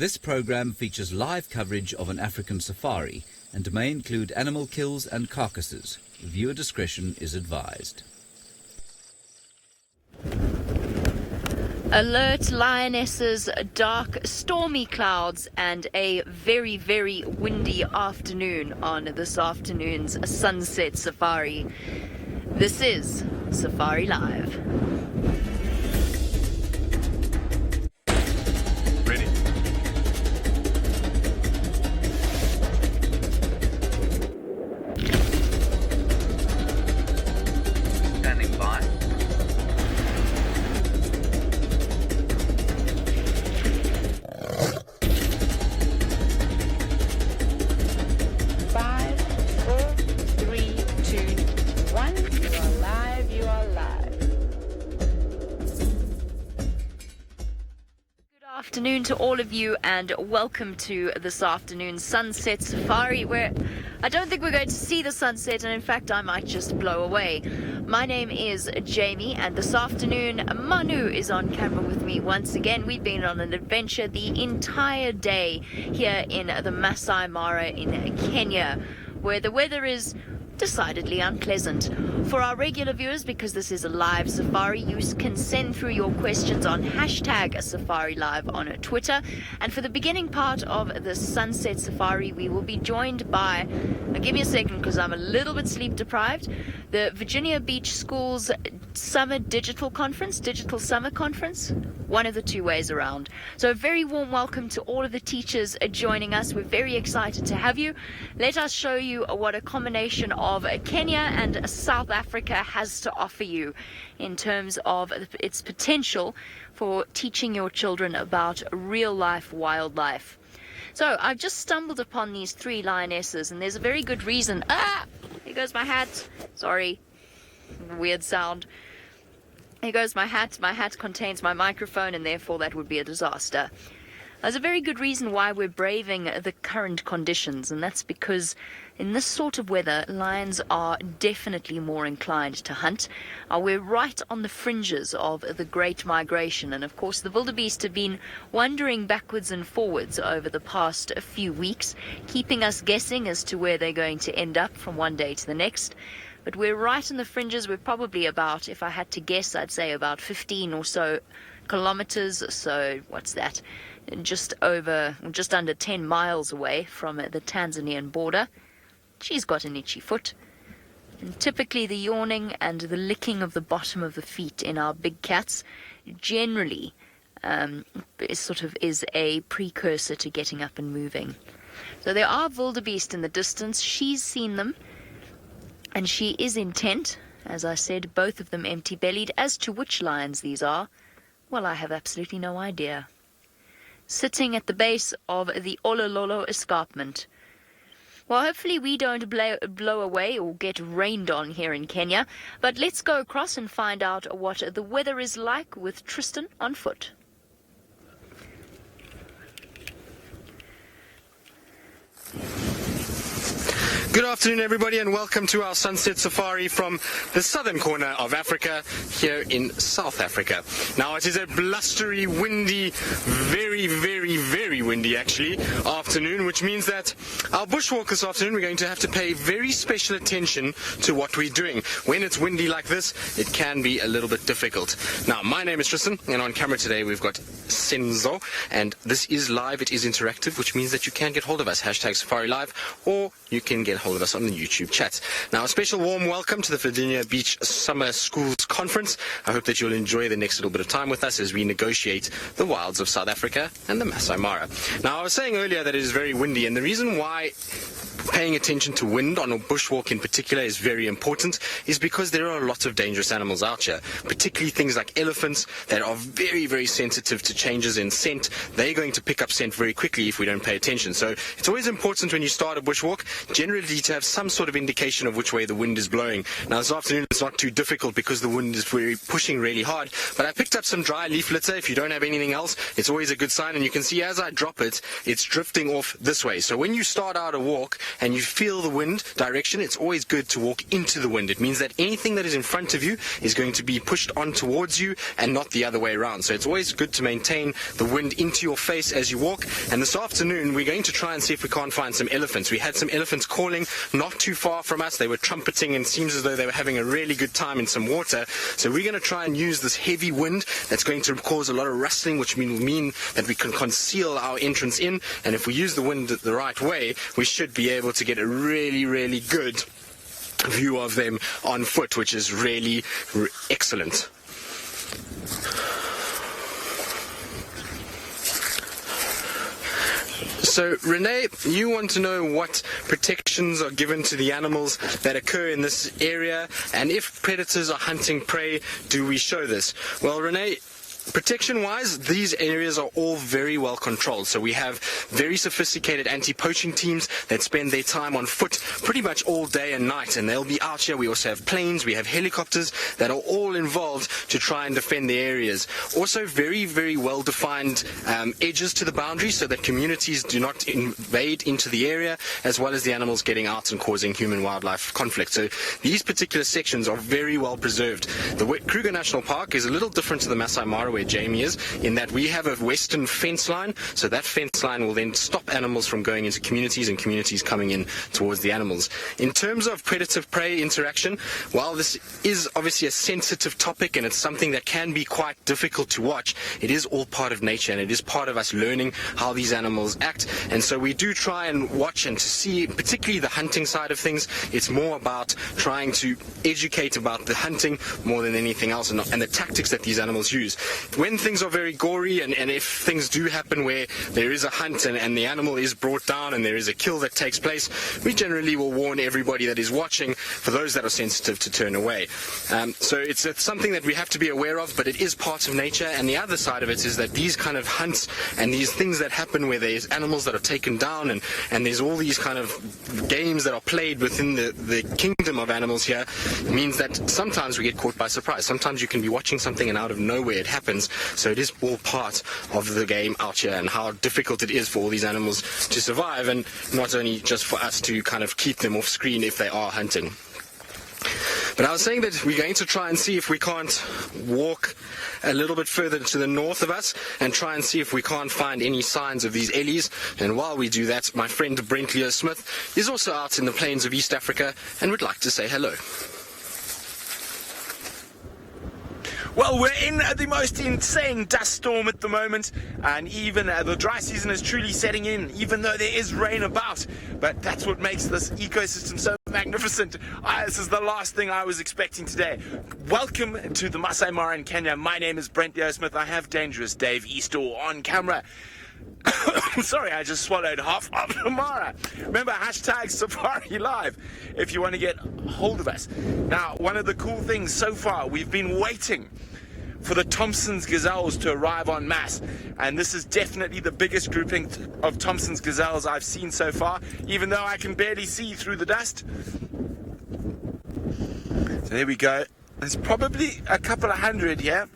This program features live coverage of an African safari and may include animal kills and carcasses. Viewer discretion is advised. Alert lionesses, dark, stormy clouds, and a very, very windy afternoon on this afternoon's sunset safari. This is Safari Live. Ready? Standing by. Afternoon to all of you, and welcome to this afternoon's sunset safari, where I don't think we're going to see the sunset, and in fact I might just blow away. My name is Jamie, and this afternoon Manu is on camera with me once again. We've been on an adventure the entire day here in the Maasai Mara in Kenya, where the weather is decidedly unpleasant. For our regular viewers, because this is a live safari, you can send through your questions on hashtag Safari Live on Twitter. And for the beginning part of the sunset safari, we will be joined by, now give me a second because I'm a little bit sleep deprived, the Virginia Beach Schools Summer Digital Summer Conference, one of the two ways around. So a very warm welcome to all of the teachers joining us. We're very excited to have you. Let us show you what a combination of Kenya and South Africa has to offer you in terms of its potential for teaching your children about real life wildlife. So I've just stumbled upon these three lionesses, and there's a very good reason. Here goes my hat. Sorry, weird sound. Here goes my hat. My hat contains my microphone, and therefore that would be a disaster. There's a very good reason why we're braving the current conditions, and that's because in this sort of weather, lions are definitely more inclined to hunt. We're right on the fringes of the Great Migration, and of course the wildebeest have been wandering backwards and forwards over the past few weeks, keeping us guessing as to where they're going to end up from one day to the next. But we're right on the fringes. We're probably about, if I had to guess, I'd say about 15 or so kilometers. So what's that? Just under 10 miles away from the Tanzanian border. She's got an itchy foot. And typically the yawning and the licking of the bottom of the feet in our big cats generally is a precursor to getting up and moving. So there are wildebeest in the distance. She's seen them, and she is intent. As I said, both of them empty-bellied. As to which lions these are, well, I have absolutely no idea. Sitting at the base of the Olololo escarpment. Well, hopefully we don't blow away or get rained on here in Kenya, but let's go across and find out what the weather is like with Tristan on foot. Good afternoon, everybody, and welcome to our sunset safari from the southern corner of Africa, here in South Africa. Now, it is a blustery, windy, very, very, very windy, actually, afternoon, which means that our bushwalk this afternoon, we're going to have to pay very special attention to what we're doing. When it's windy like this, it can be a little bit difficult. Now, my name is Tristan, and on camera today we've got Senzo, and this is live, it is interactive, which means that you can get hold of us, hashtag Safari Live, or you can get hold of us on the YouTube chat. Now, a special warm welcome to the Virginia Beach Summer Schools Conference. I hope that you'll enjoy the next little bit of time with us as we negotiate the wilds of South Africa and the Maasai Mara. Now, I was saying earlier that it is very windy, and the reason why paying attention to wind on a bushwalk in particular is very important is because there are a lot of dangerous animals out here, particularly things like elephants that are very, very sensitive to changes in scent. They're going to pick up scent very quickly if we don't pay attention. So it's always important when you start a bushwalk generally to have some sort of indication of which way the wind is blowing. Now, this afternoon it's not too difficult because the wind is pushing really hard, but I picked up some dry leaf litter. If you don't have anything else, it's always a good sign, and you can see as I drop it, it's drifting off this way. So when you start out a walk and you feel the wind direction, it's always good to walk into the wind. It means that anything that is in front of you is going to be pushed on towards you and not the other way around. So it's always good to maintain the wind into your face as you walk. And this afternoon, we're going to try and see if we can't find some elephants. We had some elephants calling not too far from us. They were trumpeting and seems as though they were having a really good time in some water. So we're going to try and use this heavy wind that's going to cause a lot of rustling, which will mean that we can conceal our entrance in. And if we use the wind the right way, we should be able to get a really, really good view of them on foot, which is really excellent. So, Renee, you want to know what protections are given to the animals that occur in this area, and if predators are hunting prey, do we show this? Well, Renee, protection-wise, these areas are all very well controlled. So we have very sophisticated anti-poaching teams that spend their time on foot pretty much all day and night, and they'll be out here. We also have planes, we have helicopters that are all involved to try and defend the areas. Also, very, very well-defined edges to the boundary so that communities do not invade into the area, as well as the animals getting out and causing human-wildlife conflict. So these particular sections are very well preserved. The Kruger National Park is a little different to the Maasai Mara where Jamie is, in that we have a western fence line, so that fence line will then stop animals from going into communities and communities coming in towards the animals. In terms of predator-prey interaction, while this is obviously a sensitive topic and it's something that can be quite difficult to watch, it is all part of nature and it is part of us learning how these animals act. And so we do try and watch and to see, particularly the hunting side of things. It's more about trying to educate about the hunting more than anything else, and the tactics that these animals use. When things are very gory and if things do happen where there is a hunt and the animal is brought down and there is a kill that takes place, we generally will warn everybody that is watching, for those that are sensitive, to turn away. So it's something that we have to be aware of, but it is part of nature. And the other side of it is that these kind of hunts and these things that happen where there's animals that are taken down and there's all these kind of games that are played within the kingdom of animals here, means that sometimes we get caught by surprise. Sometimes you can be watching something and out of nowhere it happens. So it is all part of the game out here and how difficult it is for all these animals to survive, and not only just for us to kind of keep them off screen if they are hunting. But I was saying that we're going to try and see if we can't walk a little bit further to the north of us and try and see if we can't find any signs of these ellies. And while we do that, my friend Brent Leo Smith is also out in the plains of East Africa and would like to say hello. Well, we're in the most insane dust storm at the moment, and even the dry season is truly setting in, even though there is rain about. But that's what makes this ecosystem so magnificent. This is the last thing I was expecting today. Welcome to the Maasai Mara in Kenya. My name is Brent Leo Smith. I have Dangerous Dave Eastall on camera. Sorry, I just swallowed half of the Mara. Remember, #Safari Live if you want to get hold of us. Now, one of the cool things so far, we've been waiting for the Thompson's gazelles to arrive en masse, and this is definitely the biggest grouping of Thompson's gazelles I've seen so far, even though I can barely see through the dust. So there we go. There's probably a couple of hundred here.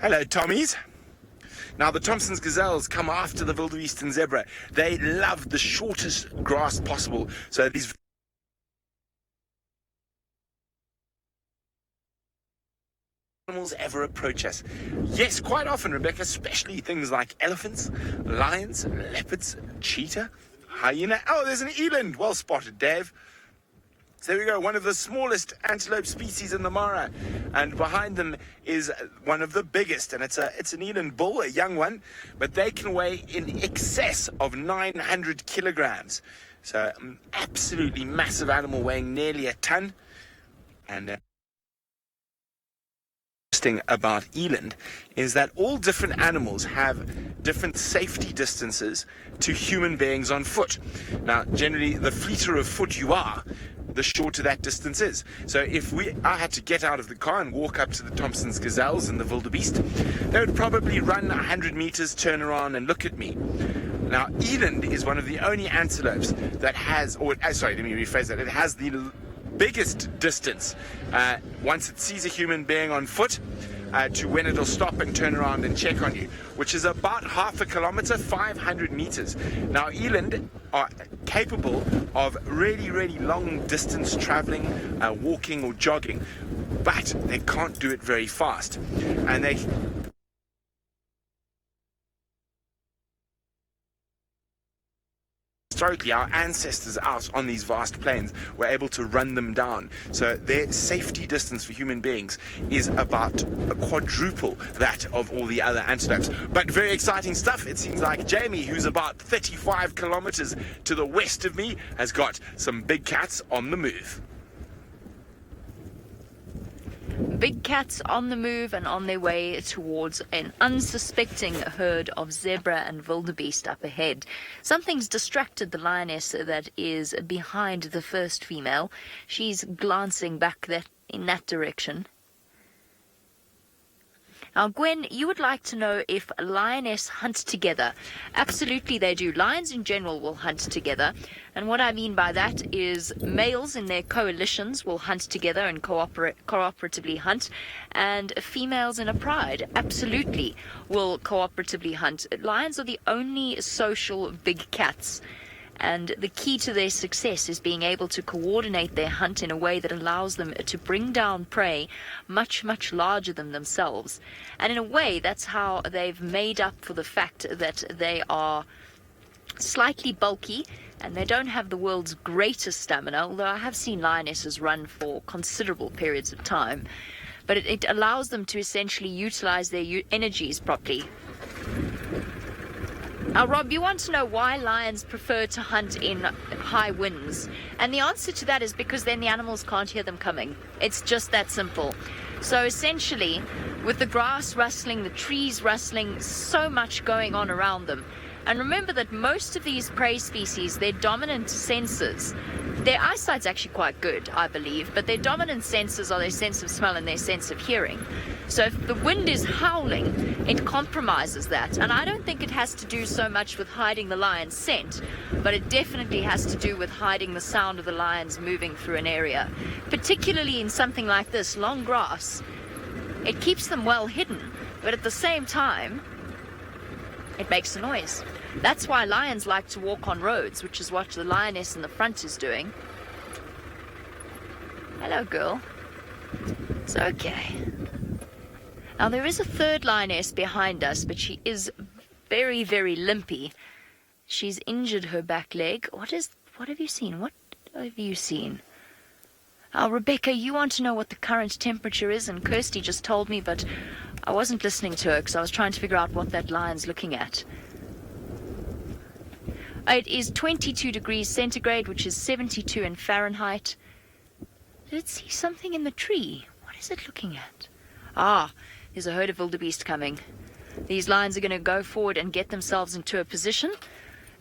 Hello, Tommies. Now, the Thompson's gazelles come after the wildebeest and zebra. They love the shortest grass possible. So these animals ever approach us. Yes, quite often, Rebecca, especially things like elephants, lions, leopards, cheetah, hyena. Oh, there's an eland. Well spotted, Dave. So there we go, one of the smallest antelope species in the Mara, and behind them is one of the biggest, and it's an eland bull, a young one, but they can weigh in excess of 900 kilograms. So absolutely massive animal, weighing nearly a ton. And interesting about eland is that all different animals have different safety distances to human beings on foot. Now, generally, the fleeter of foot you are, the shorter that distance is. So if I had to get out of the car and walk up to the Thompson's gazelles and the wildebeest, they would probably run 100 meters, turn around and look at me. Now, eland is one of the only antelopes that has, let me rephrase that, it has the biggest distance once it sees a human being on foot. to when it'll stop and turn around and check on you, which is about half a kilometer, 500 meters. Now, eland are capable of really, really long distance traveling, walking or jogging, but they can't do it very fast. And they historically, our ancestors out on these vast plains were able to run them down. So their safety distance for human beings is about a quadruple that of all the other antelopes. But very exciting stuff. It seems like Jamie, who's about 35 kilometers to the west of me, has got some big cats on the move. Big cats on the move and on their way towards an unsuspecting herd of zebra and wildebeest up ahead. Something's distracted the lioness that is behind the first female. She's glancing back in that direction. Now, Gwen, you would like to know if lioness hunt together. Absolutely they do. Lions in general will hunt together. And what I mean by that is males in their coalitions will hunt together and cooperatively hunt. And females in a pride absolutely will cooperatively hunt. Lions are the only social big cats. And the key to their success is being able to coordinate their hunt in a way that allows them to bring down prey much, much larger than themselves. And in a way, that's how they've made up for the fact that they are slightly bulky and they don't have the world's greatest stamina, although I have seen lionesses run for considerable periods of time. But it allows them to essentially utilize their energies properly. Now, Rob, you want to know why lions prefer to hunt in high winds. And the answer to that is because then the animals can't hear them coming. It's just that simple. So essentially, with the grass rustling, the trees rustling, so much going on around them. And remember that most of these prey species, their dominant senses, their eyesight's actually quite good, I believe, but their dominant senses are their sense of smell and their sense of hearing. So if the wind is howling, it compromises that. And I don't think it has to do so much with hiding the lion's scent, but it definitely has to do with hiding the sound of the lions moving through an area. Particularly in something like this, long grass, it keeps them well hidden, but at the same time, it makes a noise. That's why lions like to walk on roads, which is what the lioness in the front is doing. Hello, girl. It's okay. Now, there is a third lioness behind us, but she is very, very limpy. She's injured her back leg. What have you seen? What have you seen? Rebecca, you want to know what the current temperature is, and Kirsty just told me, but I wasn't listening to her because I was trying to figure out what that lion's looking at. It is 22 degrees centigrade, which is 72 in Fahrenheit. Did it see something in the tree? What is it looking at? There's a herd of wildebeest coming. These lions are going to go forward and get themselves into a position,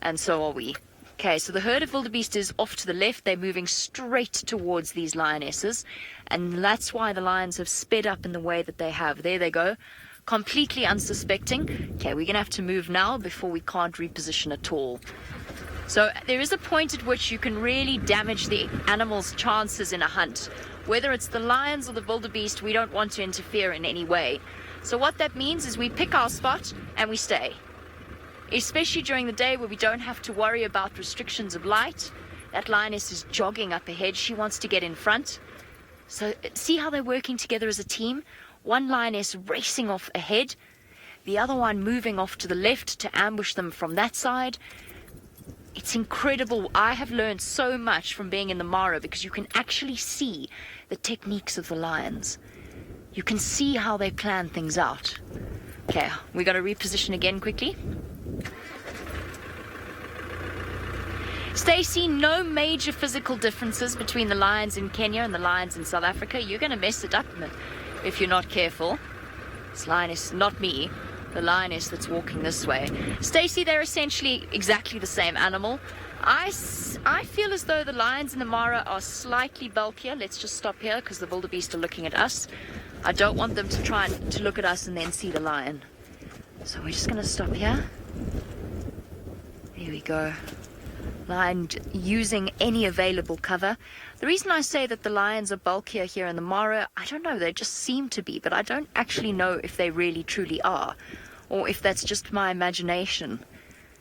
and so are we. Okay, so the herd of wildebeest is off to the left. They're moving straight towards these lionesses, and that's why the lions have sped up in the way that they have. There they go, completely unsuspecting. Okay, we're going to have to move now before we can't reposition at all. So there is a point at which you can really damage the animal's chances in a hunt. Whether it's the lions or the wildebeest, we don't want to interfere in any way. So what that means is we pick our spot and we stay. Especially during the day where we don't have to worry about restrictions of light. That lioness is jogging up ahead. She wants to get in front. So see how they're working together as a team? One lioness racing off ahead, the other one moving off to the left to ambush them from that side. It's incredible. I have learned so much from being in the Mara because you can actually see the techniques of the lions. You can see how they plan things out. Okay, we got to reposition again quickly. Stacey, no major physical differences between the lions in Kenya and the lions in South Africa. You're going to mess it up if you're not careful. This lioness, not me, the lioness that's walking this way. Stacey, they're essentially exactly the same animal. I feel as though the lions in the Mara are slightly bulkier. Let's just stop here because the wildebeest are looking at us. I don't want them to try to look at us and then see the lion. So we're just going to stop here. Here we go. and using any available cover. The reason I say that the lions are bulkier here in the Mara, I don't know, they just seem to be, but I don't actually know if they really truly are, or if that's just my imagination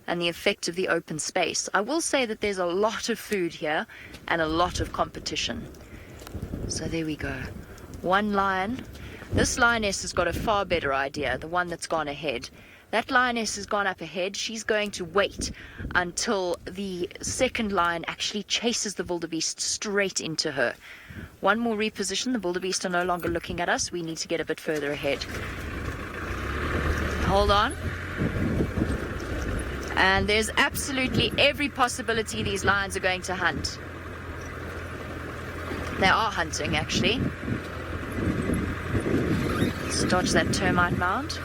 and the effect of the open space. I will say that there's a lot of food here and a lot of competition. So there we go. One lion. This lioness has got a far better idea, the one that's gone ahead. That lioness has gone up ahead. She's going to wait until the second lion actually chases the wildebeest straight into her. One more reposition. The wildebeest are no longer looking at us. We need to get a bit further ahead. Hold on. And there's absolutely every possibility these lions are going to hunt. They are hunting, actually. Let's dodge that termite mound.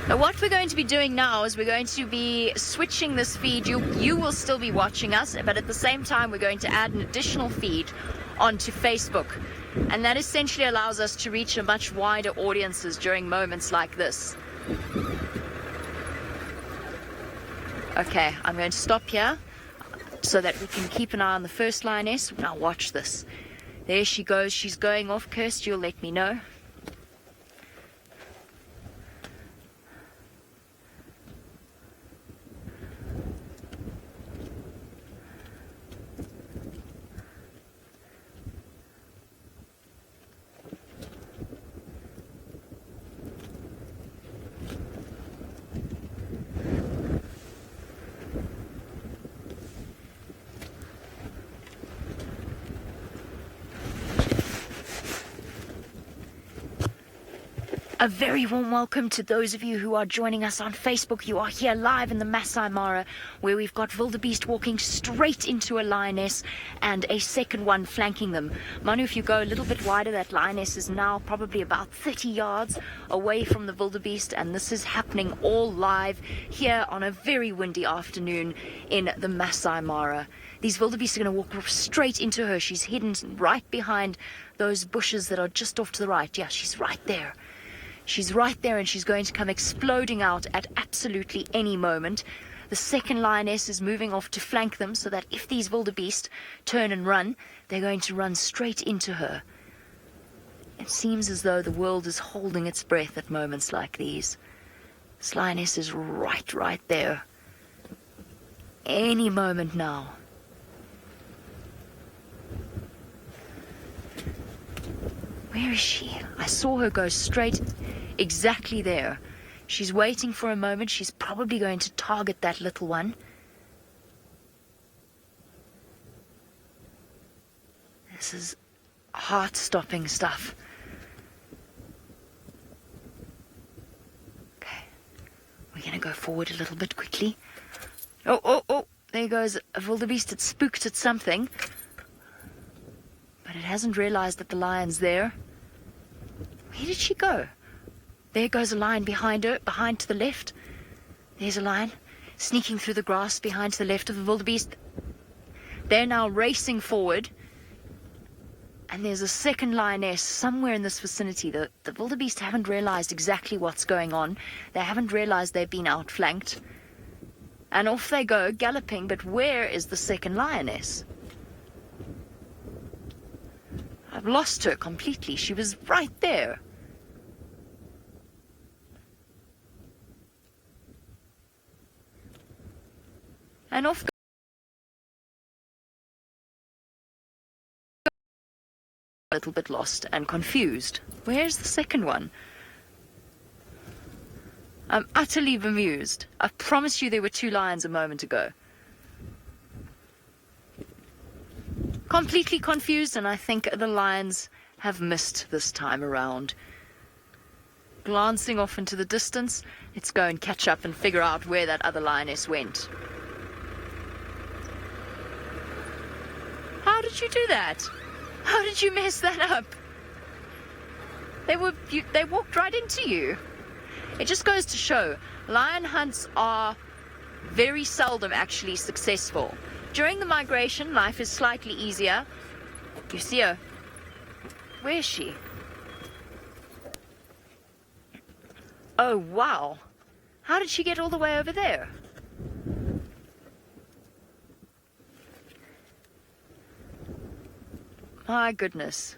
But what we're going to be doing now is we're going to be switching this feed. You will still be watching us, but at the same time we're going to add an additional feed onto Facebook. And that essentially allows us to reach a much wider audiences during moments like this. Okay, I'm going to stop here so that we can keep an eye on the first lioness. Now watch this. There she goes. She's going off. Kirst, you'll let me know. A very warm welcome to those of you who are joining us on Facebook. You are here live in the Maasai Mara, where we've got wildebeest walking straight into a lioness and a second one flanking them. Manu, if you go a little bit wider, that lioness is now probably about 30 yards away from the wildebeest, and this is happening all live here on a very windy afternoon in the Maasai Mara. These wildebeest are going to walk straight into her. She's hidden right behind those bushes that are just off to the right. Yeah, she's right there. She's right there, and she's going to come exploding out at absolutely any moment. The second lioness is moving off to flank them so that if these wildebeest turn and run, they're going to run straight into her. It seems as though the world is holding its breath at moments like these. This lioness is right there. Any moment now. Where is she? I saw her go straight exactly there. She's waiting for a moment. She's probably going to target that little one. This is heart-stopping stuff. Okay. We're going to go forward a little bit quickly. Oh. There goes a wildebeest. It's spooked at something. But it hasn't realized that the lion's there. Where did she go? There goes a lion behind her, behind to the left. There's a lion sneaking through the grass behind to the left of the wildebeest. They're now racing forward. And there's a second lioness somewhere in this vicinity. The wildebeest haven't realized exactly what's going on. They haven't realized they've been outflanked. And off they go, galloping. But where is the second lioness? I've lost her completely. She was right there. And off a little bit lost and confused. Where's the second one? I'm utterly bemused. I promise you there were two lions a moment ago. Completely confused, and I think the lions have missed this time around. Glancing off into the distance, let's go and catch up and figure out where that other lioness went. How did you do that? How did you mess that up? They walked right into you. It just goes to show, lion hunts are very seldom actually successful. During the migration, life is slightly easier. You see her. Where is she? Oh, wow. How did she get all the way over there? My goodness.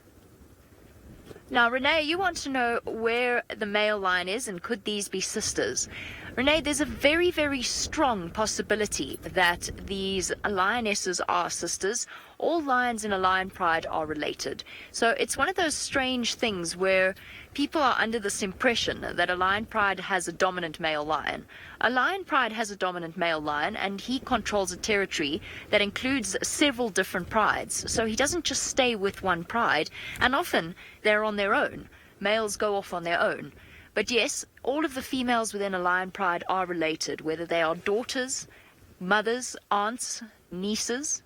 Now, Renee, you want to know where the male lion is, and could these be sisters? Renee, there's a very, very strong possibility that these lionesses are sisters. All lions in a lion pride are related. So it's one of those strange things where people are under this impression that a lion pride has a dominant male lion. A lion pride has a dominant male lion, and he controls a territory that includes several different prides. So he doesn't just stay with one pride, and often they're on their own. Males go off on their own. But yes, all of the females within a lion pride are related, whether they are daughters, mothers, aunts, nieces.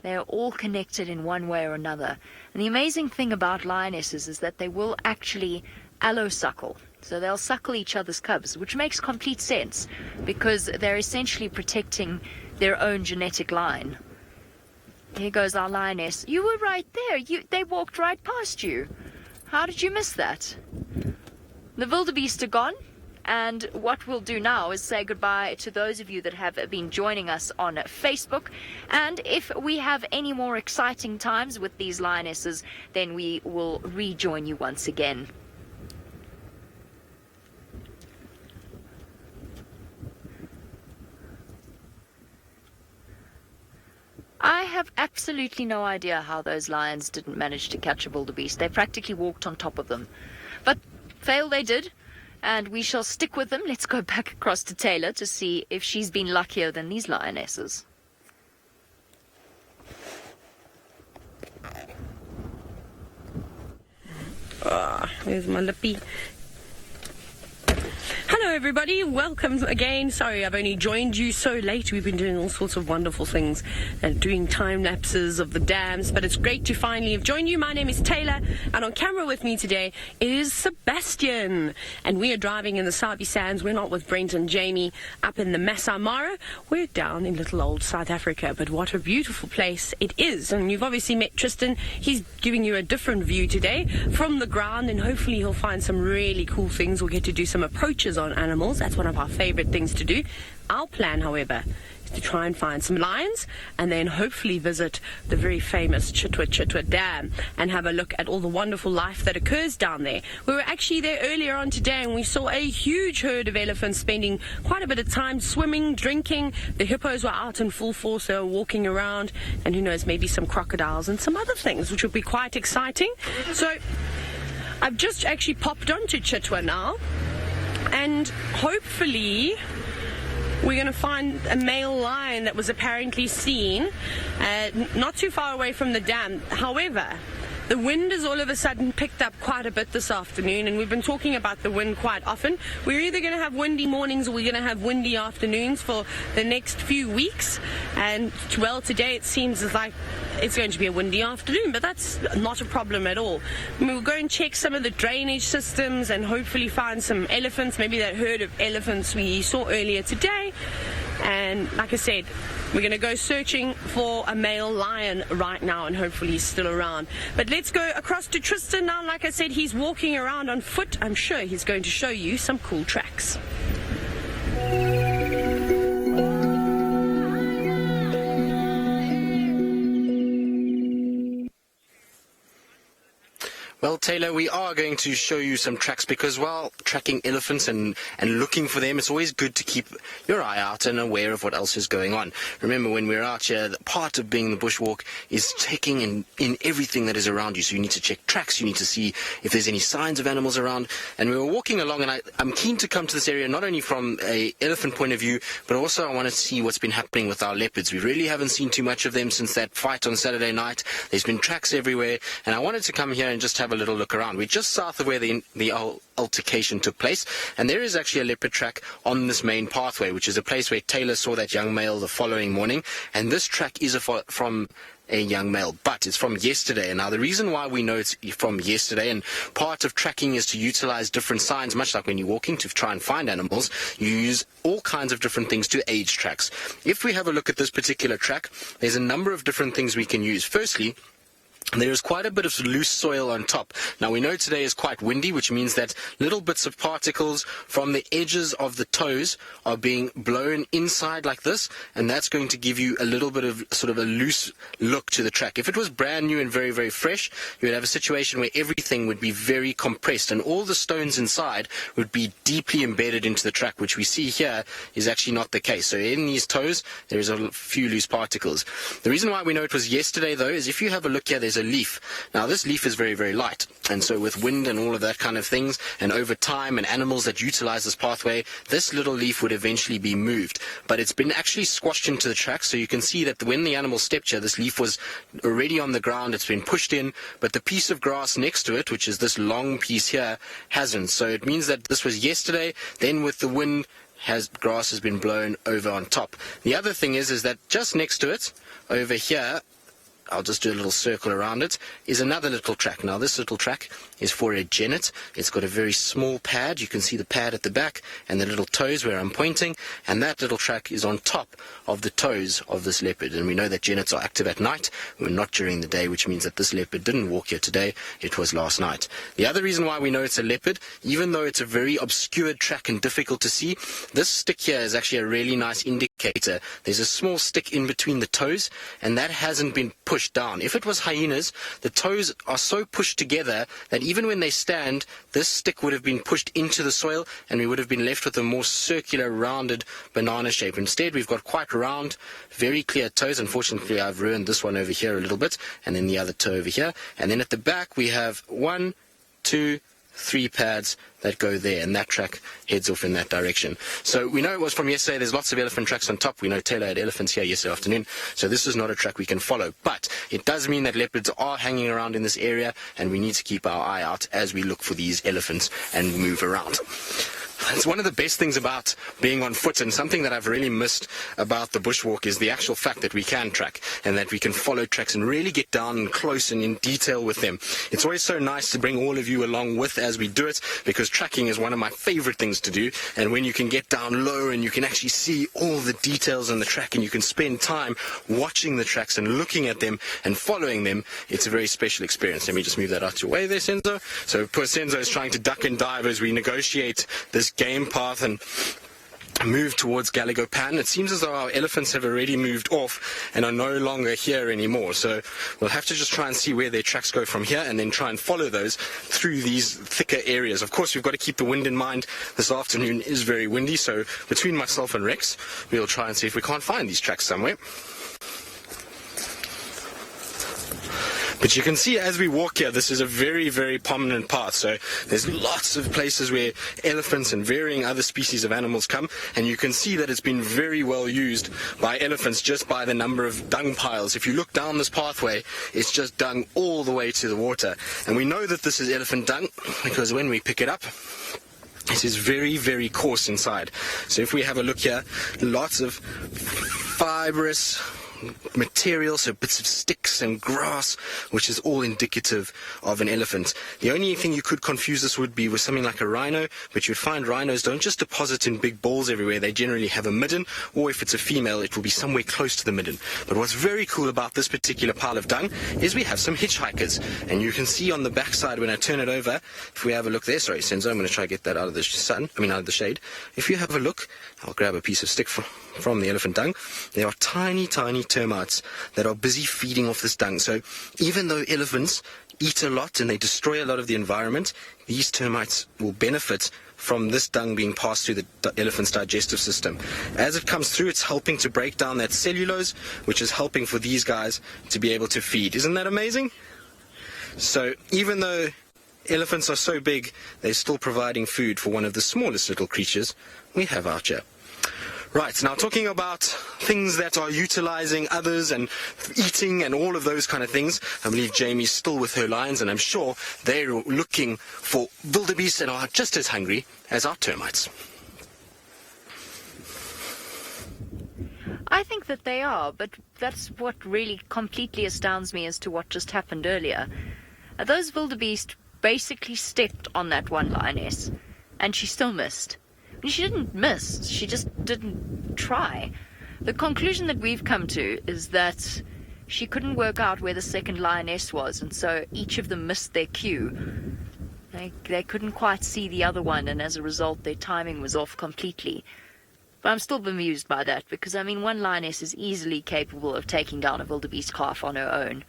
They are all connected in one way or another. And the amazing thing about lionesses is that they will actually allosuckle. So they'll suckle each other's cubs, which makes complete sense because they're essentially protecting their own genetic line. Here goes our lioness. You were right there. They walked right past you. How did you miss that? The wildebeest are gone. And what we'll do now is say goodbye to those of you that have been joining us on Facebook. And if we have any more exciting times with these lionesses, then we will rejoin you once again. I have absolutely no idea how those lions didn't manage to catch a wildebeest. They practically walked on top of them. But fail they did. And we shall stick with them. Let's go back across to Taylor to see if she's been luckier than these lionesses. There's my lippy. Hello everybody, welcome again. Sorry I've only joined you so late. We've been doing all sorts of wonderful things and doing time lapses of the dams, but it's great to finally have joined you. My name is Taylor, and on camera with me today is Sebastian, and we are driving in the Sabi sands. We're not with Brent and Jamie up in the Maasai Mara. We're down in little old South Africa, but what a beautiful place it is. And you've obviously met Tristan. He's giving you a different view today from the ground, and hopefully he'll find some really cool things. We'll get to do some approaches on animals. That's one of our favorite things to do. Our plan, however, is to try and find some lions and then hopefully visit the very famous Cheetah Dam and have a look at all the wonderful life that occurs down there. We were actually there earlier on today, and we saw a huge herd of elephants spending quite a bit of time swimming, drinking. The hippos were out in full force. They were walking around, and who knows, maybe some crocodiles and some other things, which would be quite exciting. So I've just actually popped onto Cheetah now, and hopefully we're going to find a male lion that was apparently seen not too far away from the dam. However, the wind has all of a sudden picked up quite a bit this afternoon, and we've been talking about the wind quite often. We're either going to have windy mornings or we're going to have windy afternoons for the next few weeks. And, well, today it seems as like it's going to be a windy afternoon, but that's not a problem at all. We'll go and check some of the drainage systems and hopefully find some elephants, maybe that herd of elephants we saw earlier today. And like I said, we're going to go searching for a male lion right now, and hopefully he's still around. But let's go across to Tristan now. Like I said, he's walking around on foot. I'm sure he's going to show you some cool tracks. Well, Taylor, we are going to show you some tracks because while tracking elephants and looking for them, it's always good to keep your eye out and aware of what else is going on. Remember, when we're out here, the part of being the bushwalk is taking in everything that is around you. So you need to check tracks, you need to see if there's any signs of animals around. And we were walking along, and I'm keen to come to this area not only from an elephant point of view, but also I want to see what's been happening with our leopards. We really haven't seen too much of them since that fight on Saturday night. There's been tracks everywhere, and I wanted to come here and just have a little look around. We're just south of where the altercation took place, and there is actually a leopard track on this main pathway, which is a place where Taylor saw that young male the following morning. And this track is from a young male, but it's from yesterday. And now the reason why we know it's from yesterday, and part of tracking is to utilize different signs, much like when you're walking to try and find animals, you use all kinds of different things to age tracks. If we have a look at this particular track, there's a number of different things we can use. Firstly, There is quite a bit of loose soil on top. Now, we know today is quite windy, which means that little bits of particles from the edges of the toes are being blown inside like this, and that's going to give you a little bit of sort of a loose look to the track. If it was brand new and very, very fresh, you would have a situation where everything would be very compressed, and all the stones inside would be deeply embedded into the track, which we see here is actually not the case. So in these toes, there is a few loose particles. The reason why we know it was yesterday, though, is if you have a look here, there's a leaf. Now, this leaf is very, very light, and so with wind and all of that kind of things, and over time, and animals that utilize this pathway, this little leaf would eventually be moved. But it's been actually squashed into the track, so you can see that when the animal stepped here, this leaf was already on the ground, it's been pushed in, but the piece of grass next to it, which is this long piece here, hasn't. So it means that this was yesterday, then with the wind, grass has been blown over on top. The other thing is that just next to it, over here, I'll just do a little circle around it, is another little track. Now, this little track is for a genet. It's got a very small pad. You can see the pad at the back and the little toes where I'm pointing, and that little track is on top of the toes of this leopard. And we know that genets are active at night, not during the day, which means that this leopard didn't walk here today. It was last night. The other reason why we know it's a leopard, even though it's a very obscured track and difficult to see, this stick here is actually a really nice indicator. There's a small stick in between the toes, and that hasn't been pushed down. If it was hyenas, the toes are so pushed together that even when they stand, this stick would have been pushed into the soil, and we would have been left with a more circular, rounded banana shape. Instead, we've got quite round, very clear toes. Unfortunately, I've ruined this one over here a little bit, and then the other toe over here. And then at the back, we have 1, 2, 3 pads that go there, and that track heads off in that direction. So we know it was from yesterday. There's lots of elephant tracks on top. We know Taylor had elephants here yesterday afternoon, so this is not a track we can follow. But it does mean that leopards are hanging around in this area, and we need to keep our eye out as we look for these elephants and move around. It's one of the best things about being on foot, and something that I've really missed about the bushwalk is the actual fact that we can track and that we can follow tracks and really get down close and in detail with them. It's always so nice to bring all of you along with as we do it, because tracking is one of my favorite things to do. And when you can get down low and you can actually see all the details on the track, and you can spend time watching the tracks and looking at them and following them, it's a very special experience. Let me just move that out your way there, Senzo. So poor Senzo is trying to duck and dive as we negotiate this game path and move towards Galagopan. It seems as though our elephants have already moved off and are no longer here anymore. So we'll have to just try and see where their tracks go from here, and then try and follow those through these thicker areas. Of course, we've got to keep the wind in mind. This afternoon is very windy, so between myself and Rex, we'll try and see if we can't find these tracks somewhere. But you can see as we walk here, this is a very, very prominent path. So there's lots of places where elephants and varying other species of animals come, and you can see that it's been very well used by elephants just by the number of dung piles. If you look down this pathway, it's just dung all the way to the water. And we know that this is elephant dung because when we pick it up, it is very, very coarse inside. So if we have a look here, lots of fibrous material, so bits of sticks and grass, which is all indicative of an elephant. The only thing you could confuse this would be with something like a rhino, but you'd find rhinos don't just deposit in big balls everywhere. They generally have a midden, or if it's a female, it will be somewhere close to the midden. But what's very cool about this particular pile of dung is we have some hitchhikers, and you can see on the backside when I turn it over, if we have a look there, sorry Senzo, I'm going to try to get that out of the out of the shade. If you have a look, I'll grab a piece of stick from the elephant dung. There are tiny, tiny termites that are busy feeding off this dung. So even though elephants eat a lot and they destroy a lot of the environment, these termites will benefit from this dung being passed through the elephant's digestive system. As it comes through, it's helping to break down that cellulose, which is helping for these guys to be able to feed. Isn't that amazing? So even though elephants are so big, they're still providing food for one of the smallest little creatures we have out here. Right, now talking about things that are utilizing others and eating and all of those kind of things, I believe Jamie's still with her lions, and I'm sure they're looking for wildebeest and are just as hungry as our termites. I think that they are, but that's what really completely astounds me as to what just happened earlier. Those wildebeest basically stepped on that one lioness, and she still missed. She didn't miss, she just didn't try. The conclusion that we've come to is that she couldn't work out where the second lioness was, and so each of them missed their cue. They couldn't quite see the other one, and as a result their timing was off completely. But I'm still bemused by that, because I mean, one lioness is easily capable of taking down a wildebeest calf on her own,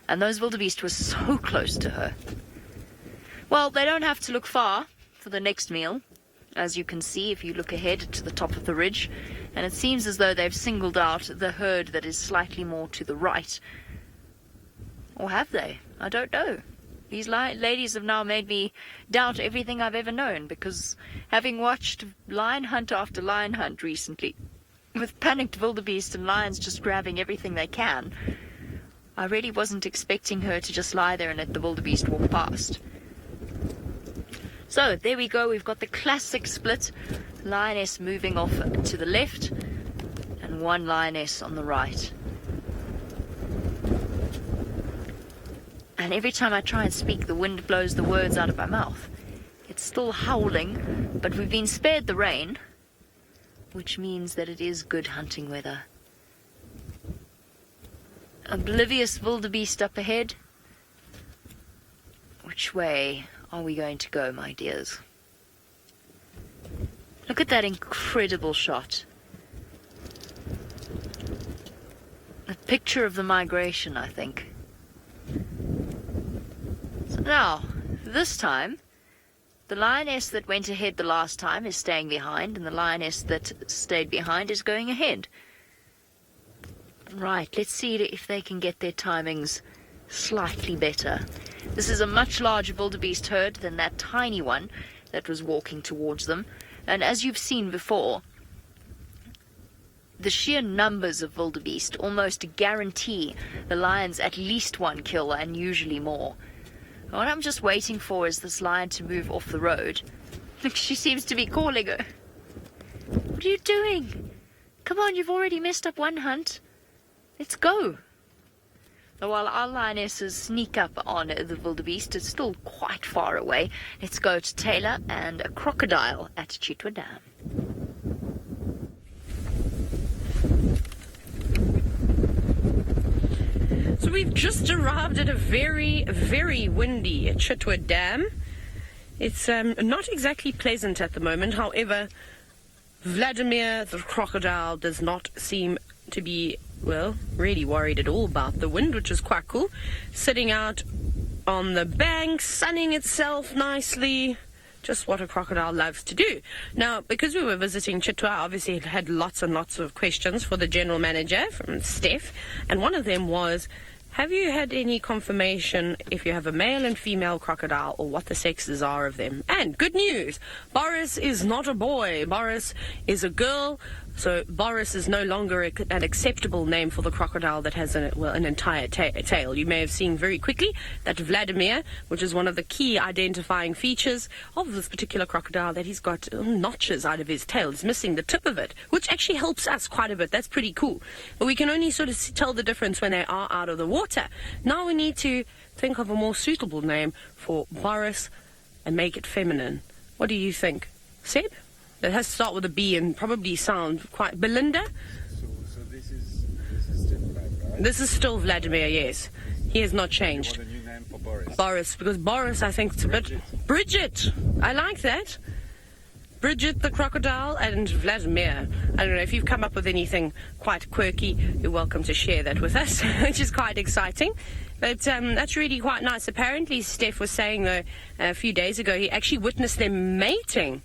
and those wildebeest were so close to her. Well, they don't have to look far for the next meal, as you can see if you look ahead to the top of the ridge, and it seems as though they've singled out the herd that is slightly more to the right. Or have they? I don't know. These ladies have now made me doubt everything I've ever known, because having watched lion hunt after lion hunt recently, with panicked wildebeest and lions just grabbing everything they can, I really wasn't expecting her to just lie there and let the wildebeest walk past. So there we go, we've got the classic split, lioness moving off to the left and one lioness on the right. And every time I try and speak, the wind blows the words out of my mouth. It's still howling, but we've been spared the rain, which means that it is good hunting weather. Oblivious wildebeest up ahead. Which way are we going to go, my dears? Look at that incredible shot. A picture of the migration, I think. So now, this time, the lioness that went ahead the last time is staying behind, and the lioness that stayed behind is going ahead. Right, let's see if they can get their timings slightly better. This is a much larger wildebeest herd than that tiny one that was walking towards them. And as you've seen before, the sheer numbers of wildebeest almost guarantee the lions at least one kill, and usually more. What I'm just waiting for is this lion to move off the road. Look, she seems to be calling her. What are you doing? Come on, you've already messed up one hunt. Let's go. While our lionesses sneak up on the wildebeest, it's still quite far away. Let's go to Taylor and a crocodile at Cheetah Dam. So we've just arrived at a very, very windy Cheetah Dam. It's not exactly pleasant at the moment. However, Vladimir the crocodile does not seem to be, well, really worried at all about the wind, which is quite cool. Sitting out on the bank, sunning itself nicely. Just what a crocodile loves to do. Now, because we were visiting Cheetah, I obviously had lots and lots of questions for the general manager from Steph, and one of them was, have you had any confirmation if you have a male and female crocodile, or what the sexes are of them? And good news, Boris is not a boy. Boris is a girl. So Boris is no longer an acceptable name for the crocodile that has an entire tail. You may have seen very quickly that Vladimir, which is one of the key identifying features of this particular crocodile, that he's got notches out of his tail. He's missing the tip of it, which actually helps us quite a bit. That's pretty cool. But we can only sort of tell the difference when they are out of the water. Now we need to think of a more suitable name for Boris and make it feminine. What do you think, Seb? It has to start with a B and probably sound quite... Belinda? So this is still Vlad, right? This is still Vladimir, yes. He has not changed. What a new name for Boris? Boris, because Boris, I think it's a bit... Bridget! I like that. Bridget the crocodile and Vladimir. I don't know, if you've come up with anything quite quirky, you're welcome to share that with us, which is quite exciting. But that's really quite nice. Apparently, Steph was saying, though, a few days ago, he actually witnessed them mating,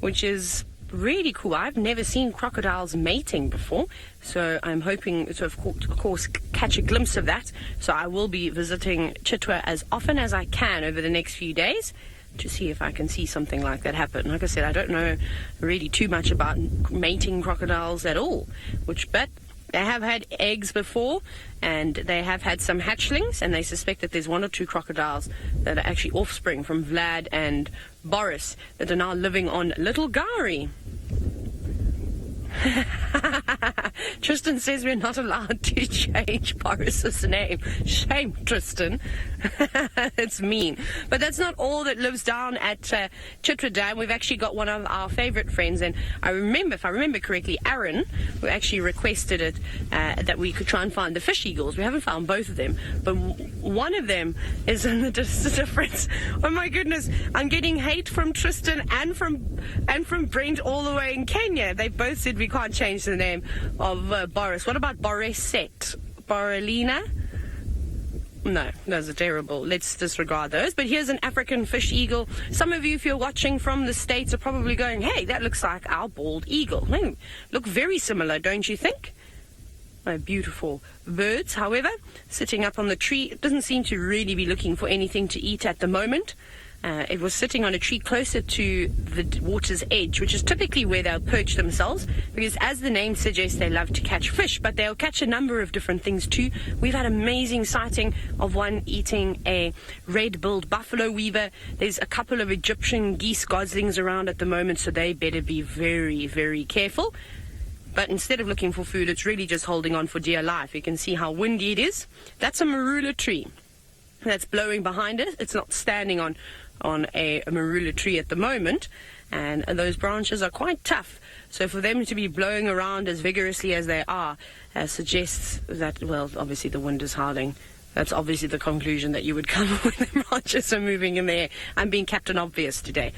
which is really cool. I've never seen crocodiles mating before, so I'm hoping to, of course, catch a glimpse of that. So I will be visiting Cheetah as often as I can over the next few days to see if I can see something like that happen. Like I said, I don't know really too much about mating crocodiles at all, but they have had eggs before, and they have had some hatchlings, and they suspect that there's one or two crocodiles that are actually offspring from Vlad and Boris that are now living on Little Gary. Tristan says we're not allowed to change Boris's name. Shame, Tristan. It's mean. But that's not all that lives down at Cheetah Dam. We've actually got one of our favorite friends, and if I remember correctly, Aaron, who actually requested it, that we could try and find the fish eagles. We haven't found both of them, but one of them is in the difference. Oh my goodness, I'm getting hate from Tristan and from Brent all the way in Kenya. They both said we can't change the name of Boris. What about Borisette? Borrelina? No, those are terrible. Let's disregard those. But here's an African fish eagle. Some of you, if you're watching from the States, are probably going, hey, that looks like our bald eagle. Look very similar, don't you think? Beautiful birds, however, sitting up on the tree. It doesn't seem to really be looking for anything to eat at the moment. It was sitting on a tree closer to the water's edge, which is typically where they'll perch themselves, because as the name suggests, they love to catch fish, but they'll catch a number of different things too. We've had amazing sighting of one eating a red-billed buffalo weaver. There's a couple of Egyptian geese goslings around at the moment, so they better be very, very careful. But instead of looking for food, it's really just holding on for dear life. You can see how windy it is. That's a marula tree that's blowing behind it. It's not standing on a marula tree at the moment, and those branches are quite tough. So for them to be blowing around as vigorously as they are suggests that, well, obviously the wind is howling. That's obviously the conclusion that you would come when the branches are moving in the air. I'm being Captain Obvious today,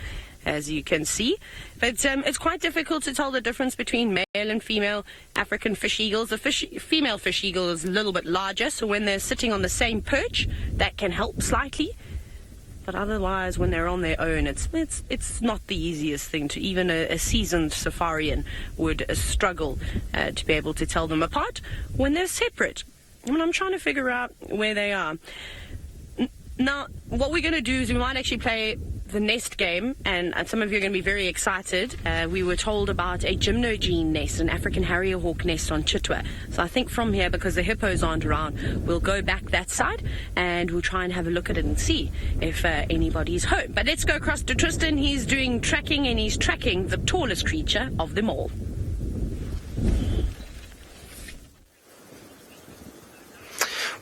as you can see. But it's quite difficult to tell the difference between male and female African fish eagles. The female fish eagle is a little bit larger, so when they're sitting on the same perch, that can help slightly. But otherwise, when they're on their own, it's not the easiest thing to. Even a seasoned safarian would struggle to be able to tell them apart when they're separate. I'm trying to figure out where they are. Now, what we're going to do is we might actually play the nest game, and some of you are going to be very excited. We were told about a gymnogene nest, an African harrier hawk nest on Cheetah. So I think from here, because the hippos aren't around, we'll go back that side and we'll try and have a look at it and see if anybody's home. But let's go across to Tristan. He's doing tracking, and he's tracking the tallest creature of them all.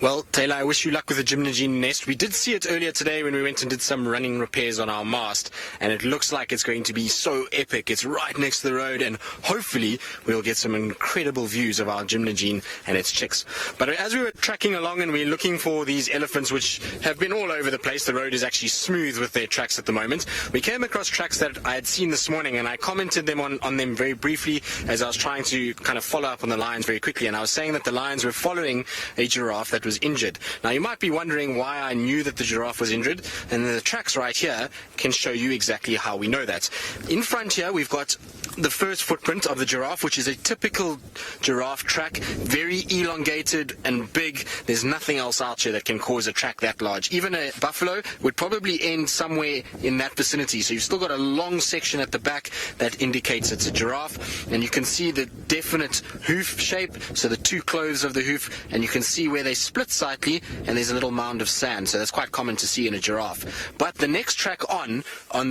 Well, Taylor, I wish you luck with the gymnogene nest. We did see it earlier today when we went and did some running repairs on our mast, and it looks like it's going to be so epic. It's right next to the road, and hopefully we'll get some incredible views of our gymnogene and its chicks. But as we were tracking along and we're looking for these elephants, which have been all over the place, the road is actually smooth with their tracks at the moment, we came across tracks that I had seen this morning, and I commented on them very briefly as I was trying to kind of follow up on the lions very quickly, and I was saying that the lions were following a giraffe that was injured. Now, you might be wondering why I knew that the giraffe was injured, and the tracks right here can show you exactly how we know that. In front here, we've got the first footprint of the giraffe, which is a typical giraffe track, very elongated and big. There's nothing else out here that can cause a track that large. Even a buffalo would probably end somewhere in that vicinity. So you've still got a long section at the back that indicates it's a giraffe, and you can see the definite hoof shape, so the two clothes of the hoof, and you can see where they split slightly, and there's a little mound of sand. So that's quite common to see in a giraffe. But the next track on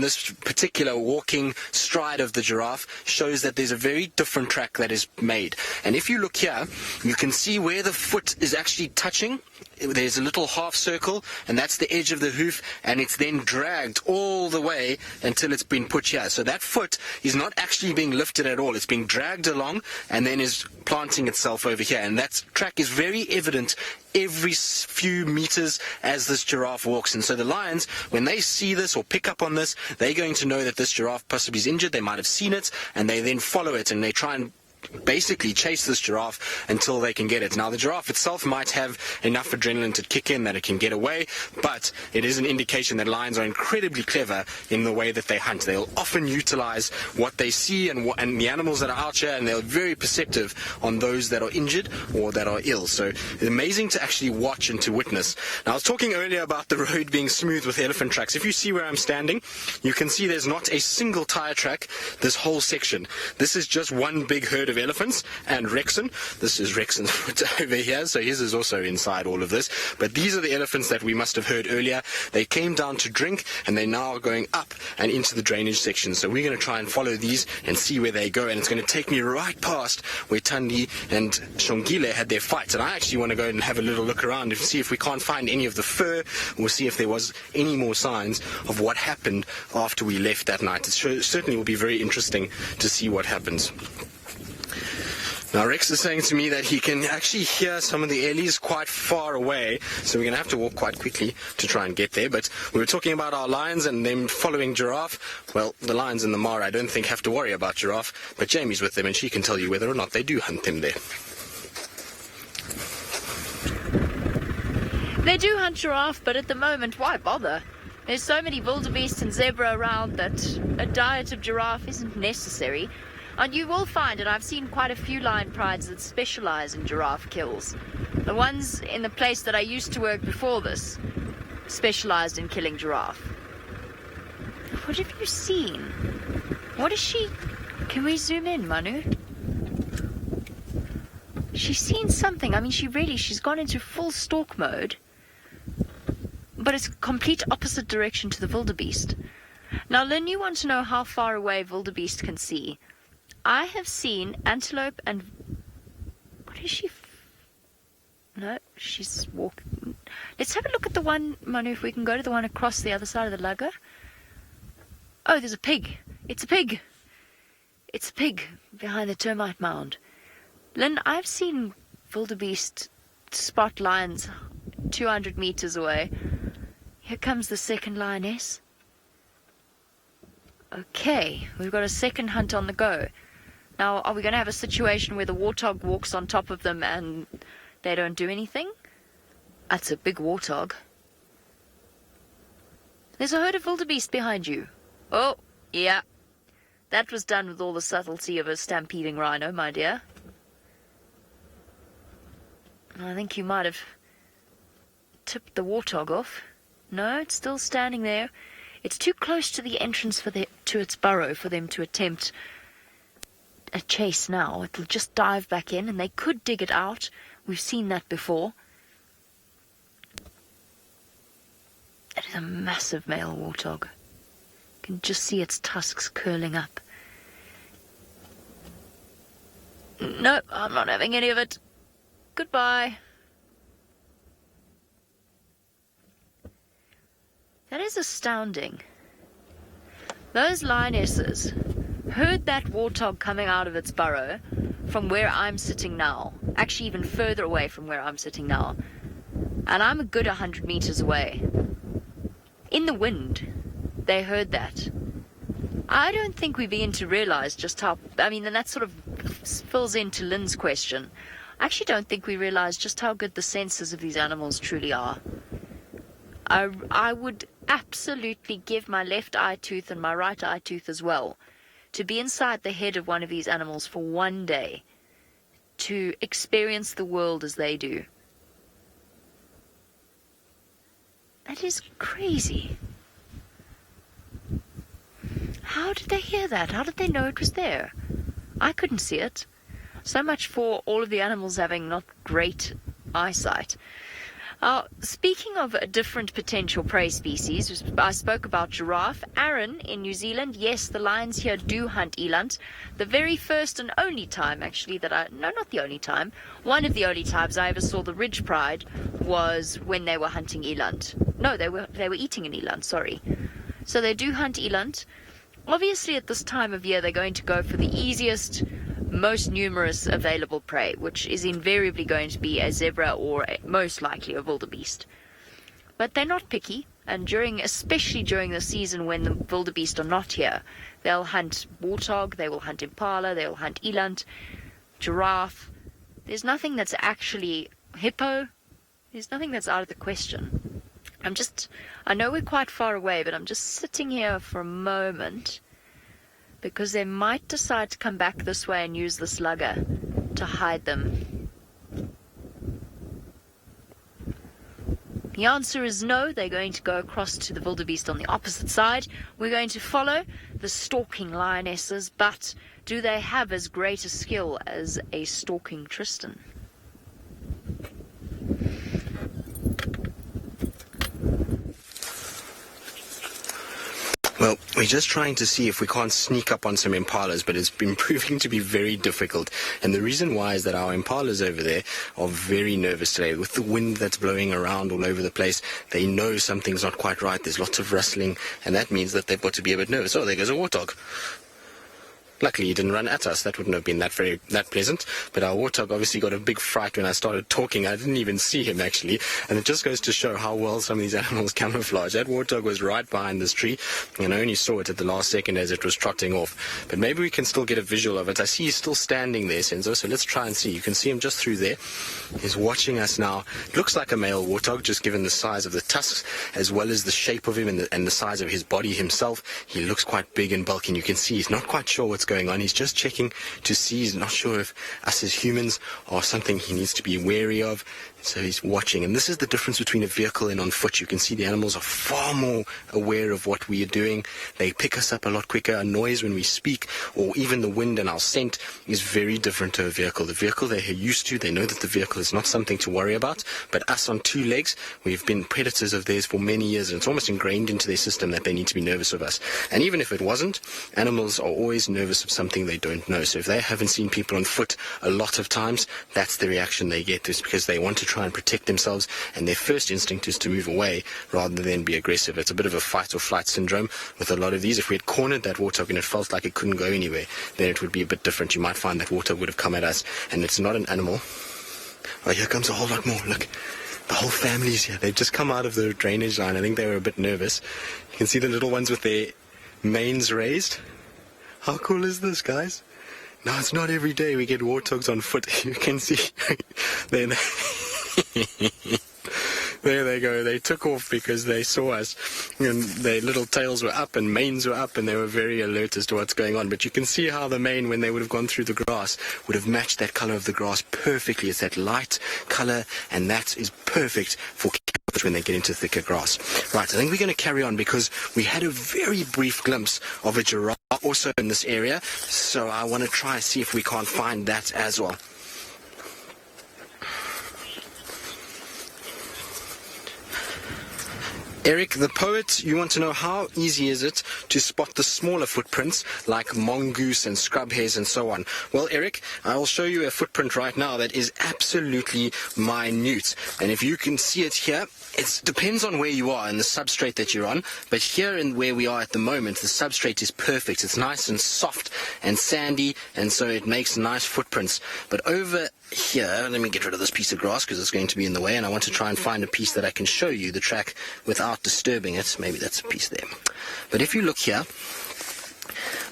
this particular walking stride of the giraffe shows that there's a very different track that is made. And if you look here, you can see where the foot is actually touching. There's a little half circle, and that's the edge of the hoof, and it's then dragged all the way until it's been put here. So that foot is not actually being lifted at all. It's being dragged along and then is planting itself over here. And that track is very evident every few meters as this giraffe walks. And so the lions, when they see this or pick up on this, they're going to know that this giraffe possibly is injured. They might have seen it, and they then follow it, and they try and basically chase this giraffe until they can get it. Now, the giraffe itself might have enough adrenaline to kick in that it can get away, but it is an indication that lions are incredibly clever in the way that they hunt. They'll often utilize what they see and the animals that are out here, and they're very perceptive on those that are injured or that are ill. So it's amazing to actually watch and to witness. Now, I was talking earlier about the road being smooth with elephant tracks. If you see where I'm standing, you can see there's not a single tire track this whole section. This is just one big herd herd of elephants and Rexon. This is Rexon's foot over here, so his is also inside all of this. But these are the elephants that we must have heard earlier. They came down to drink, and they now are going up and into the drainage section. So we're going to try and follow these and see where they go, and it's going to take me right past where Tandi and Shongile had their fights. And I actually want to go and have a little look around and see if we can't find any of the fur, or see if there was any more signs of what happened after we left that night. It certainly will be very interesting to see what happens. Now, Rex is saying to me that he can actually hear some of the ellies quite far away, so we're going to have to walk quite quickly to try and get there. But we were talking about our lions and them following Giraffe. Well, the lions in the Mara, I don't think, have to worry about Giraffe, but Jamie's with them, and she can tell you whether or not they do hunt them there. They do hunt giraffe, but at the moment, why bother? There's so many wildebeest and zebra around that a diet of giraffe isn't necessary. And you will find, and I've seen quite a few lion prides that specialize in giraffe kills. The ones in the place that I used to work before this specialized in killing giraffe. What have you seen? What is she? Can we zoom in, Manu? She's seen something. I mean, she's gone into full stalk mode. But it's complete opposite direction to the wildebeest. Now, Lynn, you want to know how far away wildebeest can see. I have seen antelope and... What is she? No, she's walking. Let's have a look at the one, Manu, if we can go to the one across the other side of the lugger. Oh, there's a pig. It's a pig. It's a pig behind the termite mound. Lynn, I've seen wildebeest spot lions 200 meters away. Here comes the second lioness. Okay, we've got a second hunt on the go. Now, are we going to have a situation where the warthog walks on top of them and they don't do anything? That's a big warthog. There's a herd of wildebeest behind you. Oh, yeah. That was done with all the subtlety of a stampeding rhino, my dear. I think you might have tipped the warthog off. No, it's still standing there. It's too close to the entrance to its burrow for them to attempt a chase now. It'll just dive back in, and they could dig it out. We've seen that before. It is a massive male warthog. You can just see its tusks curling up. No, I'm not having any of it. Goodbye. That is astounding. Those lionesses heard that warthog coming out of its burrow from where I'm sitting now. Actually, even further away from where I'm sitting now. And I'm a good 100 meters away. In the wind, they heard that. I don't think we begin to realize just how... I mean, and that sort of fills into Lynn's question. I actually don't think we realize just how good the senses of these animals truly are. I would absolutely give my left eye tooth and my right eye tooth as well to be inside the head of one of these animals for one day, to experience the world as they do. That is crazy. How did they hear that? How did they know it was there? I couldn't see it. So much for all of the animals having not great eyesight. Speaking of different potential prey species, I spoke about giraffe. Aaron in New Zealand, yes, the lions here do hunt eland. The very first and only time, actually, no, not the only time, one of the only times I ever saw the ridge pride was when they were hunting eland. No, they were eating an eland, sorry. So they do hunt eland. Obviously, at this time of year, they're going to go for the easiest, most numerous available prey, which is invariably going to be a zebra or most likely a wildebeest. But they're not picky, and especially during the season when the wildebeest are not here, they'll hunt warthog, they will hunt impala, they'll hunt eland, giraffe. There's nothing that's actually hippo. There's nothing that's out of the question. I know we're quite far away, but I'm just sitting here for a moment because they might decide to come back this way and use this lugger to hide them. The answer is no. They're going to go across to the wildebeest on the opposite side. We're going to follow the stalking lionesses, but do they have as great a skill as a stalking Tristan? Well, we're just trying to see if we can't sneak up on some impalas, but it's been proving to be very difficult. And the reason why is that our impalas over there are very nervous today. With the wind that's blowing around all over the place, they know something's not quite right. There's lots of rustling, and that means that they've got to be a bit nervous. Oh, there goes a warthog. Luckily, he didn't run at us. That wouldn't have been that pleasant. But our warthog obviously got a big fright when I started talking. I didn't even see him, actually. And it just goes to show how well some of these animals camouflage. That warthog was right behind this tree, and I only saw it at the last second as it was trotting off. But maybe we can still get a visual of it. I see he's still standing there, Senzo, so let's try and see. You can see him just through there. He's watching us now. It looks like a male warthog, just given the size of the tusks, as well as the shape of him and the size of his body himself. He looks quite big and bulky, and you can see he's not quite sure what's going on. He's just checking to see. He's not sure if us as humans are something he needs to be wary of. So he's watching. And this is the difference between a vehicle and on foot. You can see the animals are far more aware of what we are doing. They pick us up a lot quicker. A noise when we speak, or even the wind and our scent, is very different to a vehicle. The vehicle they're used to. They know that the vehicle is not something to worry about. But us on two legs, we've been predators of theirs for many years, and it's almost ingrained into their system that they need to be nervous of us. And even if it wasn't, animals are always nervous of something they don't know. So if they haven't seen people on foot a lot of times, that's the reaction they get. It's because they want to try and protect themselves, and their first instinct is to move away rather than be aggressive. It's a bit of a fight or flight syndrome with a lot of these. If we had cornered that warthog and it felt like it couldn't go anywhere, then it would be a bit different. You might find that warthog would have come at us, and it's not an animal. Oh, here comes a whole lot more. Look, the whole family's here. They've just come out of the drainage line. I think they were a bit nervous. You can see the little ones with their manes raised. How cool is this, guys? Now, it's not every day we get warthogs on foot. You can see there they go. They took off because they saw us, and their little tails were up and manes were up, and they were very alert as to what's going on. But you can see how the mane, when they would have gone through the grass, would have matched that color of the grass perfectly. It's that light color, and that is perfect for camouflage when they get into thicker grass. Right, I think we're going to carry on because we had a very brief glimpse of a giraffe also in this area, so I want to try and see if we can't find that as well. Eric, the poet, you want to know how easy is it to spot the smaller footprints like mongoose and scrub hares and so on? Well, Eric, I will show you a footprint right now that is absolutely minute. And if you can see it here, it depends on where you are and the substrate that you're on. But here and where we are at the moment, the substrate is perfect. It's nice and soft and sandy, and so it makes nice footprints. But over here, let me get rid of this piece of grass because it's going to be in the way, and I want to try and find a piece that I can show you the track without disturbing it. Maybe that's a piece there. But if you look here,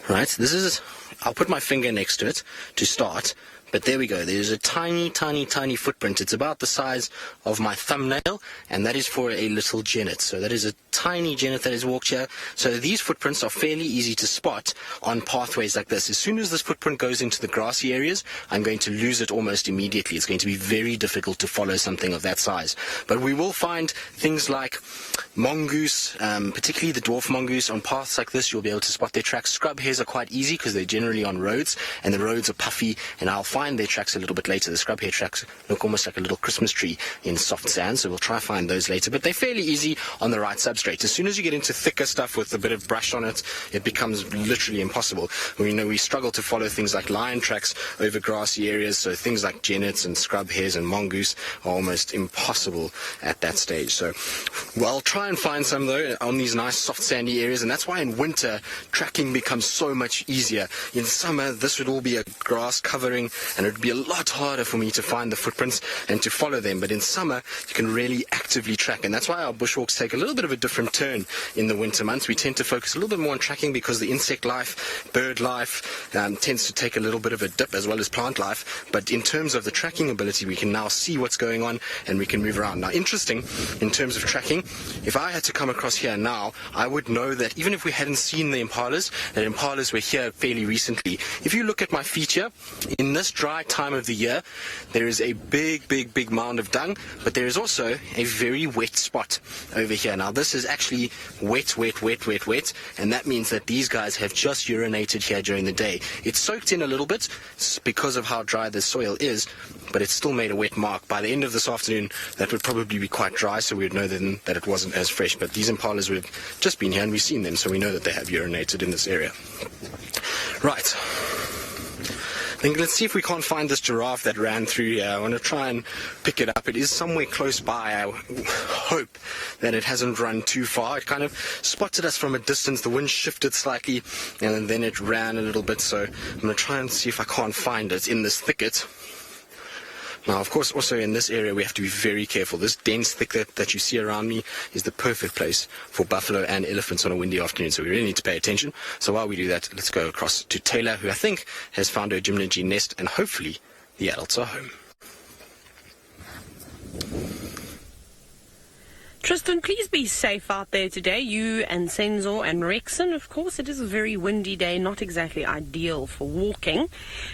right, this is, I'll put my finger next to it to start. But there we go. There's a tiny, tiny, tiny footprint. It's about the size of my thumbnail, and that is for a little genet. So that is a tiny genet that has walked here. So these footprints are fairly easy to spot on pathways like this. As soon as this footprint goes into the grassy areas, I'm going to lose it almost immediately. It's going to be very difficult to follow something of that size. But we will find things like mongoose, particularly the dwarf mongoose, on paths like this. You'll be able to spot their tracks. Scrub hares are quite easy because they're generally on roads, and the roads are puffy, and I'll find their tracks a little bit later. The scrub hare tracks look almost like a little Christmas tree in soft sand, so we'll try to find those later. But they're fairly easy on the right substrate. As soon as you get into thicker stuff with a bit of brush on it, it becomes literally impossible. We struggle to follow things like lion tracks over grassy areas, so things like genets and scrub hares and mongoose are almost impossible at that stage. So, well, I'll try and find some, though, on these nice soft sandy areas, and that's why in winter tracking becomes so much easier. In summer, this would all be a grass covering, and it would be a lot harder for me to find the footprints and to follow them. But in summer, you can really actively track, and that's why our bushwalks take a little bit of a different turn in the winter months. We tend to focus a little bit more on tracking because the insect life, bird life, tends to take a little bit of a dip, as well as plant life. But in terms of the tracking ability, we can now see what's going on and we can move around. Now, interesting, in terms of tracking, if I had to come across here now, I would know that even if we hadn't seen the impalas, that impalas were here fairly recently. recently. If you look at my feet here, in this dry time of the year, there is a big mound of dung, but there is also a very wet spot over here. Now this is actually wet, and that means that these guys have just urinated here during the day. It's soaked in a little bit because of how dry the soil is, but it's still made a wet mark. By the end of this afternoon, that would probably be quite dry, so we would know then that it wasn't as fresh. But these impalas would have just been here, and we've seen them, so we know that they have urinated in this area. Right. Then let's see if we can't find this giraffe that ran through here. I want to try and pick it up. It is somewhere close by. I hope that it hasn't run too far. It kind of spotted us from a distance. The wind shifted slightly, and then it ran a little bit. So I'm going to try and see if I can't find it in this thicket. Now, of course, also in this area, we have to be very careful. This dense thicket that you see around me is the perfect place for buffalo and elephants on a windy afternoon, so we really need to pay attention. So while we do that, let's go across to Taylor, who I think has found her gymnogene nest, and hopefully the adults are home. Tristan, please be safe out there today, you and Senzor and Rexon. Of course, it is a very windy day, not exactly ideal for walking.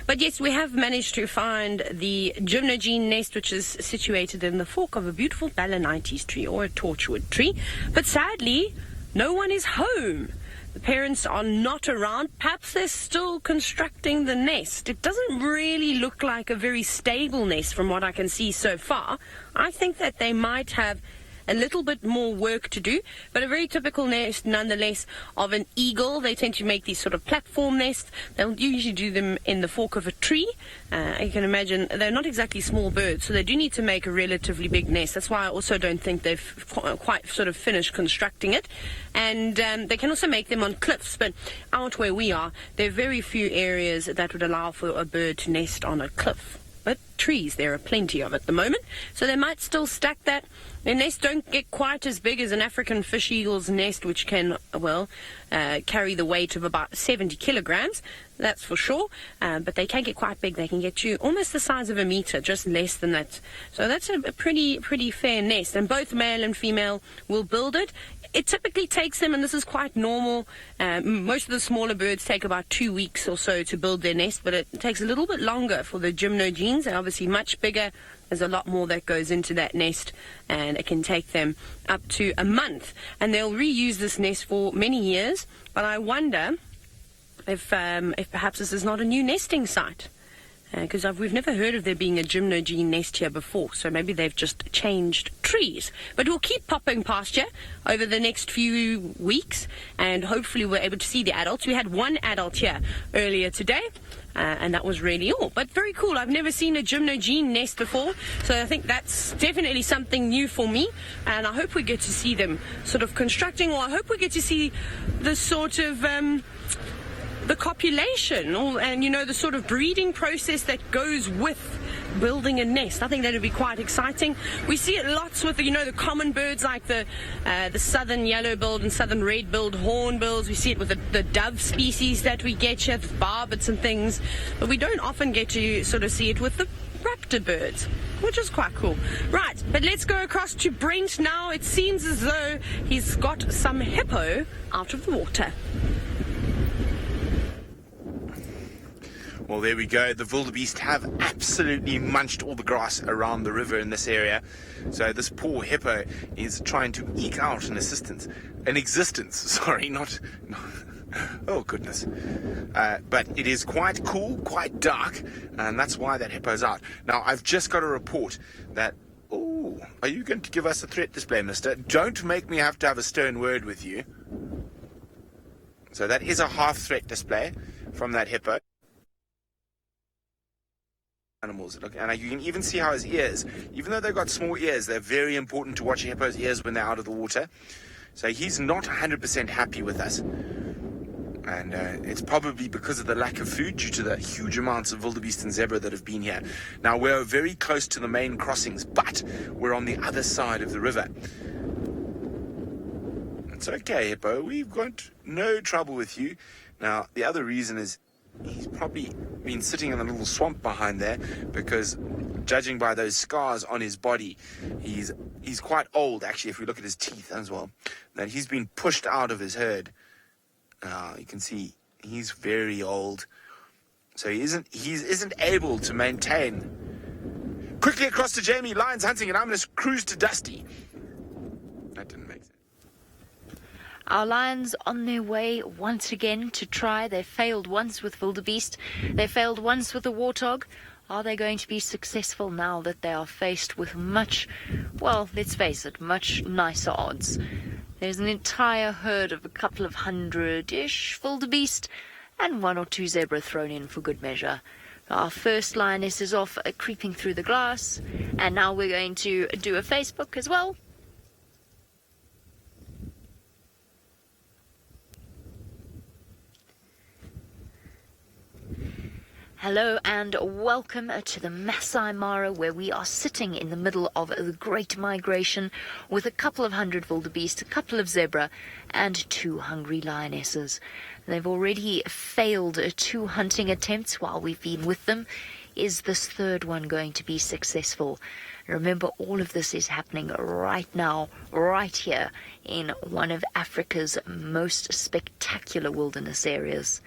But yes, we have managed to find the gymnogene nest, which is situated in the fork of a beautiful balanites tree, or a torchwood tree. But sadly, no one is home. The parents are not around. Perhaps they're still constructing the nest. It doesn't really look like a very stable nest from what I can see so far. I think that they might have a little bit more work to do, but a very typical nest nonetheless of an eagle. They tend to make these sort of platform nests. They'll usually do them in the fork of a tree. You can imagine they're not exactly small birds, so they do need to make a relatively big nest. That's why I also don't think they've quite sort of finished constructing it. And they can also make them on cliffs, but out where we are, there are very few areas that would allow for a bird to nest on a cliff. But trees, there are plenty of at the moment, so they might still stack that. Their nests don't get quite as big as an African fish eagle's nest, which can, carry the weight of about 70 kilograms, that's for sure. But they can get quite big. They can get to almost the size of a meter, just less than that. So that's a pretty fair nest, and both male and female will build it. It typically takes them, and this is quite normal, most of the smaller birds take about 2 weeks or so to build their nest, but it takes a little bit longer for the gymnogenes. They're obviously much bigger. There's a lot more that goes into that nest, and it can take them up to a month. And they'll reuse this nest for many years, but I wonder if perhaps this is not a new nesting site. Because we've never heard of there being a gymnogene nest here before, so maybe they've just changed trees. But we'll keep popping past you over the next few weeks, and hopefully we're able to see the adults. We had one adult here earlier today, and that was really all. But very cool. I've never seen a gymnogene nest before, so I think that's definitely something new for me, and I hope we get to see them sort of constructing, or I hope we get to see the sort of the copulation, and the sort of breeding process that goes with building a nest. I think that would be quite exciting. We see it lots with the common birds like the southern yellow-billed and southern red-billed hornbills. We see it with the dove species that we get here, barbets and things, but we don't often get to sort of see it with the raptor birds, which is quite cool. Right, but let's go across to Brent now. It seems as though he's got some hippo out of the water. Well, there we go. The wildebeest have absolutely munched all the grass around the river in this area. So this poor hippo is trying to eke out an existence. Sorry, not oh, goodness. But it is quite cool, quite dark, and that's why that hippo's out. Now, I've just got a report that... Oh, are you going to give us a threat display, mister? Don't make me have to have a stern word with you. So that is a half threat display from that hippo. Animals, and you can even see how his ears, even though they've got small ears, they're very important to watch a hippo's ears when they're out of the water. So he's not 100% happy with us, and it's probably because of the lack of food due to the huge amounts of wildebeest and zebra that have been here. Now, we're very close to the main crossings, but we're on the other side of the river. It's okay, hippo, we've got no trouble with you. Now, the other reason is he's probably been sitting in a little swamp behind there, because judging by those scars on his body, he's quite old, actually, if we look at his teeth as well, that he's been pushed out of his herd. You can see he's very old. So he isn't able to maintain. Quickly across to Jamie, Lion's hunting, and I'm going to cruise to Dusty. That didn't make sense. Our lions on their way once again to try. They failed once with Wildebeest. They failed once with the Warthog. Are they going to be successful now that they are faced with much, well, let's face it, much nicer odds? There's an entire herd of a couple of hundred-ish Wildebeest and 1 or 2 zebra thrown in for good measure. Our first lioness is off creeping through the glass, and now we're going to do a Facebook as well. Hello and welcome to the Maasai Mara, where we are sitting in the middle of the Great Migration with a couple of hundred wildebeest, a couple of zebra and 2 hungry lionesses. They've already failed 2 hunting attempts while we've been with them. Is this third one going to be successful? Remember, all of this is happening right now, right here in one of Africa's most spectacular wilderness areas.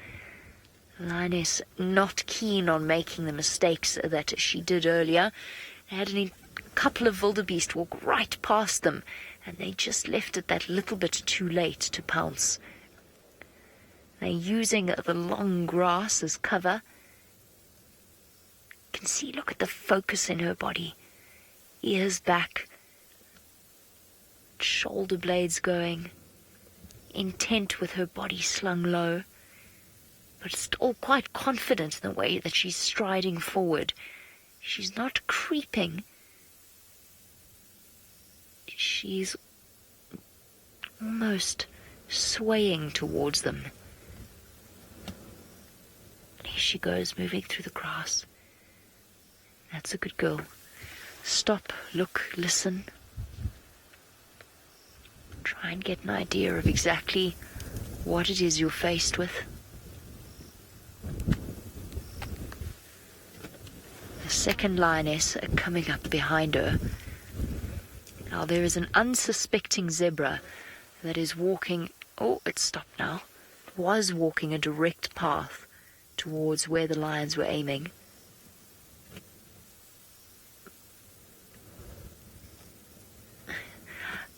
Lioness not keen on making the mistakes that she did earlier. They had a couple of wildebeest walk right past them, and they just left it that little bit too late to pounce. They're using the long grass as cover. You can see, look at the focus in her body. Ears back, shoulder blades going, intent with her body slung low, but still quite confident in the way that she's striding forward. She's not creeping. She's almost swaying towards them. There she goes, moving through the grass. That's a good girl. Stop, look, listen. Try and get an idea of exactly what it is you're faced with. The second lioness coming up behind her. Now there is an unsuspecting zebra that is walking, oh, it stopped now, was walking a direct path towards where the lions were aiming.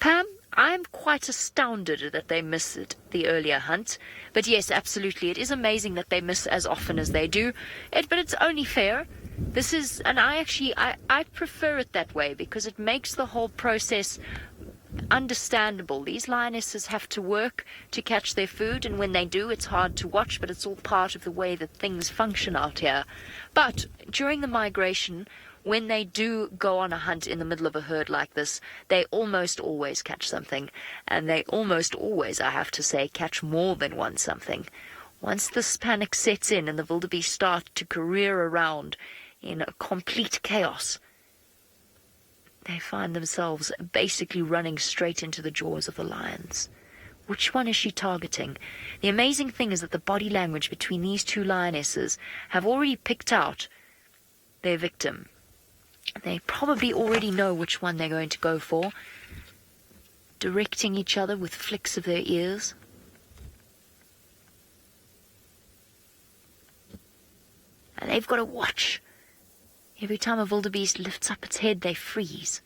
Pam, I'm quite astounded that they missed the earlier hunt. But yes, absolutely, it is amazing that they miss as often as they do. But it's only fair. This is, and I prefer it that way because it makes the whole process understandable. These lionesses have to work to catch their food, and when they do, it's hard to watch, but it's all part of the way that things function out here. But during the migration, when they do go on a hunt in the middle of a herd like this, they almost always catch something, and they almost always, I have to say, catch more than one something. Once this panic sets in and the wildebeest start to career around in a complete chaos, they find themselves basically running straight into the jaws of the lions. Which one is she targeting? The amazing thing is that the body language between these 2 lionesses have already picked out their victim. They probably already know which one they're going to go for, directing each other with flicks of their ears. And they've got to watch. Every time a wildebeest lifts up its head, they freeze.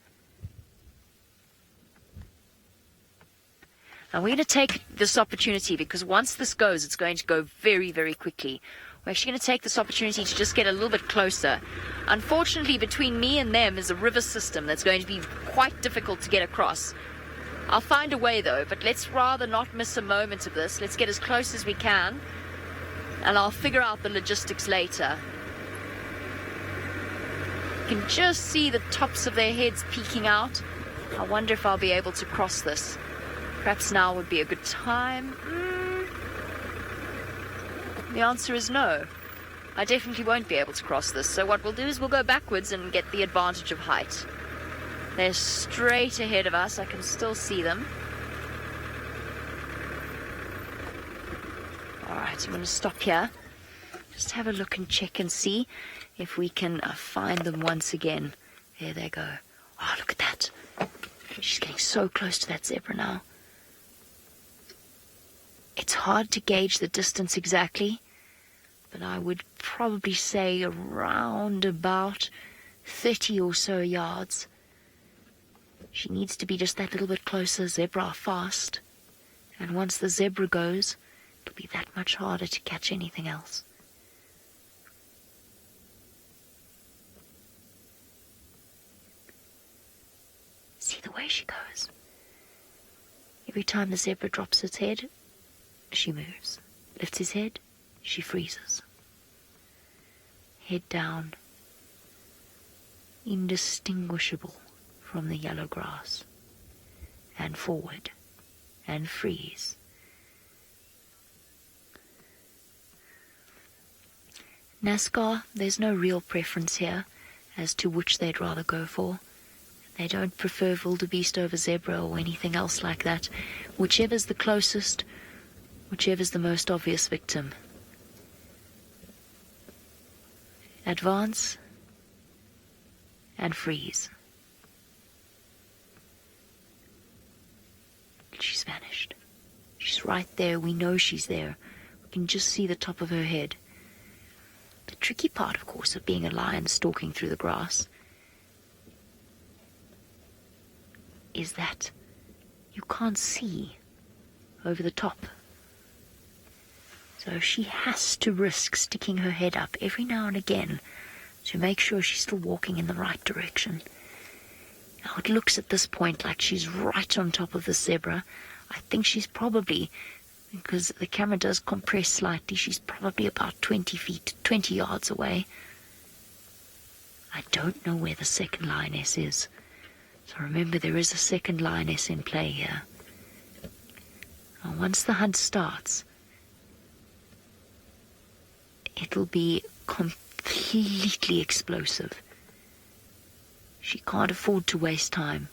Now we're going to take this opportunity, because once this goes, it's going to go very, very quickly. We're actually going to take this opportunity to just get a little bit closer. Unfortunately, between me and them is a river system that's going to be quite difficult to get across. I'll find a way though, but let's rather not miss a moment of this. Let's get as close as we can, and I'll figure out the logistics later. You can just see the tops of their heads peeking out. I wonder if I'll be able to cross this. Perhaps now would be a good time. The answer is no. I definitely won't be able to cross this. So what we'll do is we'll go backwards and get the advantage of height. They're straight ahead of us. I can still see them. Alright, I'm going to stop here. Just have a look and check and see if we can find them once again. There they go. Oh, look at that. She's getting so close to that zebra now. It's hard to gauge the distance exactly, but I would probably say around about 30 or so yards. She needs to be just that little bit closer. Zebra are fast, and once the zebra goes, it'll be that much harder to catch anything else. See the way she goes. Every time the zebra drops its head, she moves. Lifts his head, she freezes. Head down, indistinguishable from the yellow grass, and forward, and freeze. NASCAR, there's no real preference here as to which they'd rather go for. They don't prefer wildebeest over zebra or anything else like that. Whichever's the closest, whichever's the most obvious victim. Advance and freeze. She's vanished. She's right there. We know she's there. We can just see the top of her head. The tricky part, of course, of being a lion stalking through the grass is that you can't see over the top. So she has to risk sticking her head up every now and again to make sure she's still walking in the right direction. Now it looks at this point like she's right on top of the zebra. I think she's probably, because the camera does compress slightly, she's probably about 20 yards away. I don't know where the second lioness is. So remember, there is a second lioness in play here. Now, once the hunt starts, it'll be completely explosive. She can't afford to waste time.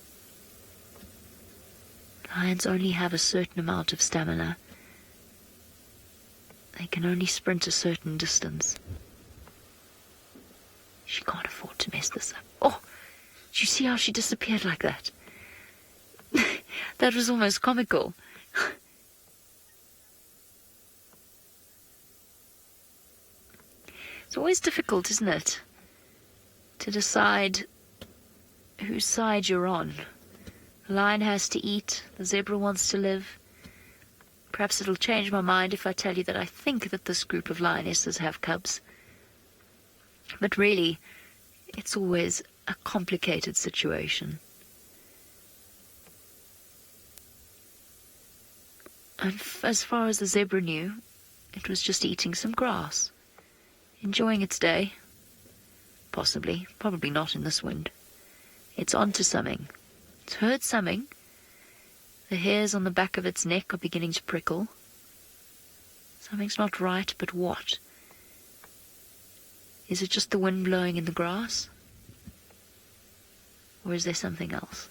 Lions only have a certain amount of stamina. They can only sprint a certain distance. She can't afford to mess this up. Oh! Did you see how she disappeared like that? That was almost comical. It's always difficult, isn't it, to decide whose side you're on. The lion has to eat, the zebra wants to live. Perhaps it'll change my mind if I tell you that I think that this group of lionesses have cubs. But really, it's always a complicated situation. And as far as the zebra knew, it was just eating some grass, enjoying its day. Possibly, probably not in this wind. It's on to something. It's heard something. The hairs on the back of its neck are beginning to prickle. Something's not right, but what? Is it just the wind blowing in the grass? Or is there something else?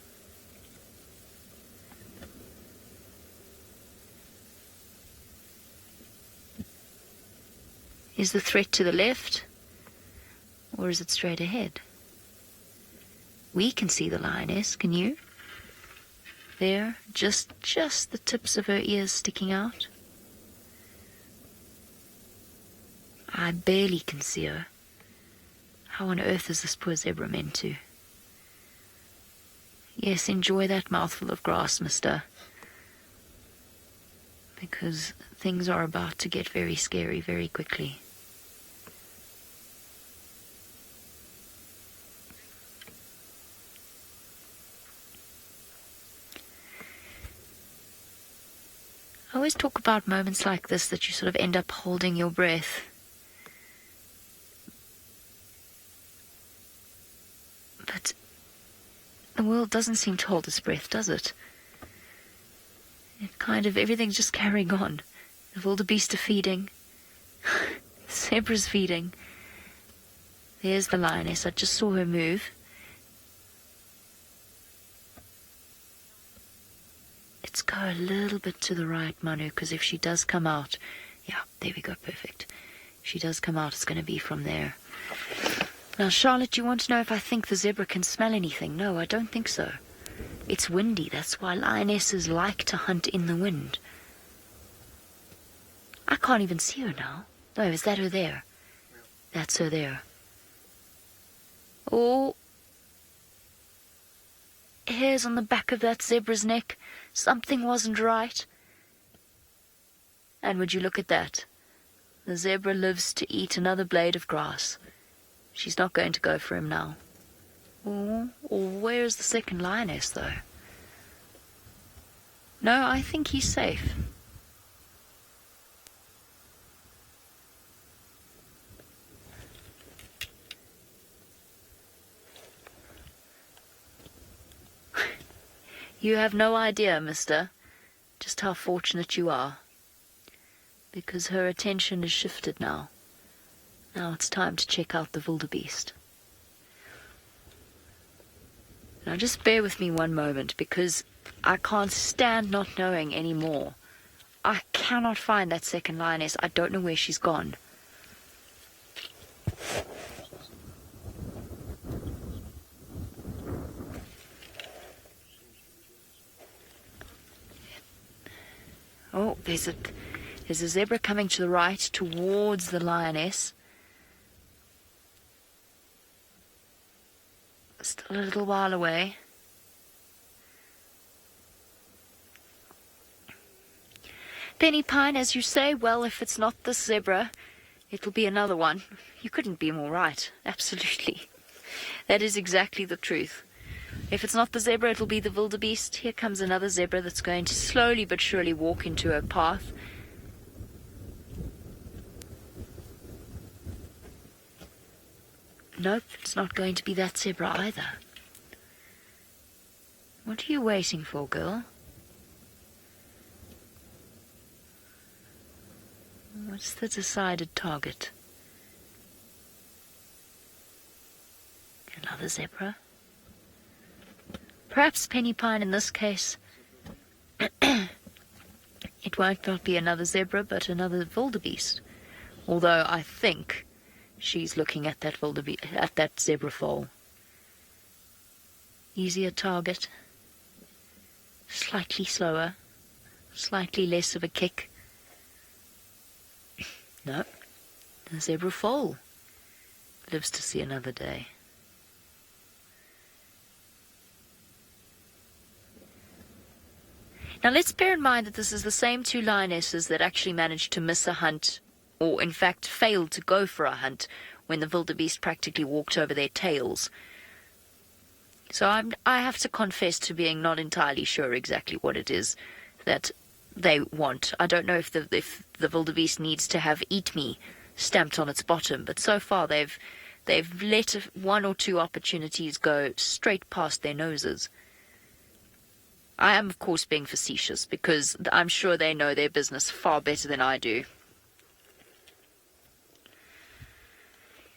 Is the threat to the left? Or is it straight ahead? We can see the lioness, can you? There, just the tips of her ears sticking out. I barely can see her. How on earth is this poor zebra meant to? Yes, enjoy that mouthful of grass, mister. Because things are about to get very scary very quickly. I always talk about moments like this that you sort of end up holding your breath. But the world doesn't seem to hold its breath, does it? It kind of, everything's just carrying on. The wildebeest are feeding. The zebra's feeding. There's the lioness. I just saw her move. Let's go a little bit to the right, Manu, because if she does come out... Yeah, there we go, perfect. If she does come out, it's going to be from there. Now, Charlotte, you want to know if I think the zebra can smell anything? No, I don't think so. It's windy. That's why lionesses like to hunt in the wind. I can't even see her now. No, is that her there? That's her there. Oh. Hairs on the back of that zebra's neck. Something wasn't right. And would you look at that? The zebra lives to eat another blade of grass. She's not going to go for him now. Oh, where is the second lioness, though? No, I think he's safe. You have no idea, mister, just how fortunate you are. Because her attention is shifted now. Now it's time to check out the wildebeest. Now just bear with me one moment, because I can't stand not knowing anymore. I cannot find that second lioness. I don't know where she's gone. Oh, there's a zebra coming to the right towards the lioness. Still a little while away. Penny Pine, as you say, well, if it's not this zebra, it'll be another one. You couldn't be more right. Absolutely. That is exactly the truth. If it's not the zebra, it'll be the wildebeest. Here comes another zebra that's going to slowly but surely walk into her path. Nope, it's not going to be that zebra either. What are you waiting for, girl? What's the decided target? Another zebra? Perhaps Penny Pine in this case. It won't not be another zebra, but another wildebeest. Although I think she's looking at that at that zebra foal. Easier target. Slightly slower. Slightly less of a kick. No. The zebra foal lives to see another day. Now let's bear in mind that this is the same two lionesses that actually managed to miss a hunt, or in fact failed to go for a hunt, when the wildebeest practically walked over their tails. So I have to confess to being not entirely sure exactly what it is that they want. I don't know if the wildebeest needs to have "eat me" stamped on its bottom, but so far they've let one or two opportunities go straight past their noses. I am, of course, being facetious, because I'm sure they know their business far better than I do.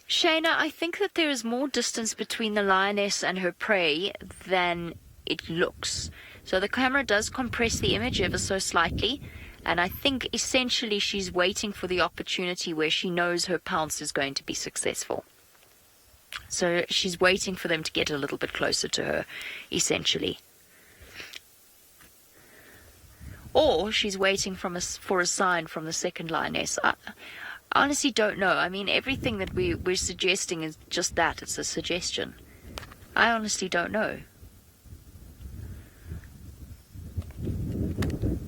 Shayna, I think that there is more distance between the lioness and her prey than it looks. So the camera does compress the image ever so slightly, and I think essentially she's waiting for the opportunity where she knows her pounce is going to be successful. So she's waiting for them to get a little bit closer to her, essentially. Or she's waiting for a sign from the second lioness. I honestly don't know. I mean, everything that we're suggesting is just that. It's a suggestion. I honestly don't know.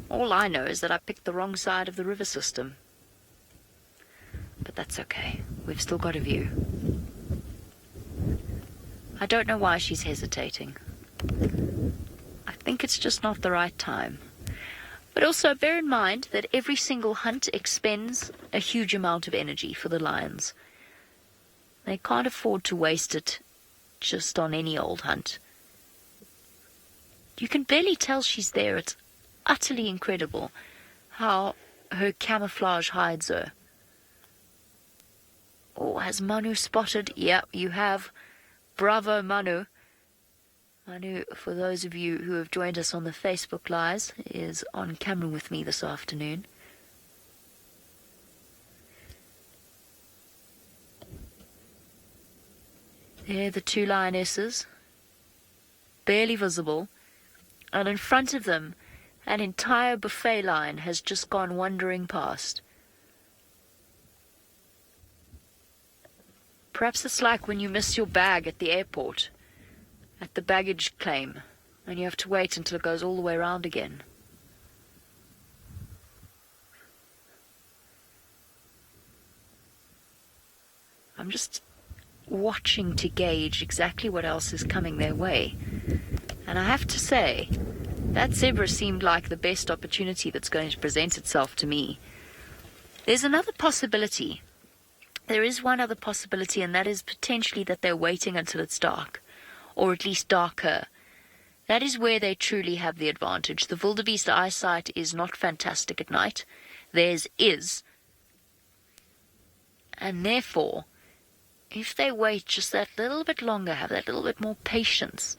All I know is that I picked the wrong side of the river system. But that's okay. We've still got a view. I don't know why she's hesitating. I think it's just not the right time. But also bear in mind that every single hunt expends a huge amount of energy for the lions. They can't afford to waste it just on any old hunt. You can barely tell she's there. It's utterly incredible how her camouflage hides her. Oh, has Manu spotted? Yep, you have. Bravo, Manu. Manu, for those of you who have joined us on the Facebook Lives, is on camera with me this afternoon. There are the two lionesses, barely visible, and in front of them, an entire buffet line has just gone wandering past. Perhaps it's like when you miss your bag at the airport, at the baggage claim, and you have to wait until it goes all the way around again. I'm just watching to gauge exactly what else is coming their way. And I have to say, that zebra seemed like the best opportunity that's going to present itself to me. There's another possibility. There is one other possibility, and that is potentially that they're waiting until it's dark, or at least darker. That is where they truly have the advantage. The wildebeest eyesight is not fantastic at night. Theirs is. And therefore, if they wait just that little bit longer, have that little bit more patience,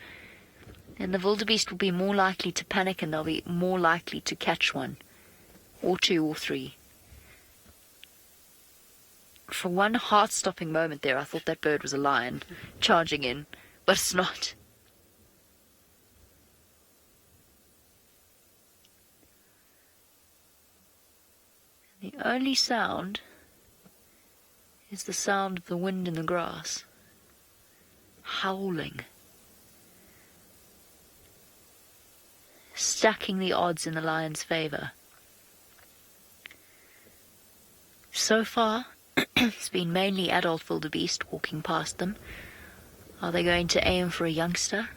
then the wildebeest will be more likely to panic, and they'll be more likely to catch one, or two, or three. For one heart-stopping moment there, I thought that bird was a lion charging in, but it's not. The only sound is the sound of the wind in the grass, howling, stacking the odds in the lion's favor. So far, it's been mainly adult wildebeest walking past them. Are they going to aim for a youngster?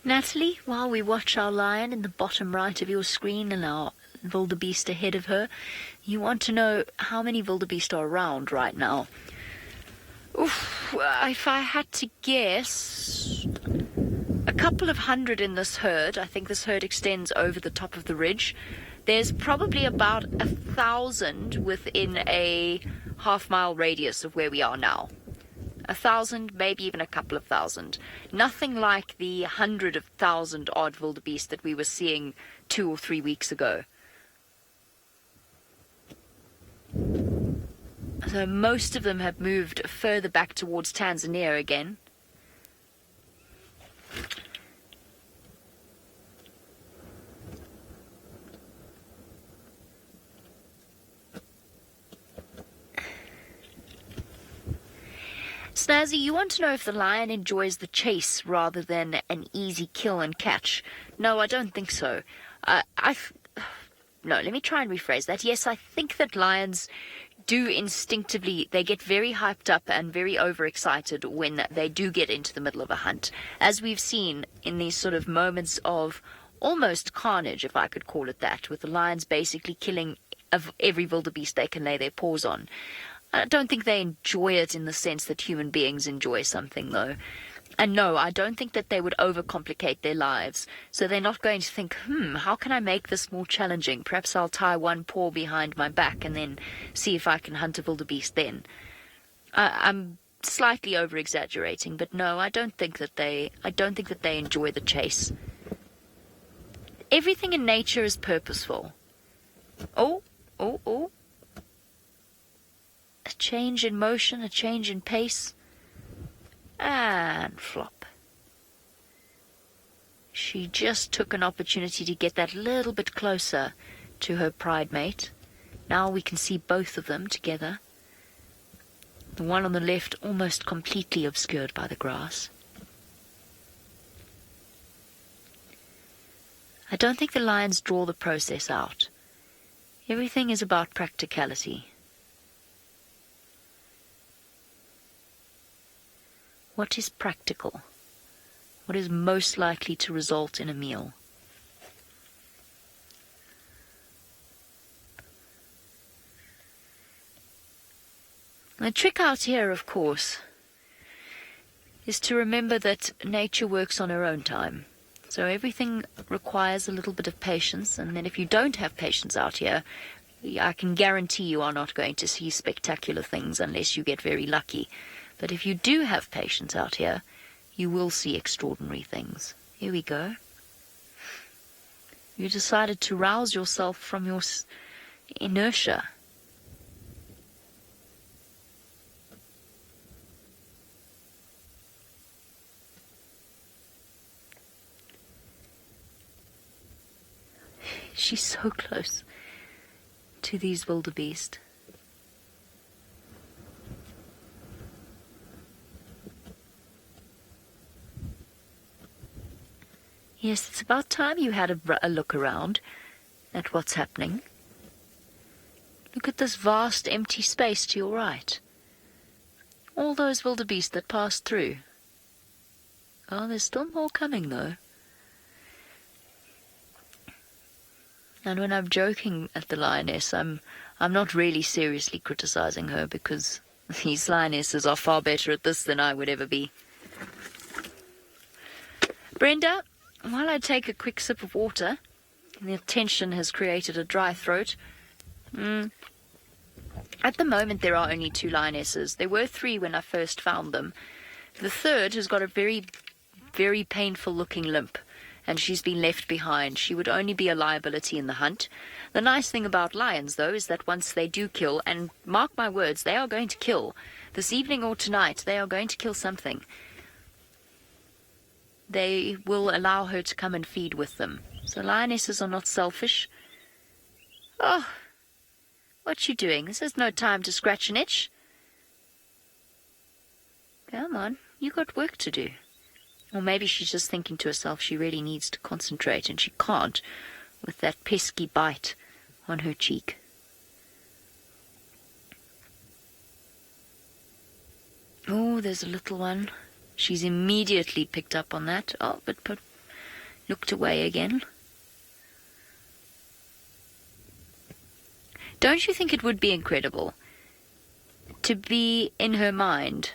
Natalie, while we watch our lion in the bottom right of your screen and our wildebeest ahead of her, you want to know how many wildebeest are around right now. Oof, if I had to guess, a couple of hundred in this herd. I think this herd extends over the top of the ridge. There's probably about 1,000 within a half-mile radius of where we are now. 1,000, maybe even a couple of thousand. Nothing like the 100,000 odd wildebeest that we were seeing 2 or 3 weeks ago. So most of them have moved further back towards Tanzania again. Snazzy, you want to know if the lion enjoys the chase rather than an easy kill and catch. No, I don't think so. No, let me try and rephrase that. Yes, I think that lions do instinctively, they get very hyped up and very overexcited when they do get into the middle of a hunt. As we've seen in these sort of moments of almost carnage, if I could call it that, with the lions basically killing of every wildebeest they can lay their paws on. I don't think they enjoy it in the sense that human beings enjoy something, though. And no, I don't think that they would overcomplicate their lives. So they're not going to think, how can I make this more challenging? Perhaps I'll tie one paw behind my back and then see if I can hunt a wildebeest then. I'm slightly over-exaggerating, but no, I don't think that they enjoy the chase. Everything in nature is purposeful. Oh. A change in motion, a change in pace, and flop. She just took an opportunity to get that little bit closer to her pride mate. Now we can see both of them together. The one on the left almost completely obscured by the grass. I don't think the lions draw the process out. Everything is about practicality. What is practical? What is most likely to result in a meal? The trick out here, of course, is to remember that nature works on her own time. So everything requires a little bit of patience, and then if you don't have patience out here, I can guarantee you are not going to see spectacular things unless you get very lucky. But if you do have patience out here, you will see extraordinary things. Here we go. You decided to rouse yourself from your inertia. She's so close to these wildebeest. Yes, it's about time you had a look around at what's happening. Look at this vast empty space to your right. All those wildebeest that passed through. Oh, there's still more coming though. And when I'm joking at the lioness, I'm not really seriously criticizing her, because these lionesses are far better at this than I would ever be. Brenda, while I take a quick sip of water, the tension has created a dry throat. At the moment there are only 2 lionesses. There were 3 when I first found them. The third has got a very, very painful looking limp, and she's been left behind. She would only be a liability in the hunt. The nice thing about lions, though, is that once they do kill, and mark my words, they are going to kill. This evening or tonight, they are going to kill something. They will allow her to come and feed with them. So lionesses are not selfish. Oh, what you doing? This is no time to scratch an itch. Come on, you got work to do. Or maybe she's just thinking to herself she really needs to concentrate, and she can't with that pesky bite on her cheek. Oh, there's a little one. She's immediately picked up on that. Oh, but looked away again. Don't you think it would be incredible to be in her mind?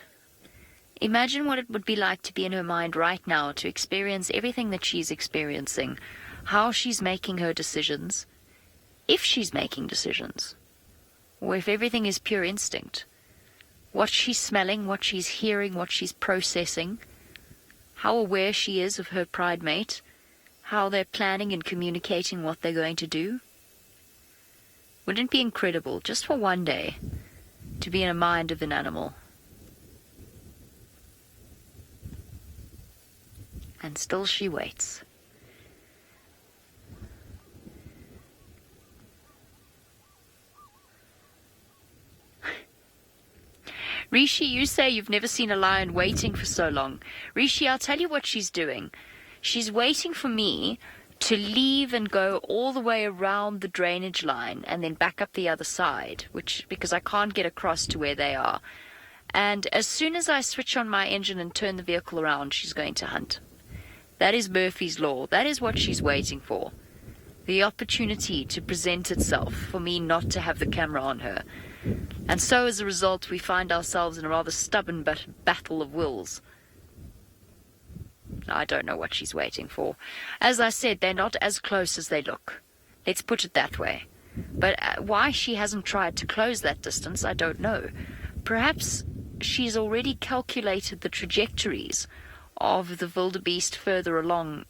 Imagine what it would be like to be in her mind right now, to experience everything that she's experiencing, how she's making her decisions, if she's making decisions, or if everything is pure instinct. What she's smelling, what she's hearing, what she's processing, how aware she is of her pride mate, how they're planning and communicating what they're going to do. Wouldn't it be incredible, just for one day, to be in the mind of an animal? And still she waits. Rishi, you say you've never seen a lion waiting for so long. Rishi, I'll tell you what she's doing. She's waiting for me to leave and go all the way around the drainage line and then back up the other side, because I can't get across to where they are. And as soon as I switch on my engine and turn the vehicle around, she's going to hunt. That is Murphy's Law. That is what she's waiting for. The opportunity to present itself for me not to have the camera on her. And so as a result, we find ourselves in a rather stubborn battle of wills. I don't know what she's waiting for. As I said, they're not as close as they look. Let's put it that way. But why she hasn't tried to close that distance, I don't know. Perhaps she's already calculated the trajectories of the wildebeest further along,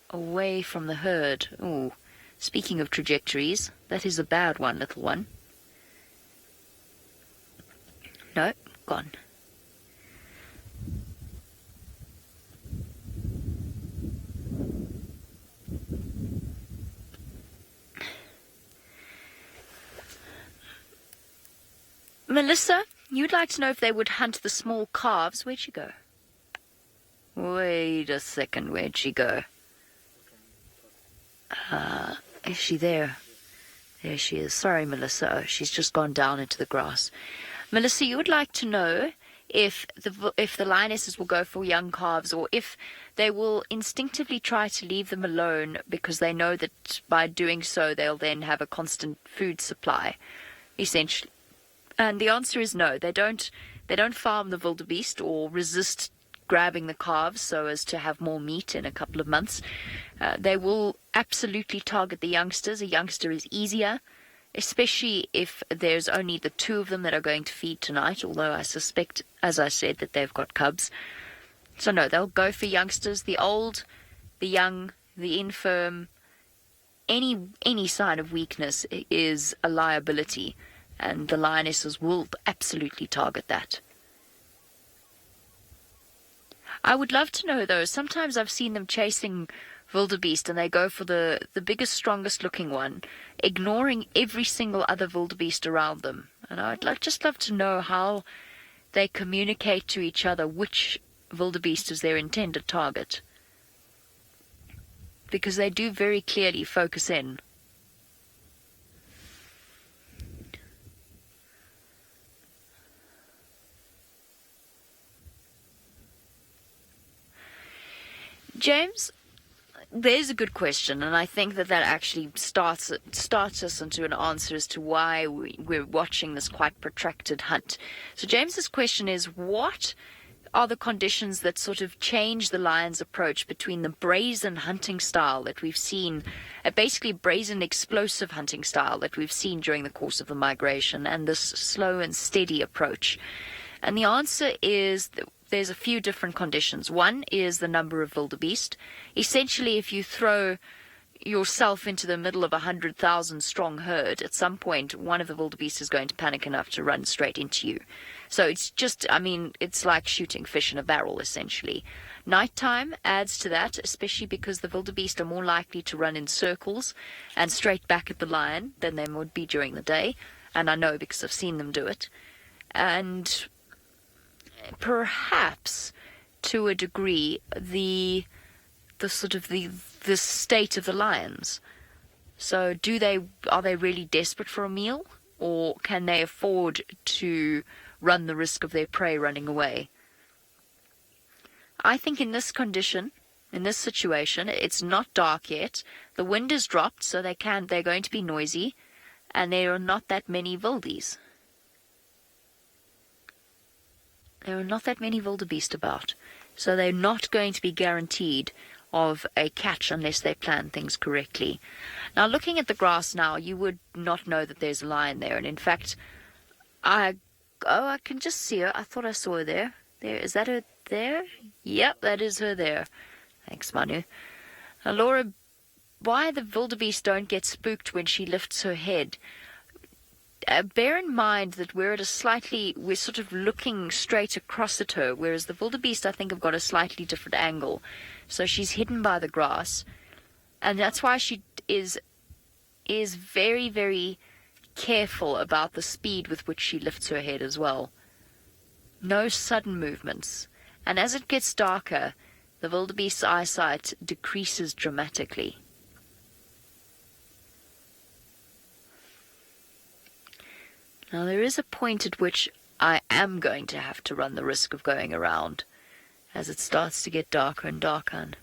away from the herd. Oh, speaking of trajectories, that is a bad one, little one. No, gone. Melissa, you'd like to know if they would hunt the small calves. Where'd she go? Wait a second, where'd she go? Is she there? There she is. Sorry, Melissa. Oh, she's just gone down into the grass. Melissa, you would like to know if the lionesses will go for young calves, or if they will instinctively try to leave them alone because they know that by doing so they'll then have a constant food supply, essentially. And the answer is no. They don't farm the wildebeest or resist grabbing the calves so as to have more meat in a couple of months. They will absolutely target the youngsters. A youngster is easier, especially if there's only the 2 of them that are going to feed tonight, although I suspect, as I said, that they've got cubs. So no, they'll go for youngsters. The old, the young, the infirm, any sign of weakness is a liability, and the lionesses will absolutely target that. I would love to know, though, sometimes I've seen them chasing wildebeest, and they go for the biggest, strongest looking one, ignoring every single other wildebeest around them. And I'd just love to know how they communicate to each other which wildebeest is their intended target, because they do very clearly focus in. James, there's a good question, and I think that actually starts us into an answer as to why we're watching this quite protracted hunt. So James's question is, what are the conditions that sort of change the lion's approach between the brazen hunting style that we've seen, basically brazen explosive hunting style that we've seen during the course of the migration, and this slow and steady approach? And the answer is that there's a few different conditions. One is the number of wildebeest. Essentially, if you throw yourself into the middle of 100,000 strong herd, at some point one of the wildebeest is going to panic enough to run straight into you. So it's just, it's like shooting fish in a barrel, essentially. Nighttime adds to that, especially because the wildebeest are more likely to run in circles and straight back at the lion than they would be during the day. And I know because I've seen them do it. And perhaps, to a degree, the state of the lions. So are they really desperate for a meal, or can they afford to run the risk of their prey running away? I think in this condition, in this situation, it's not dark yet. The wind has dropped, so they're going to be noisy, and there are not that many wildies. There are not that many wildebeest about, so they're not going to be guaranteed of a catch unless they plan things correctly. Now, looking at the grass now, you would not know that there's a lion there, and in fact, I can just see her. I thought I saw her there. Is that her there? Yep, that is her there. Thanks, Manu. Now, Laura, why the wildebeest don't get spooked when she lifts her head? Bear in mind that we're sort of looking straight across at her, whereas the wildebeest, I think, have got a slightly different angle. So she's hidden by the grass, and that's why she is very, very careful about the speed with which she lifts her head as well. No sudden movements. And as it gets darker, the wildebeest's eyesight decreases dramatically. Now, there is a point at which I am going to have to run the risk of going around as it starts to get darker and darker. And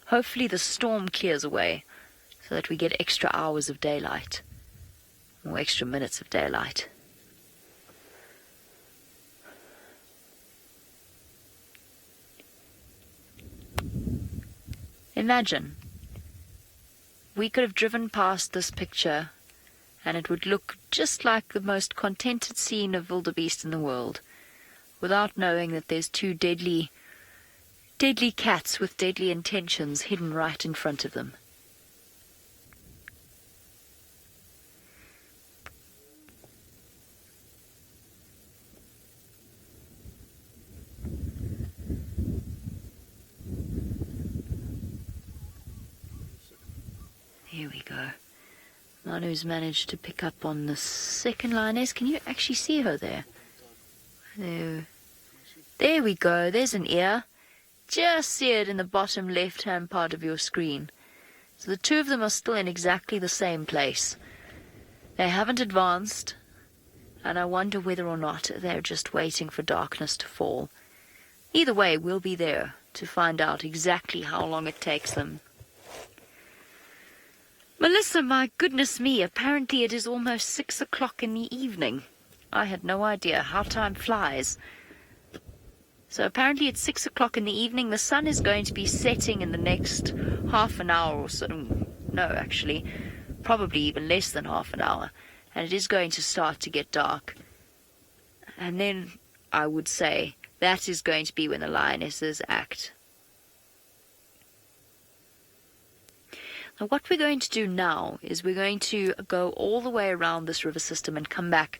hopefully the storm clears away so that we get extra hours of daylight, or extra minutes of daylight. Imagine we could have driven past this picture and it would look just like the most contented scene of wildebeest in the world, without knowing that there's two deadly cats with deadly intentions hidden right in front of them. Here we go. Manu's managed to pick up on the second lioness. Can you actually see her there? There we go. There's an ear. Just see it in the bottom left-hand part of your screen. So the two of them are still in exactly the same place. They haven't advanced, and I wonder whether or not they're just waiting for darkness to fall. Either way, we'll be there to find out exactly how long it takes them. Melissa, my goodness me, apparently it is almost 6 o'clock in the evening. I had no idea how time flies. So apparently it's 6 o'clock in the evening. The sun is going to be setting in the next half an hour or so. No, actually, probably even less than half an hour. And it is going to start to get dark. And then I would say that is going to be when the lionesses act. Now what we're going to do now is we're going to go all the way around this river system and come back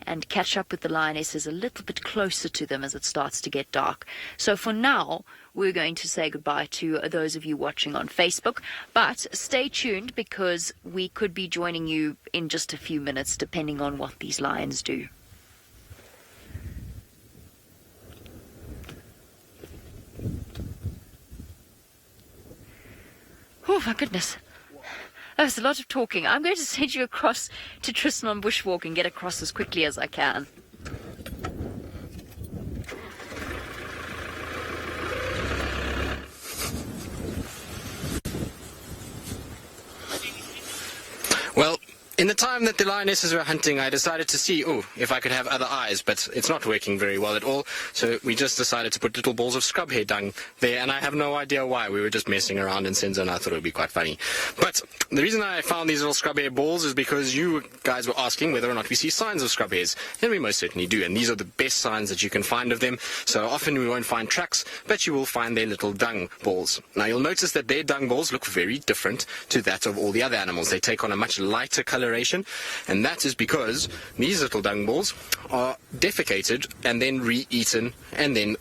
and catch up with the lionesses a little bit closer to them as it starts to get dark. So for now, we're going to say goodbye to those of you watching on Facebook, but stay tuned because we could be joining you in just a few minutes depending on what these lions do. Oh my goodness. That was a lot of talking. I'm going to send you across to Tristan on Bushwalk and get across as quickly as I can. Well, in the time that the lionesses were hunting, I decided to see, if I could have other eyes, but it's not working very well at all. So we just decided to put little balls of scrub hair dung there, and I have no idea why. We were just messing around in Senzo, and I thought it would be quite funny. But the reason I found these little scrub hair balls is because you guys were asking whether or not we see signs of scrub hairs, and we most certainly do. And these are the best signs that you can find of them. So often we won't find tracks, but you will find their little dung balls. Now you'll notice that their dung balls look very different to that of all the other animals. They take on a much lighter coloration. And that is because these little dung balls are defecated and then re-eaten and then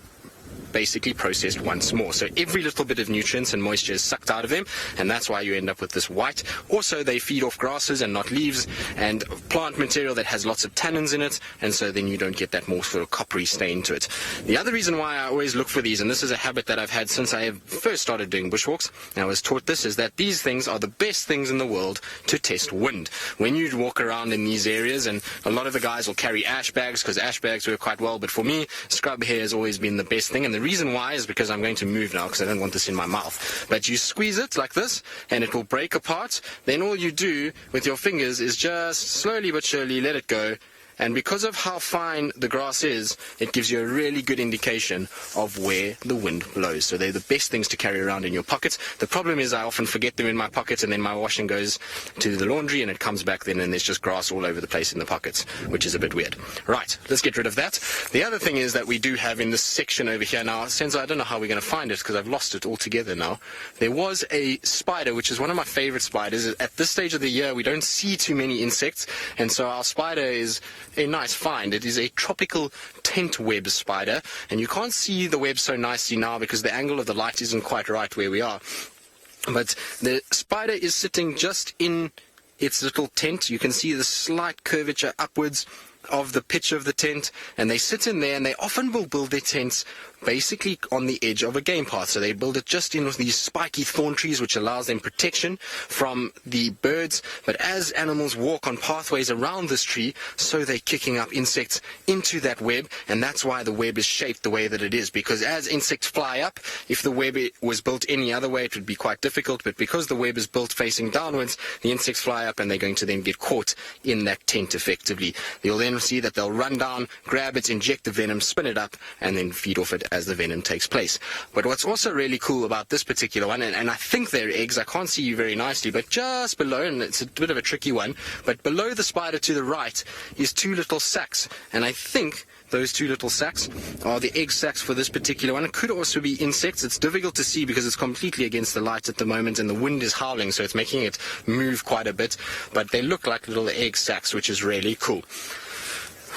basically processed once more. So every little bit of nutrients and moisture is sucked out of them, and that's why you end up with this white. Also, they feed off grasses and not leaves and plant material that has lots of tannins in it, and so then you don't get that more sort of coppery stain to it. The other reason why I always look for these, and this is a habit that I've had since I first started doing bushwalks, and I was taught this, is that these things are the best things in the world to test wind. When you walk around in these areas, and a lot of the guys will carry ash bags because ash bags work quite well, but for me, scrub hair has always been the best thing. And the reason why is because I'm going to move now because I don't want this in my mouth. But you squeeze it like this and it will break apart. Then all you do with your fingers is just slowly but surely let it go. And because of how fine the grass is, it gives you a really good indication of where the wind blows. So they're the best things to carry around in your pockets. The problem is I often forget them in my pocket, and then my washing goes to the laundry and it comes back then and there's just grass all over the place in the pockets, which is a bit weird. Right, let's get rid of that. The other thing is that we do have in this section over here now, Senzo, I don't know how we're going to find it because I've lost it altogether now. There was a spider, which is one of my favorite spiders. At this stage of the year, we don't see too many insects, and so our spider is a nice find. It is a tropical tent web spider, and you can't see the web so nicely now because the angle of the light isn't quite right where we are. But the spider is sitting just in its little tent. You can see the slight curvature upwards of the pitch of the tent, and they sit in there, and they often will build their tents basically on the edge of a game path. So they build it just in with these spiky thorn trees, which allows them protection from the birds. But as animals walk on pathways around this tree, so they're kicking up insects into that web, and that's why the web is shaped the way that it is. Because as insects fly up, if the web was built any other way, it would be quite difficult. But because the web is built facing downwards, the insects fly up, and they're going to then get caught in that tent effectively. You'll then see that they'll run down, grab it, inject the venom, spin it up, and then feed off it as the venom takes place. But what's also really cool about this particular one, and I think they're eggs, I can't see you very nicely, but just below, and it's a bit of a tricky one, but below the spider to the right is two little sacs, and I think those two little sacs are the egg sacs for this particular one. It could also be insects. It's difficult to see because it's completely against the light at the moment, and the wind is howling, so it's making it move quite a bit, but they look like little egg sacs, which is really cool.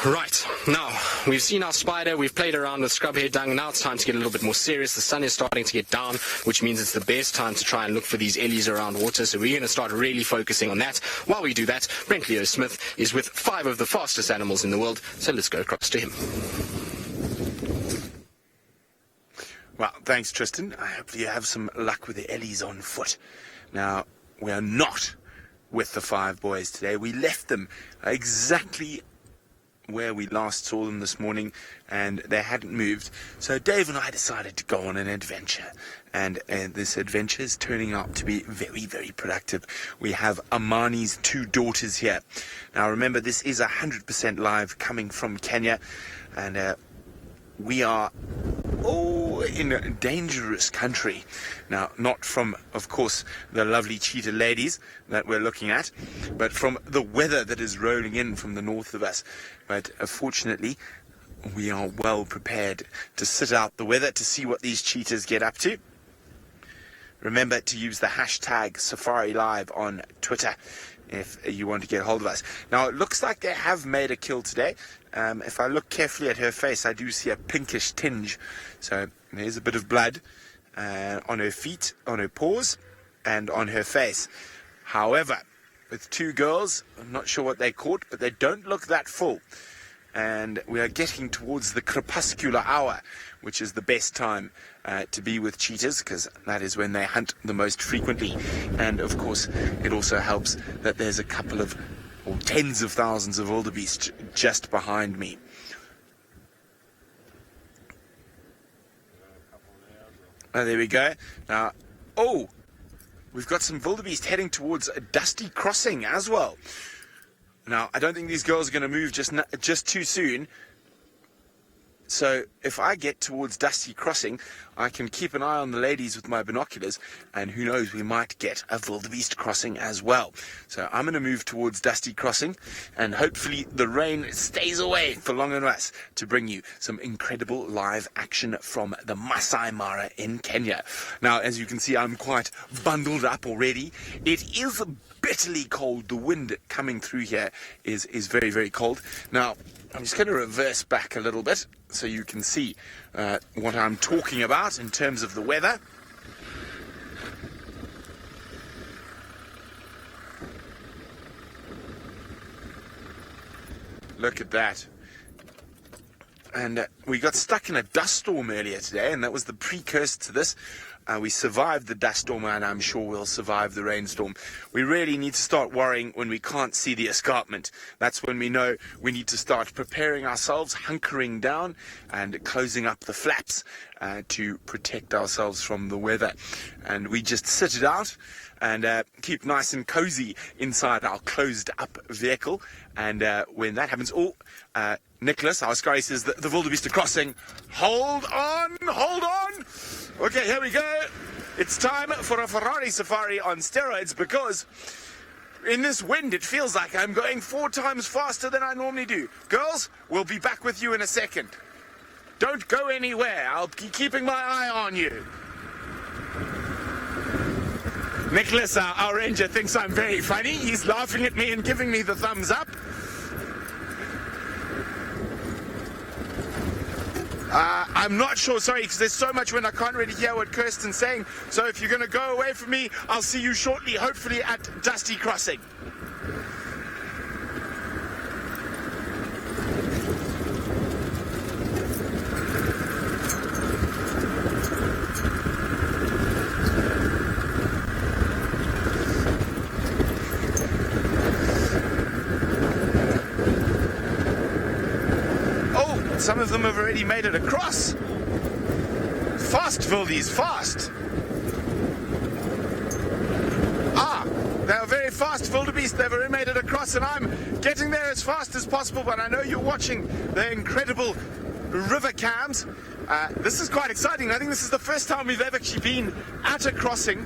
Right, now, we've seen our spider, we've played around with scrub hair dung, now it's time to get a little bit more serious. The sun is starting to get down, which means it's the best time to try and look for these ellies around water, so we're going to start really focusing on that. While we do that, Brent Leo Smith is with 5 of the fastest animals in the world, so let's go across to him. Well, thanks, Tristan. I hope you have some luck with the ellies on foot. Now, we are not with the 5 boys today. We left them exactly where we last saw them this morning, and they hadn't moved. So Dave and I decided to go on an adventure, and this adventure is turning out to be very, very productive. We have Amani's 2 daughters here. Now remember, this is 100% live, coming from Kenya, and we are in a dangerous country. Now, not from, of course, the lovely cheetah ladies that we're looking at, but from the weather that is rolling in from the north of us. But fortunately, we are well prepared to sit out the weather to see what these cheetahs get up to. remember to use the hashtag Safari Live on Twitter if you want to get hold of us. Now, it looks like they have made a kill today. If I look carefully at her face, I do see a pinkish tinge. So there's a bit of blood on her feet, on her paws, and on her face. However, with two girls, I'm not sure what they caught, but they don't look that full. And we are getting towards the crepuscular hour, which is the best time to be with cheetahs, because that is when they hunt the most frequently. And of course, it also helps that there's a couple of, or tens of thousands of wildebeest just behind me. Oh, there we go. Now, we've got some wildebeest heading towards a dusty crossing as well. Now, I don't think these girls are going to move just too soon. So if I get towards Dusty Crossing, I can keep an eye on the ladies with my binoculars, and who knows, we might get a wildebeest crossing as well. So I'm going to move towards Dusty Crossing, and hopefully the rain stays away for long enough to bring you some incredible live action from the Maasai Mara in Kenya. Now, as you can see, I'm quite bundled up already. It is bitterly cold. The wind coming through here is very, very cold. Now, I'm just going to reverse back a little bit so you can see what I'm talking about in terms of the weather. Look at that. And we got stuck in a dust storm earlier today, and that was the precursor to this. We survived the dust storm, and I'm sure we'll survive the rainstorm. We really need to start worrying when we can't see the escarpment. That's when we know we need to start preparing ourselves, hunkering down, and closing up the flaps to protect ourselves from the weather. And we just sit it out and keep nice and cozy inside our closed-up vehicle. And when that happens, Nicholas, our Sky, says that the wildebeest are crossing. Hold on, hold on. Okay, here we go. It's time for a Ferrari safari on steroids, because in this wind, it feels like I'm going 4 times faster than I normally do. Girls, we'll be back with you in a second. Don't go anywhere. I'll be keeping my eye on you. Nicholas, our ranger, thinks I'm very funny. He's laughing at me and giving me the thumbs up. I'm not sure, sorry, because there's so much wind I can't really hear what Kirsten's saying. So if you're going to go away from me, I'll see you shortly, hopefully at Dusty Crossing. Some of them have already made it across. Fast, Wildies, fast. They're very fast, wildebeest. They've already made it across, and I'm getting there as fast as possible, but I know you're watching the incredible river cams. This is quite exciting. I think this is the first time we've ever actually been at a crossing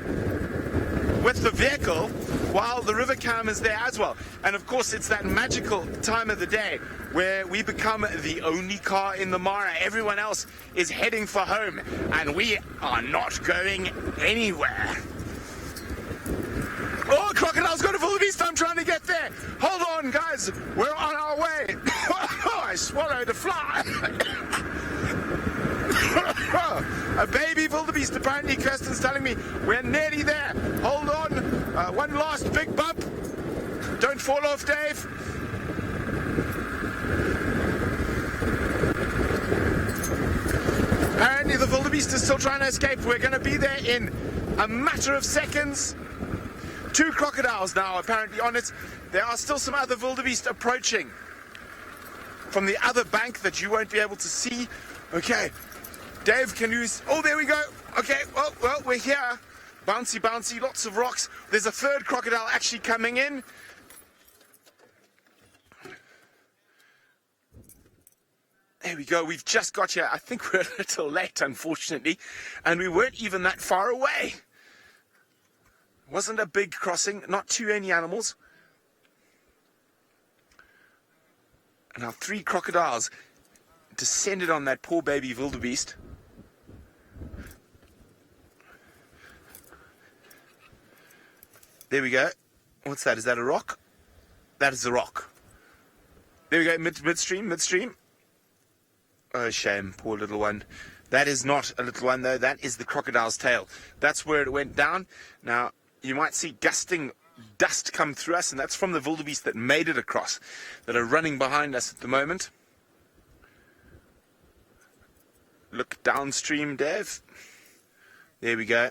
with the vehicle while the river cam is there as well. And of course, it's that magical time of the day where we become the only car in the Mara. Everyone else is heading for home, and we are not going anywhere. Oh, crocodile's got a wildebeest. I'm trying to get there. Hold on, guys. We're on our way. Oh, I swallowed a fly. A baby wildebeest, apparently. Kirsten's telling me we're nearly there. Hold on. One last big bump. Don't fall off, Dave. Apparently the wildebeest is still trying to escape. We're going to be there in a matter of seconds. 2 crocodiles now apparently on it. There are still some other wildebeest approaching from the other bank that you won't be able to see. Okay, Dave, can you... Oh, there we go. Okay, well, we're here. Bouncy, bouncy, lots of rocks. There's a 3rd crocodile actually coming in. There we go. We've just got here. I think we're a little late, unfortunately. And we weren't even that far away. Wasn't a big crossing, not too many animals. And our 3 crocodiles descended on that poor baby wildebeest. There we go. What's that? Is that a rock? That is a rock. There we go, midstream. Oh, shame, poor little one. That is not a little one, though. That is the crocodile's tail. That's where it went down. Now, you might see gusting dust come through us, and that's from the wildebeest that made it across, that are running behind us at the moment. Look downstream, Dev. There we go.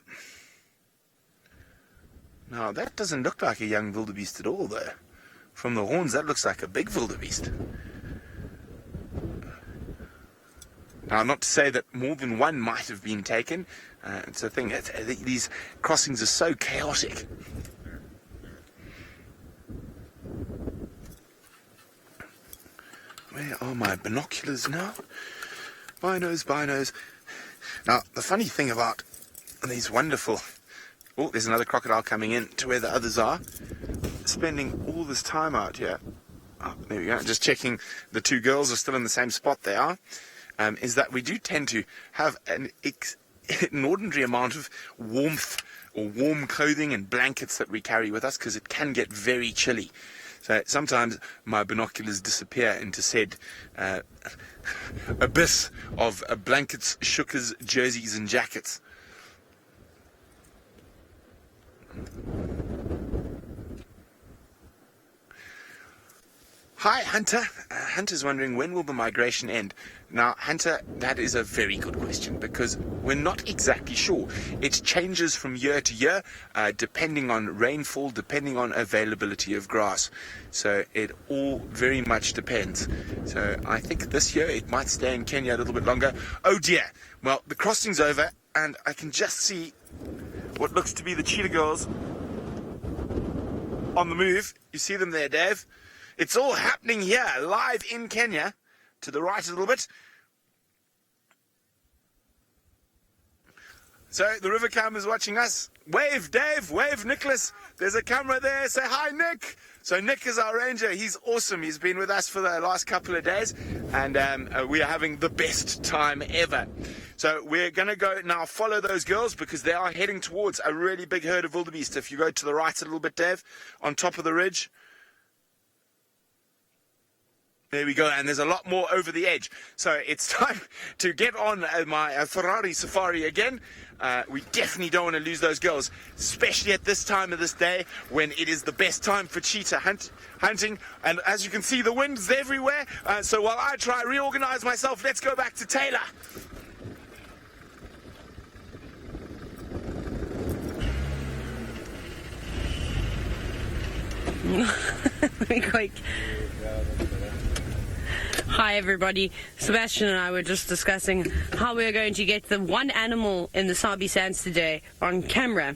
Now, that doesn't look like a young wildebeest at all, though. From the horns, that looks like a big wildebeest. Now, not to say that more than one might have been taken. It's a thing. These crossings are so chaotic. Where are my binoculars now? Binos. Now, the funny thing about these wonderful... Oh, there's another crocodile coming in to where the others are. Spending all this time out here. Oh, there we go. Just checking the two girls are still in the same spot they are. Is that we do tend to have an inordinate amount of warmth or warm clothing and blankets that we carry with us, because it can get very chilly. So sometimes my binoculars disappear into said abyss of blankets, shukers, jerseys and jackets. Hi, Hunter. Hunter's wondering, when will the migration end? Now, Hunter, that is a very good question, because we're not exactly sure. It changes from year to year, depending on rainfall, depending on availability of grass. So it all very much depends. So I think this year it might stay in Kenya a little bit longer. Oh dear. Well, the crossing's over, and I can just see what looks to be the cheetah girls on the move. You see them there, Dave? It's all happening here, live in Kenya. To the right a little bit. So the river cam is watching us. Wave, Dave. Wave, Nicholas. There's a camera there. Say hi, Nick. So Nick is our ranger. He's awesome. He's been with us for the last couple of days. And we are having the best time ever. So we're going to go now follow those girls, because they are heading towards a really big herd of wildebeest. If you go to the right a little bit, Dave, on top of the ridge. There we go, and there's a lot more over the edge. So it's time to get on my Ferrari safari again. We definitely don't want to lose those girls, especially at this time of this day when it is the best time for cheetah hunting. And as you can see, the wind's everywhere. So while I try to reorganize myself, let's go back to Taylor. Quick. Hi everybody, Sebastian and I were just discussing how we're going to get the one animal in the Sabi sands today on camera,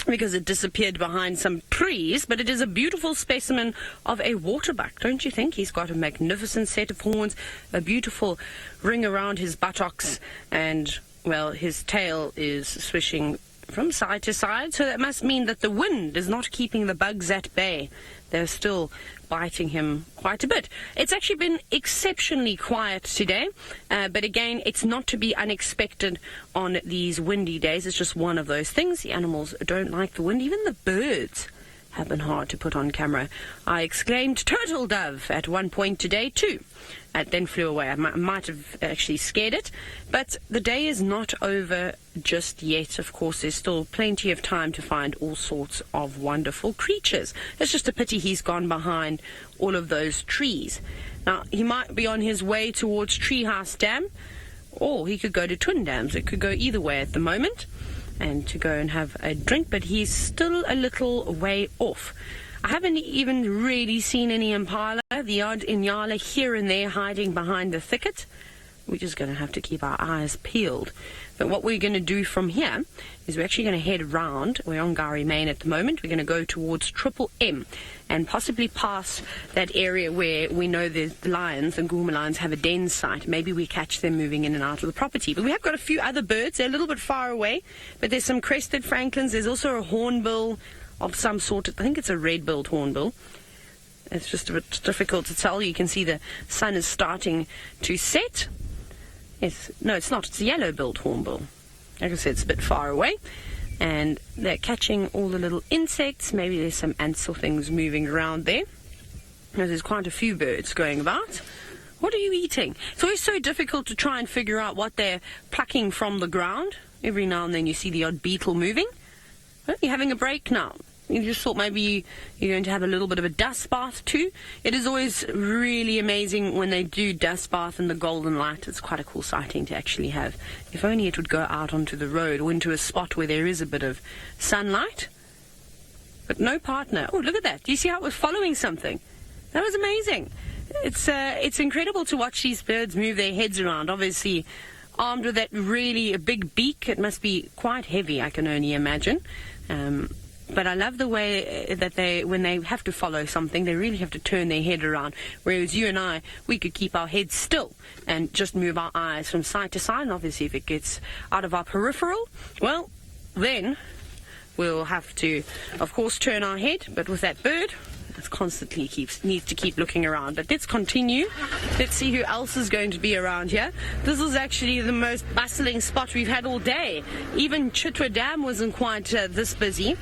because it disappeared behind some trees, but it is a beautiful specimen of a waterbuck, don't you think? He's got a magnificent set of horns, a beautiful ring around his buttocks, and, well, his tail is swishing from side to side, so that must mean that the wind is not keeping the bugs at bay. They're still biting him quite a bit. It's actually been exceptionally quiet today, but again, it's not to be unexpected on these windy days. It's just one of those things. The animals don't like the wind. Even the birds have been hard to put on camera. I exclaimed turtle dove at one point today too. It then flew away. I might have actually scared it. But the day is not over just yet. Of course, there's still plenty of time to find all sorts of wonderful creatures. It's just a pity he's gone behind all of those trees. Now, he might be on his way towards Treehouse Dam, or he could go to Twin Dams. It could go either way at the moment, and to go and have a drink, but he's still a little way off. I haven't even really seen any impala, the odd inyala here and there hiding behind the thicket. We're just going to have to keep our eyes peeled. But what we're going to do from here is we're actually going to head round. We're on Gari Main at the moment. We're going to go towards Triple M and possibly past that area where we know the lions, the Guma lions, have a den site. Maybe we catch them moving in and out of the property. But we have got a few other birds. They're a little bit far away, but there's some crested francolins. There's also a hornbill of some sort. I think it's a red-billed hornbill. It's just a bit difficult to tell. You can see the sun is starting to set. No, it's not. It's a yellow-billed hornbill. Like I said, it's a bit far away. and they're catching all the little insects. Maybe there's some ants or things moving around there. There's quite a few birds going about. What are you eating? It's always so difficult to try and figure out what they're plucking from the ground. Every now and then you see the odd beetle moving. Well, you're having a break now. You just thought maybe you're going to have a little bit of a dust bath too. It is always really amazing when they do dust bath in the golden light. It's quite a cool sighting to actually have. If only it would go out onto the road or into a spot where there is a bit of sunlight. But no partner. Oh, look at that. Do you see how it was following something? That was amazing. It's incredible to watch these birds move their heads around. Obviously, armed with that really a big beak, it must be quite heavy, I can only imagine. But I love the way that when they have to follow something, they really have to turn their head around. Whereas you and I, we could keep our heads still and just move our eyes from side to side. And obviously, if it gets out of our peripheral, well, then we'll have to, of course, turn our head. But with that bird, it constantly needs to keep looking around. But let's continue. Let's see who else is going to be around here. This is actually the most bustling spot we've had all day. Even Chitwa Dam wasn't quite this busy.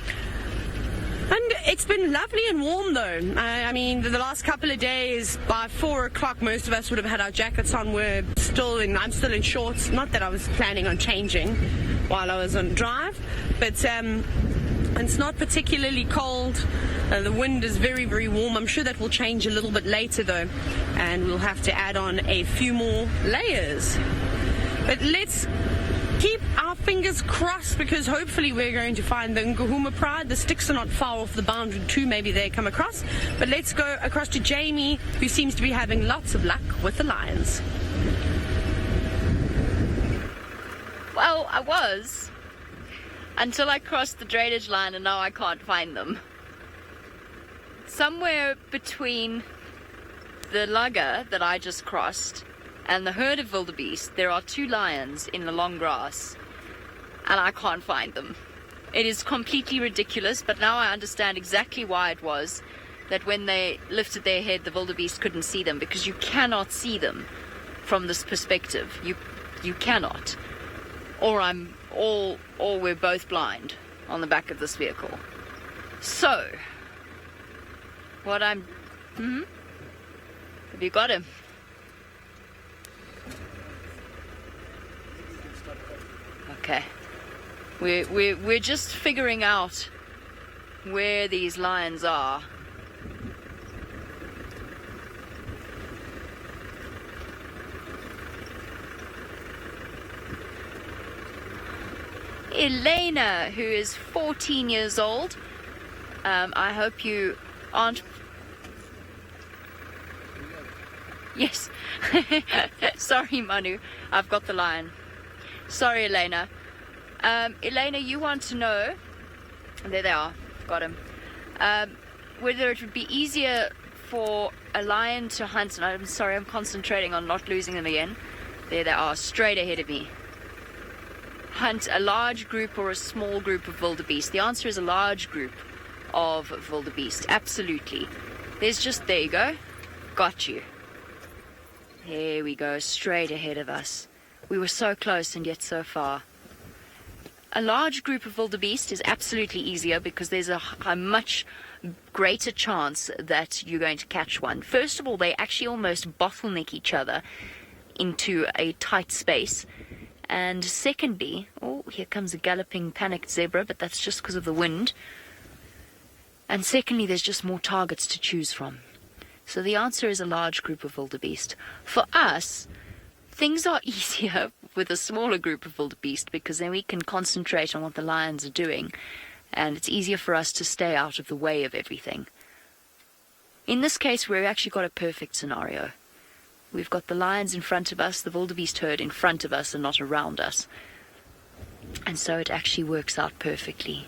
And it's been lovely and warm, though. I mean, the last couple of days, by 4 o'clock, most of us would have had our jackets on. I'm still in shorts. Not that I was planning on changing while I was on drive, but it's not particularly cold. The wind is very, very warm. I'm sure that will change a little bit later, though, and we'll have to add on a few more layers. But let's keep our fingers crossed, because hopefully we're going to find the Ngahuma Pride. The sticks are not far off the boundary too. Maybe they come across. But let's go across to Jamie, who seems to be having lots of luck with the lions. Well, I was, until I crossed the drainage line, and now I can't find them. Somewhere between the lugger that I just crossed and the herd of wildebeest, there are 2 lions in the long grass, and I can't find them. It is completely ridiculous, but now I understand exactly why it was that when they lifted their head, the wildebeest couldn't see them, because you cannot see them from this perspective. You cannot. Or we're both blind on the back of this vehicle. So, have you got him? Okay. We're just figuring out where these lions are. Elena, who is 14 years old. I hope you aren't... Yes. Sorry, Manu. I've got the lion. Sorry, Elena. Elena, you want to know... There they are. Got him. Whether it would be easier for a lion to hunt... And I'm sorry, I'm concentrating on not losing them again. There they are, straight ahead of me. Hunt a large group or a small group of wildebeest? The answer is a large group of wildebeest. Absolutely. There you go. Got you. There we go, straight ahead of us. We were so close and yet so far. A large group of wildebeest is absolutely easier, because there's a much greater chance that you're going to catch one. First of all, they actually almost bottleneck each other into a tight space. And secondly, oh, here comes a galloping panicked zebra, but that's just because of the wind. And secondly, there's just more targets to choose from. So the answer is a large group of wildebeest. For us, things are easier with a smaller group of wildebeest, because then we can concentrate on what the lions are doing, and it's easier for us to stay out of the way of everything. In this case, we've actually got a perfect scenario. We've got the lions in front of us, the wildebeest herd in front of us and not around us. And so it actually works out perfectly.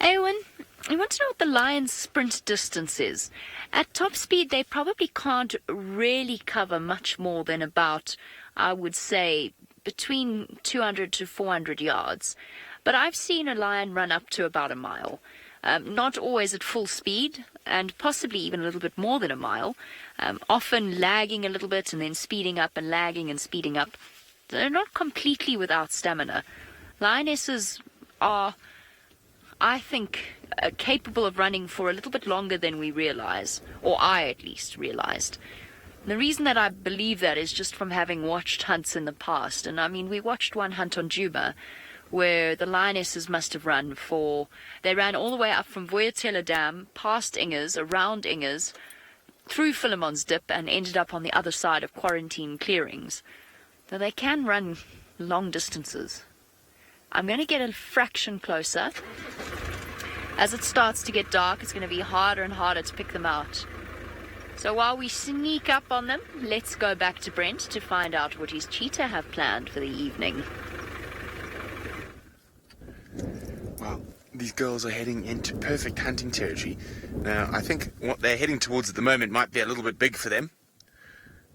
Eowyn, I want to know what the lion's sprint distance is. At top speed, they probably can't really cover much more than about, I would say, between 200 to 400 yards. But I've seen a lion run up to about a mile. not always at full speed, and possibly even a little bit more than a mile, often lagging a little bit and then speeding up and lagging and speeding up. They're not completely without stamina. Lionesses are, I think, capable of running for a little bit longer than we realize, or I at least realized. The reason that I believe that is just from having watched hunts in the past. And I mean, we watched one hunt on Juba where the lionesses must have run they ran all the way up from Voyatela Dam, past Ingers, around Ingers, through Philemon's Dip, and ended up on the other side of quarantine clearings. So they can run long distances. I'm going to get a fraction closer. As it starts to get dark, it's going to be harder and harder to pick them out. So while we sneak up on them, let's go back to Brent to find out what his cheetah have planned for the evening. Wow, these girls are heading into perfect hunting territory. Now, I think what they're heading towards at the moment might be a little bit big for them.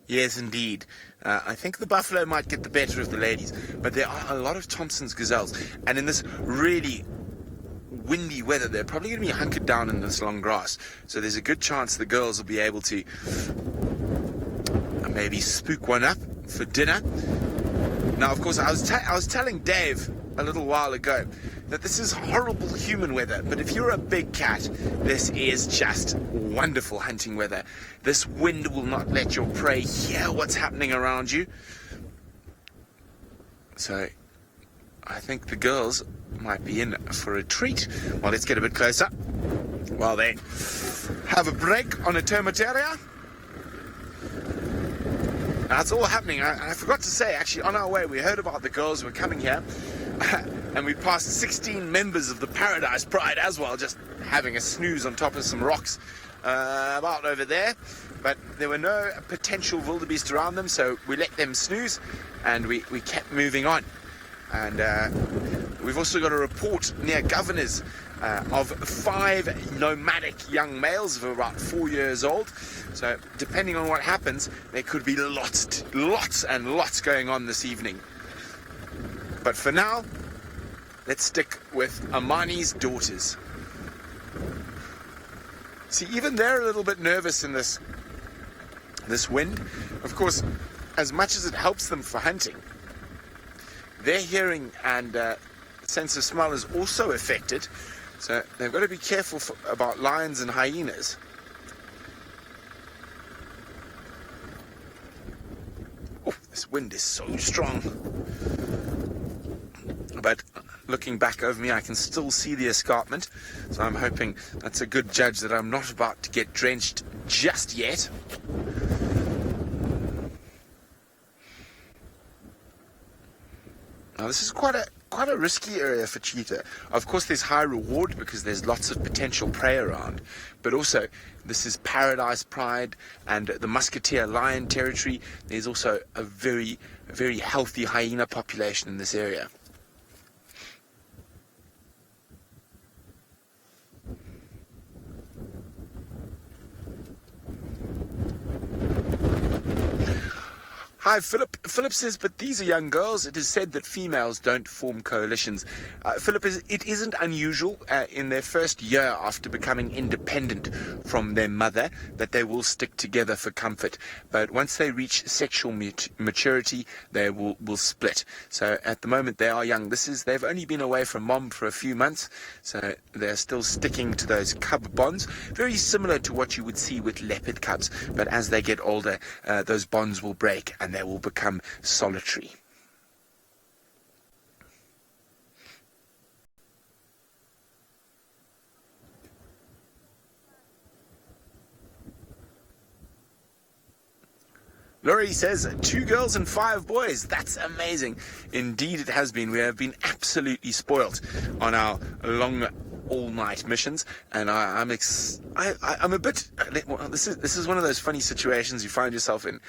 Yes, indeed. I think the buffalo might get the better of the ladies, but there are a lot of Thompson's gazelles, and in this really windy weather, they're probably going to be hunkered down in this long grass. So there's a good chance the girls will be able to maybe spook one up for dinner. Now, of course, I was telling Dave a little while ago that this is horrible human weather, but if you're a big cat, this is just wonderful hunting weather. This wind will not let your prey hear what's happening around you. So I think the girls might be in for a treat. Well, let's get a bit closer while they have a break on a termite area. That's all happening. I forgot to say, actually, on our way, we heard about the girls who were coming here, and we passed 16 members of the Paradise Pride as well, just having a snooze on top of some rocks about over there. But there were no potential wildebeest around them, so we let them snooze, and we kept moving on. And we've also got a report near Governors of 5 nomadic young males of about 4 years old. So depending on what happens, there could be lots and lots going on this evening. But for now, let's stick with Amani's daughters. See, even they're a little bit nervous in this wind. Of course, as much as it helps them for hunting, their hearing and sense of smell is also affected, so they've got to be careful about lions and hyenas. Oh, this wind is so strong. But looking back over me, I can still see the escarpment, so I'm hoping that's a good judge that I'm not about to get drenched just yet. Now, this is quite a risky area for cheetah. Of course, there's high reward because there's lots of potential prey around, but also this is Paradise Pride and the Musketeer lion territory. There's also a very, very healthy hyena population in this area. Hi, Philip. Philip says, but these are young girls. It is said that females don't form coalitions. Philip, it isn't unusual in their first year after becoming independent from their mother that they will stick together for comfort. But once they reach sexual maturity, they will split. So at the moment, they are young. They've only been away from mom for a few months, so they're still sticking to those cub bonds. Very similar to what you would see with leopard cubs. But as they get older, those bonds will break and they will become solitary. Laurie says, 2 girls and 5 boys. That's amazing. Indeed, it has been. We have been absolutely spoilt on our long all-night missions, and I'm a bit. Well, this is one of those funny situations you find yourself in.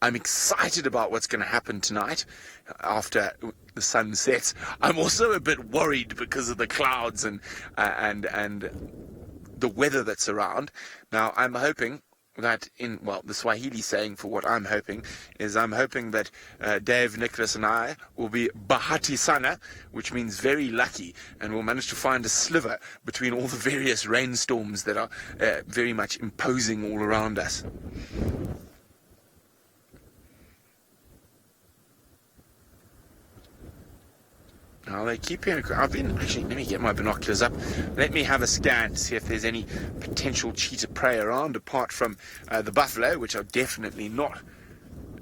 I'm excited about what's going to happen tonight after the sun sets. I'm also a bit worried because of the clouds and the weather that's around. Now, I'm hoping that the Swahili saying for what I'm hoping is I'm hoping that Dave, Nicholas and I will be bahati sana, which means very lucky, and we'll manage to find a sliver between all the various rainstorms that are very much imposing all around us. Now they keep hearing. Let me get my binoculars up. Let me have a scan to see if there's any potential cheetah prey around, apart from the buffalo, which are definitely not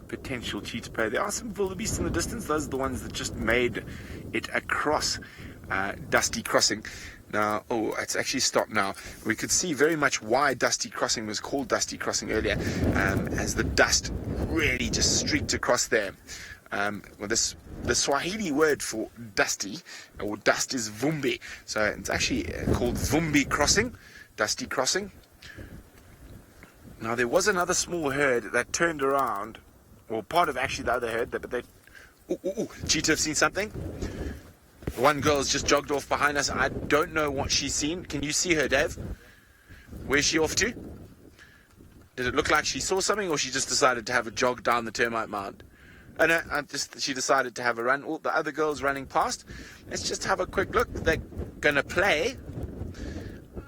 potential cheetah prey. There are some wildebeest in the distance. Those are the ones that just made it across Dusty Crossing. Now, it's actually stopped now. We could see very much why Dusty Crossing was called Dusty Crossing earlier, as the dust really just streaked across there. The Swahili word for dusty or dust is vumbi, so it's actually called Vumbi Crossing, Dusty Crossing. Now there was another small herd that turned around, or part of actually the other herd, but they. Cheetah have seen something. One girl's just jogged off behind us. I don't know what she's seen. Can you see her, Dave? Where's she off to? Did it look like she saw something, or she just decided to have a jog down the termite mound? Oh no, she decided to have a run. The other girl's running past. Let's just have a quick look. They're going to play.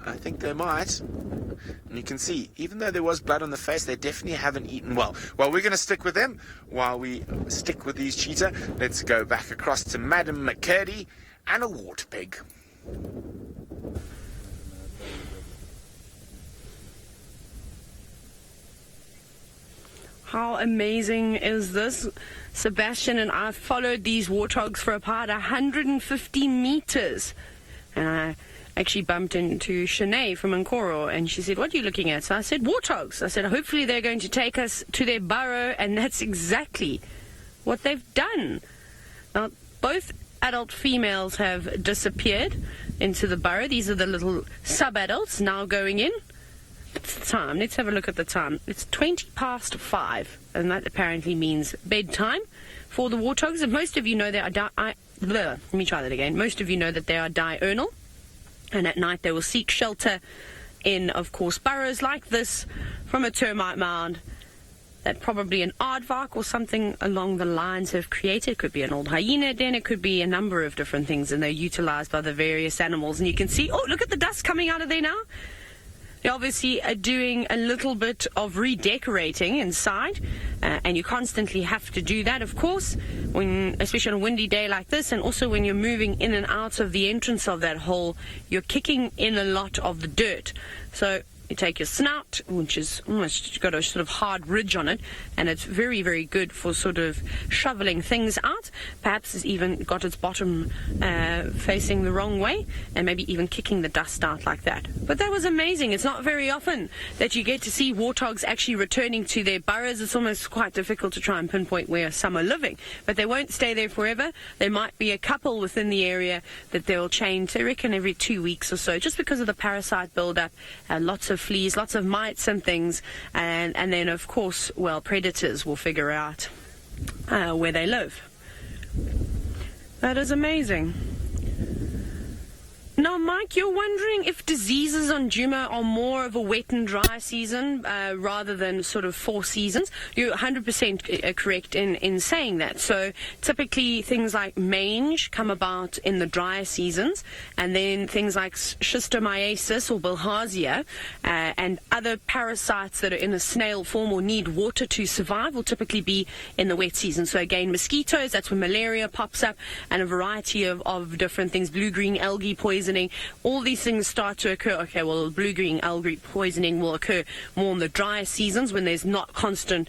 I think they might. And you can see, even though there was blood on the face, they definitely haven't eaten well. Well, we're going to stick with them while we stick with these cheetah. Let's go back across to Madam McCurdy and a warthog. How amazing is this? Sebastian and I followed these warthogs for about 150 meters. And I actually bumped into Shanae from Nkoro, and she said, "What are you looking at?" So I said, "Warthogs." I said, "Hopefully they're going to take us to their burrow," and that's exactly what they've done. Now, both adult females have disappeared into the burrow. These are the little sub-adults now going in. What's the time? Let's have a look at the time. It's 5:20, and that apparently means bedtime for the warthogs. And most of you know they are let me try that again. Most of you know that they are diurnal, and at night they will seek shelter in, of course, burrows like this from a termite mound that probably an aardvark or something along the lines have created. It could be an old hyena den, it could be a number of different things, and they're utilized by the various animals. And you can see, look at the dust coming out of there now. They obviously are doing a little bit of redecorating inside, and you constantly have to do that, of course, especially on a windy day like this, and also when you're moving in and out of the entrance of that hole, you're kicking in a lot of the dirt. So you take your snout, which is almost got a sort of hard ridge on it, and it's very, very good for sort of shoveling things out. Perhaps it's even got its bottom facing the wrong way, and maybe even kicking the dust out like that. But that was amazing. It's not very often that you get to see warthogs actually returning to their burrows. It's almost quite difficult to try and pinpoint where some are living, but they won't stay there forever. There might be a couple within the area that they'll change, I reckon, every 2 weeks or so, just because of the parasite buildup. Lots of fleas, lots of mites and things, and then of course, predators will figure out where they live. That is amazing. Now, Mike, you're wondering if diseases on Djuma are more of a wet and dry season rather than sort of 4 seasons. You're 100% correct in saying that. So typically things like mange come about in the drier seasons, and then things like schistomiasis or bilharzia and other parasites that are in a snail form or need water to survive will typically be in the wet season. So again, mosquitoes, that's when malaria pops up, and a variety of different things, blue-green algae poisoning. All these things start to occur. Okay, well, blue-green algae poisoning will occur more in the drier seasons when there's not constant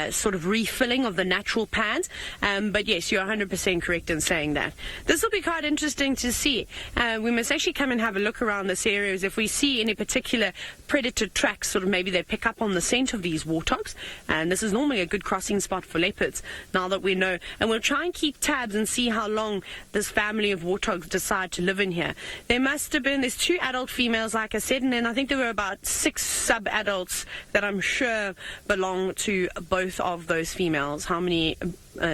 sort of refilling of the natural pads. But yes, you're 100% correct in saying that. This will be quite interesting to see. We must actually come and have a look around this area if we see any particular predator tracks, sort of maybe they pick up on the scent of these warthogs. And this is normally a good crossing spot for leopards, now that we know. And we'll try and keep tabs and see how long this family of warthogs decide to live in here. There must have been, there's 2 adult females, like I said, and then I think there were about 6 sub-adults that I'm sure belong to both of those females. How many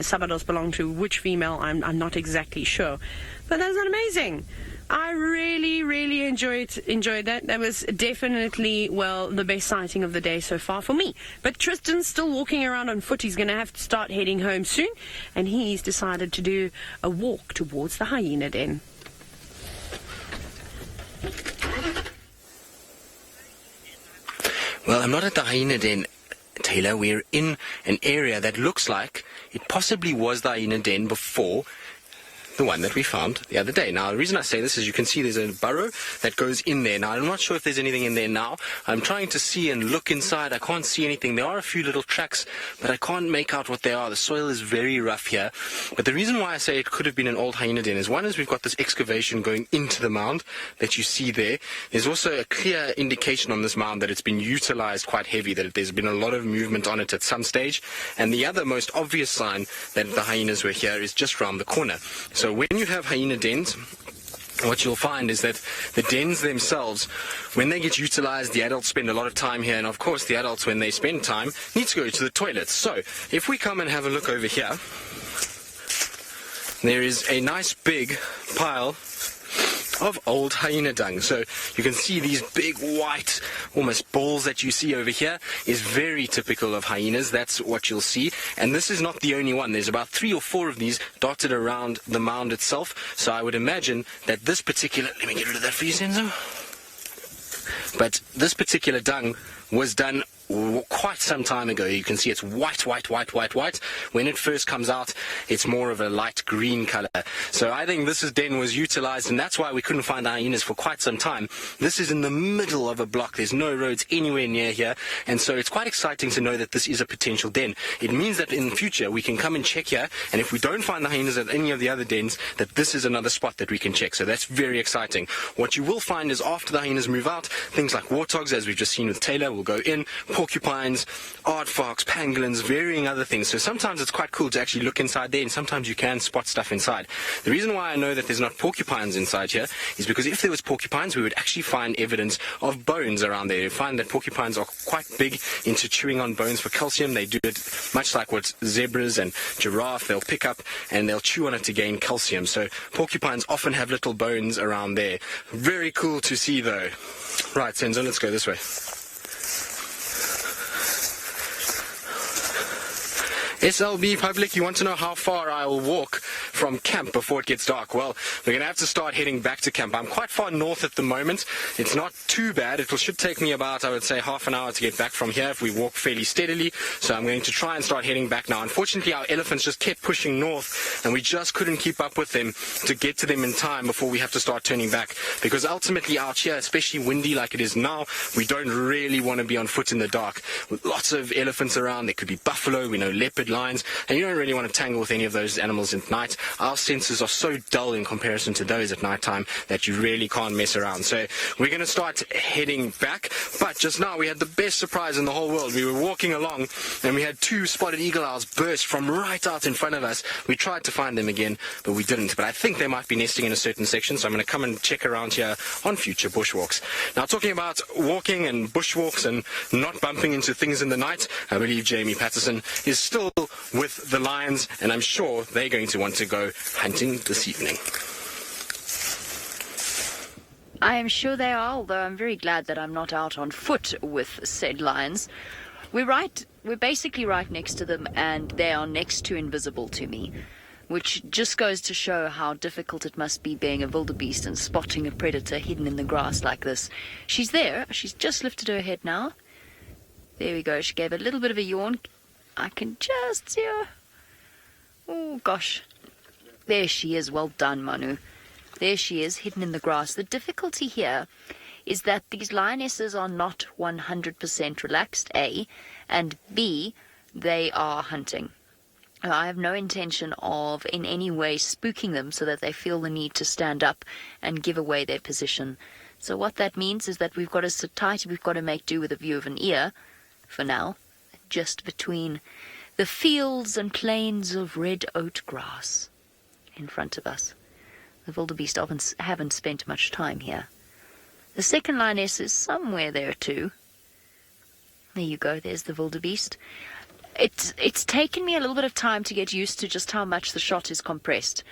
sub-adults belong to which female, I'm not exactly sure. But that's not amazing. I really enjoyed that. That was definitely, well, the best sighting of the day so far for me. But Tristan's still walking around on foot. He's going to have to start heading home soon, and he's decided to do a walk towards the hyena den. Well, I'm not at the hyena den, Taylor. We're in an area that looks like it possibly was the hyena den before the one that we found the other day. Now, the reason I say this is you can see there's a burrow that goes in there. Now, I'm not sure if there's anything in there now. I'm trying to see and look inside. I can't see anything. There are a few little tracks, but I can't make out what they are. The soil is very rough here. But the reason why I say it could have been an old hyena den is, one is we've got this excavation going into the mound that you see there. There's also a clear indication on this mound that it's been utilized quite heavy, that there's been a lot of movement on it at some stage. And the other most obvious sign that the hyenas were here is just round the corner. So when you have hyena dens, what you'll find is that the dens themselves, when they get utilized, the adults spend a lot of time here, and of course the adults, when they spend time, need to go to the toilets. So if we come and have a look over here, there is a nice big pile of old hyena dung. So you can see these big white almost balls that you see over here is very typical of hyenas. That's what you'll see, and this is not the only one. There's about 3 or 4 of these dotted around the mound itself. So I would imagine that this particular, let me get rid of that for you, Senzo. But this particular dung was done quite some time ago. You can see it's white. When it first comes out, it's more of a light green color. So I think this den was utilized, and that's why we couldn't find the hyenas for quite some time. This is in the middle of a block. There's no roads anywhere near here, and so it's quite exciting to know that this is a potential den. It means that in the future we can come and check here, and if we don't find the hyenas at any of the other dens, that this is another spot that we can check. So that's very exciting. What you will find is, after the hyenas move out, things like warthogs, as we've just seen with Taylor, will go in, porcupines, aardvarks, pangolins, varying other things. So sometimes it's quite cool to actually look inside there, and sometimes you can spot stuff inside. The reason why I know that there's not porcupines inside here is because if there was porcupines, we would actually find evidence of bones around there. You find that porcupines are quite big into chewing on bones for calcium. They do it much like what zebras and giraffe, they'll pick up and they'll chew on it to gain calcium. So porcupines often have little bones around there. Very cool to see though. Right, Senzo, let's go this way. SLB public, you want to know how far I will walk from camp before it gets dark? Well, we're going to have to start heading back to camp. I'm quite far north at the moment. It's not too bad. It should take me about, I would say, half an hour to get back from here if we walk fairly steadily. So I'm going to try and start heading back now. Unfortunately, our elephants just kept pushing north, and we just couldn't keep up with them to get to them in time before we have to start turning back. Because ultimately out here, especially windy like it is now, we don't really want to be on foot in the dark. With lots of elephants around, there could be buffalo, we know leopard, lions, and you don't really want to tangle with any of those animals at night. Our senses are so dull in comparison to those at night time that you really can't mess around. So we're going to start heading back, but just now we had the best surprise in the whole world. We were walking along and we had 2 spotted eagle owls burst from right out in front of us. We tried to find them again, but we didn't. But I think they might be nesting in a certain section, so I'm going to come and check around here on future bushwalks. Now, talking about walking and bushwalks and not bumping into things in the night, I believe Jamie Patterson is still with the lions, and I'm sure they're going to want to go hunting this evening. I am sure they are, although I'm very glad that I'm not out on foot with said lions. We're basically right next to them, and they are next to invisible to me, which just goes to show how difficult it must be being a wildebeest and spotting a predator hidden in the grass like this. She's there. She's just lifted her head now. There we go. She gave a little bit of a yawn. I can just see her. Oh, gosh. There she is. Well done, Manu. There she is, hidden in the grass. The difficulty here is that these lionesses are not 100% relaxed, A, and B, they are hunting. I have no intention of in any way spooking them so that they feel the need to stand up and give away their position. So what that means is that we've got to sit tight, we've got to make do with a view of an ear, for now, just between the fields and plains of red oat grass in front of us. The wildebeest haven't spent much time here. The second lioness is somewhere there too. There you go, there's the wildebeest. It's taken me a little bit of time to get used to just how much the shot is compressed.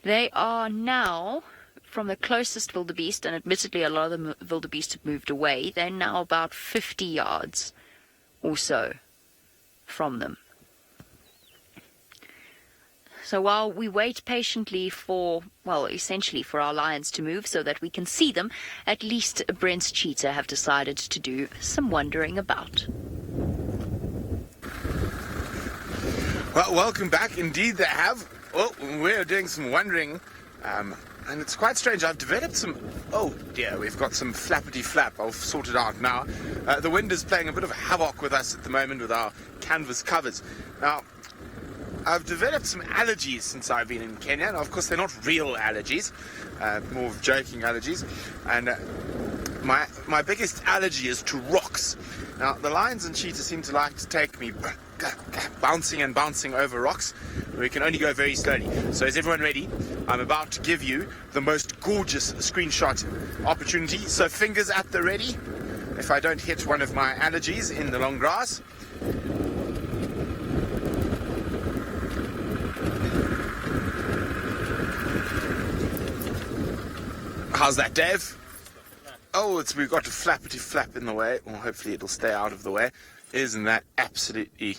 They are now from the closest wildebeest, and admittedly a lot of the wildebeest have moved away. They're now about 50 yards or so from them. So while we wait patiently for, well, essentially for our lions to move so that we can see them, at least Brent's cheetah have decided to do some wandering about. Well, welcome back. Indeed, they have. Well, we're doing some wandering, and it's quite strange. I've developed some... Oh, dear, we've got some flappity flap. I'll sort it out now. The wind is playing a bit of havoc with us at the moment with our canvas covers. Now, I've developed some allergies since I've been in Kenya. Now, of course, they're not real allergies, more of joking allergies. And my biggest allergy is to rocks. Now, the lions and cheetahs seem to like to take me bouncing and bouncing over rocks. We can only go very slowly. So is everyone ready? I'm about to give you the most gorgeous screenshot opportunity. So fingers at the ready. If I don't hit one of my allergies in the long grass. How's that, Dave? Oh, we've got a flappity flap in the way. Well, hopefully it'll stay out of the way. Isn't that absolutely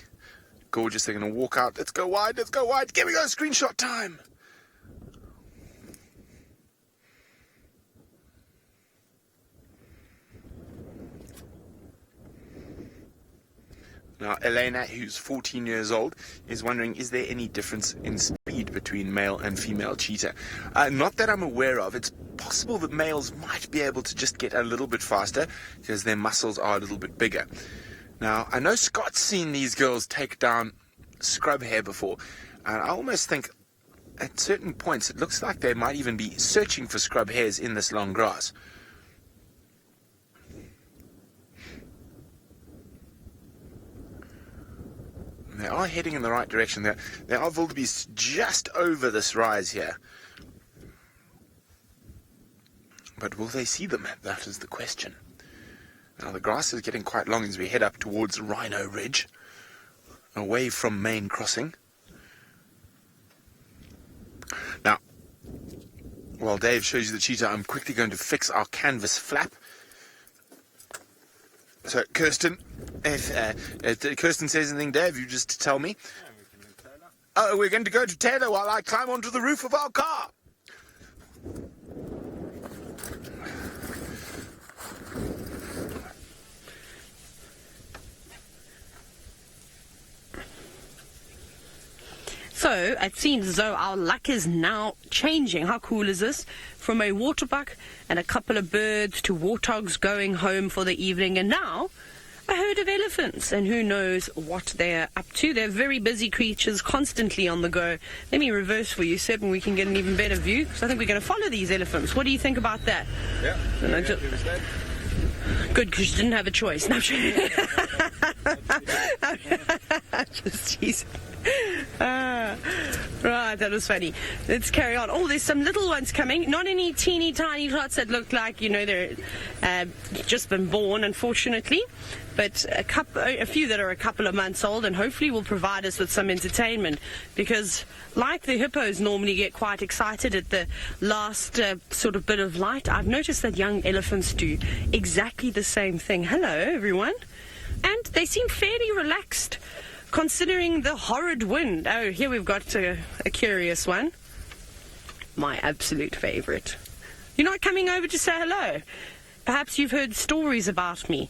gorgeous? They're going to walk out. Let's go wide, let's go wide. Here we go, screenshot time. Now, Elena, who's 14 years old, is wondering, is there any difference in speed between male and female cheetah? Not that I'm aware of. It's possible that males might be able to just get a little bit faster because their muscles are a little bit bigger. Now, I know Scott's seen these girls take down scrub hare before, and I almost think at certain points it looks like they might even be searching for scrub hares in this long grass. They are heading in the right direction. There are wildebeests just over this rise here. But will they see them? That is the question. Now the grass is getting quite long as we head up towards Rhino Ridge, away from Main Crossing. Now, while Dave shows you the cheetah, I'm quickly going to fix our canvas flap. So, Kirsten, if Kirsten says anything, Dave, you just tell me. Oh, we're going to go to Taylor while I climb onto the roof of our car. So, it seems as though our luck is now changing. How cool is this? From a waterbuck and a couple of birds to warthogs going home for the evening, and now a herd of elephants, and who knows what they're up to. They're very busy creatures, constantly on the go. Let me reverse for you, Seb, and we can get an even better view. So I think we're going to follow these elephants. What do you think about that? Yeah. Good, because you didn't have a choice. No, just teasing. Right, that was funny. Let's carry on. Oh, there's some little ones coming. Not any teeny tiny tots that look like, you know, they're just been born, unfortunately. But a few that are a couple of months old, and hopefully will provide us with some entertainment. Because, like the hippos normally get quite excited at the last sort of bit of light, I've noticed that young elephants do exactly the same thing. Hello, everyone. And they seem fairly relaxed, considering the horrid wind. Oh, here we've got a curious one. My absolute favourite. You're not coming over to say hello. Perhaps you've heard stories about me.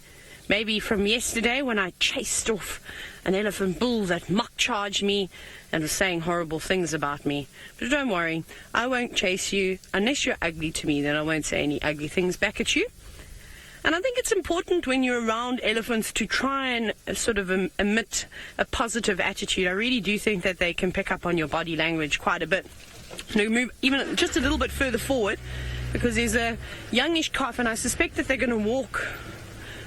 Maybe from yesterday when I chased off an elephant bull that mock charged me and was saying horrible things about me. But don't worry, I won't chase you. Unless you're ugly to me, then I won't say any ugly things back at you. And I think it's important when you're around elephants to try and sort of emit a positive attitude. I really do think that they can pick up on your body language quite a bit. You know, move even just a little bit further forward, because there's a youngish calf, and I suspect that they're going to walk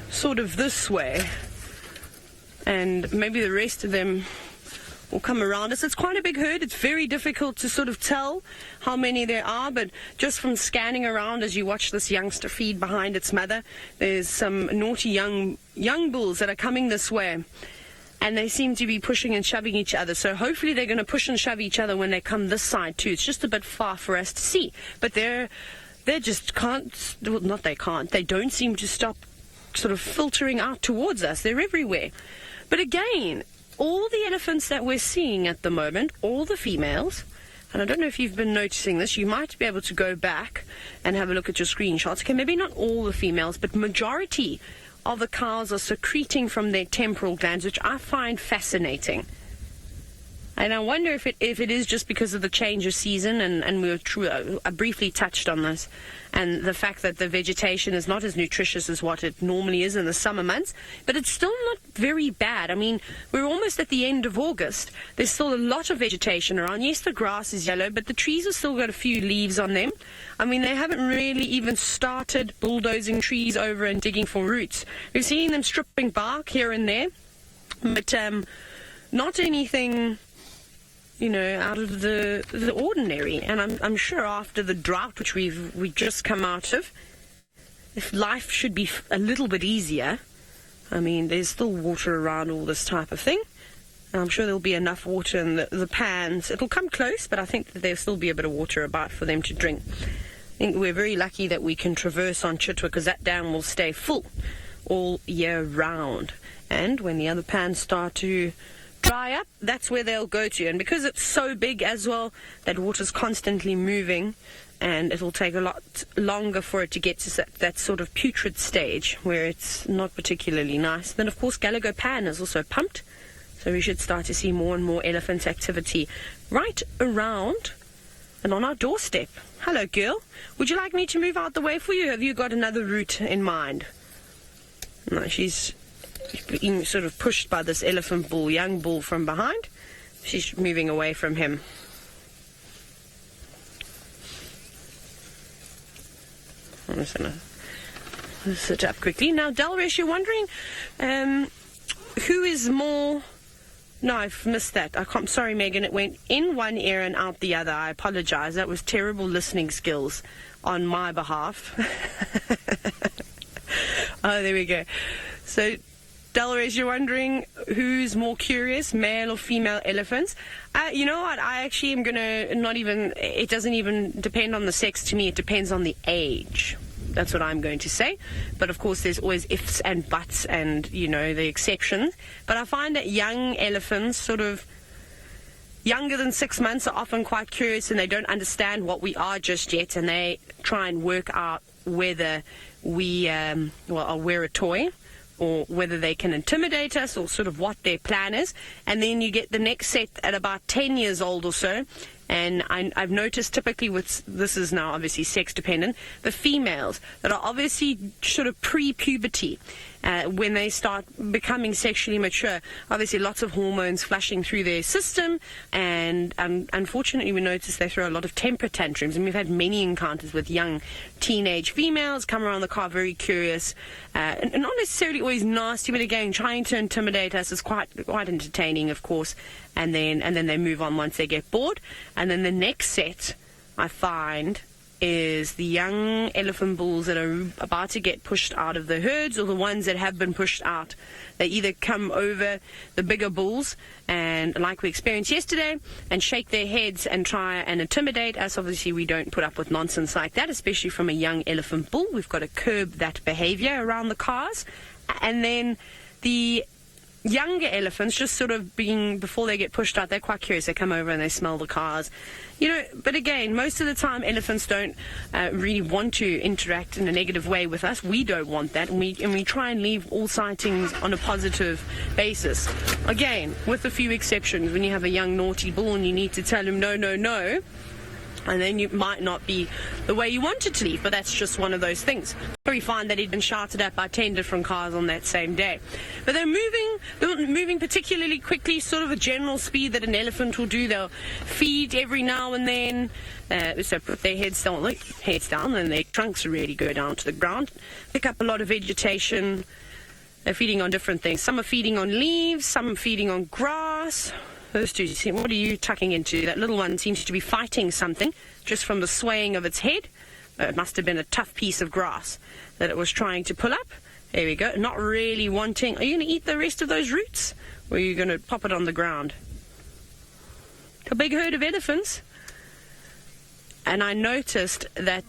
sort of this way, and maybe the rest of them will come around us. It's quite a big herd. It's very difficult to sort of tell how many there are, but just from scanning around as you watch this youngster feed behind its mother, there's some naughty young bulls that are coming this way, and they seem to be pushing and shoving each other. So hopefully they're going to push and shove each other when they come this side too. It's just a bit far for us to see, but they're they just can't, well, not they can't, they don't seem to stop sort of filtering out towards us. They're everywhere. But again, all the elephants that we're seeing at the moment, all the females, and I don't know if you've been noticing this, you might be able to go back and have a look at your screenshots. Okay, maybe not all the females, but majority of the cows are secreting from their temporal glands, which I find fascinating. And I wonder if it is just because of the change of season, and I briefly touched on this, and the fact that the vegetation is not as nutritious as what it normally is in the summer months, but it's still not very bad. I mean, we're almost at the end of August. There's still a lot of vegetation around. Yes, the grass is yellow, but the trees have still got a few leaves on them. I mean, they haven't really even started bulldozing trees over and digging for roots. We're seeing them stripping bark here and there, but not anything, you know, out of the ordinary. And I'm sure after the drought which we've just come out of, if life should be a little bit easier. I mean, there's still water around all this type of thing, and I'm sure there'll be enough water in the pans. It'll come close, but I think that there'll still be a bit of water about for them to drink. I think we're very lucky that we can traverse on Cheetah, because that dam will stay full all year round. And when the other pans start to dry up, that's where they'll go to. And because it's so big as well, that water's constantly moving, and it'll take a lot longer for it to get to that sort of putrid stage where it's not particularly nice. Then, of course, Gallagher Pan is also pumped, so we should start to see more and more elephant activity right around and on our doorstep. Hello, girl. Would you like me to move out the way for you? Have you got another route in mind? No, she's being sort of pushed by this elephant bull, young bull from behind. She's moving away from him. I'm just going to sit up quickly. Now, Delresh, you're wondering who is more... No, I've missed that. I'm sorry, Megan. It went in one ear and out the other. I apologize. That was terrible listening skills on my behalf. Oh, there we go. So, Delresh, you're wondering who's more curious, male or female elephants? You know what? I actually am going to not even... It doesn't even depend on the sex to me. It depends on the age. That's what I'm going to say. But, of course, there's always ifs and buts and, you know, the exceptions. But I find that young elephants, sort of younger than 6 months, are often quite curious, and they don't understand what we are just yet, and they try and work out whether we we're a toy, or whether they can intimidate us, or sort of what their plan is. And then you get the next set at about 10 years old or so. And I've noticed typically with, this is now obviously sex dependent, the females that are obviously sort of pre-puberty, when they start becoming sexually mature, obviously lots of hormones flushing through their system, and unfortunately we notice they throw a lot of temper tantrums, and we've had many encounters with young teenage females come around the car very curious, and not necessarily always nasty, but again trying to intimidate us is quite entertaining, of course. And then they move on once they get bored. And then the next set, I find, is the young elephant bulls that are about to get pushed out of the herds, or the ones that have been pushed out. They either come over the bigger bulls, and like we experienced yesterday, and shake their heads and try and intimidate us. Obviously, we don't put up with nonsense like that, especially from a young elephant bull. We've got to curb that behavior around the cars. And then the younger elephants, just sort of being, before they get pushed out, they're quite curious. They come over and they smell the cars, you know. But again, most of the time elephants don't really want to interact in a negative way with us. We don't want that, and we try and leave all sightings on a positive basis. Again, with a few exceptions, when you have a young naughty bull and you need to tell him no, no, no, and then you might not be the way you wanted to leave, but that's just one of those things. We find that he'd been shouted at by 10 different cars on that same day. But they're moving particularly quickly, sort of a general speed that an elephant will do. They'll feed every now and then, so put their heads down, and their trunks really go down to the ground, pick up a lot of vegetation. They're feeding on different things. Some are feeding on leaves, some are feeding on grass. Those two, what are you tucking into? That little one seems to be fighting something just from the swaying of its head. It must have been a tough piece of grass that it was trying to pull up. There we go. Not really wanting... Are you going to eat the rest of those roots? Or are you going to pop it on the ground? A big herd of elephants. And I noticed that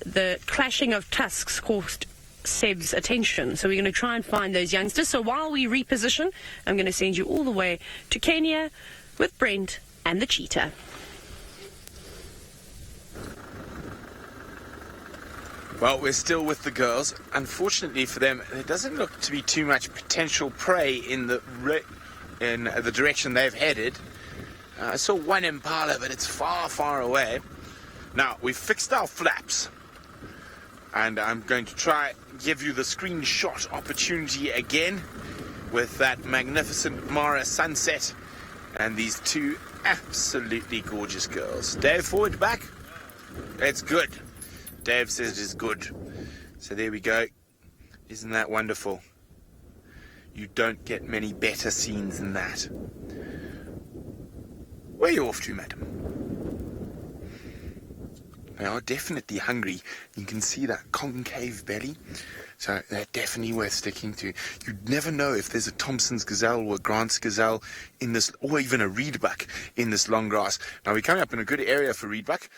the clashing of tusks caught Seb's attention. So we're going to try and find those youngsters. So while we reposition, I'm going to send you all the way to Kenya with Brent and the cheetah. Well, we're still with the girls. Unfortunately for them, there doesn't look to be too much potential prey in the direction they've headed. I saw one impala, but it's far, far away. Now, we've fixed our flaps, and I'm going to try give you the screenshot opportunity again with that magnificent Mara sunset and these two absolutely gorgeous girls. Dave, forward, back. It's good. Dave says it is good. So there we go. Isn't that wonderful? You don't get many better scenes than that. Where are you off to, madam? They are definitely hungry. You can see that concave belly. So they're definitely worth sticking to. You'd never know if there's a Thompson's gazelle or a Grant's gazelle in this, or even a reedbuck in this long grass. Now we're coming up in a good area for reedbuck.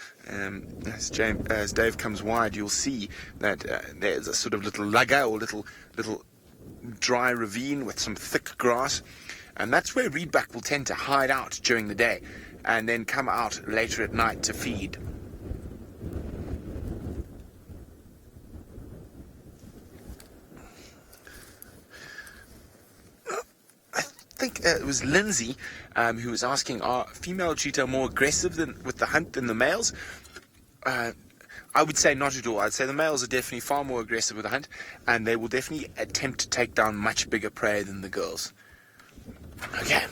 As Dave comes wide, you'll see that there's a sort of little lugger or little dry ravine with some thick grass. And that's where reedbuck will tend to hide out during the day and then come out later at night to feed. I think it was Lindsay who was asking, are female cheetah more aggressive with the hunt than the males? I would say not at all. I'd say the males are definitely far more aggressive with the hunt, and they will definitely attempt to take down much bigger prey than the girls. Okay,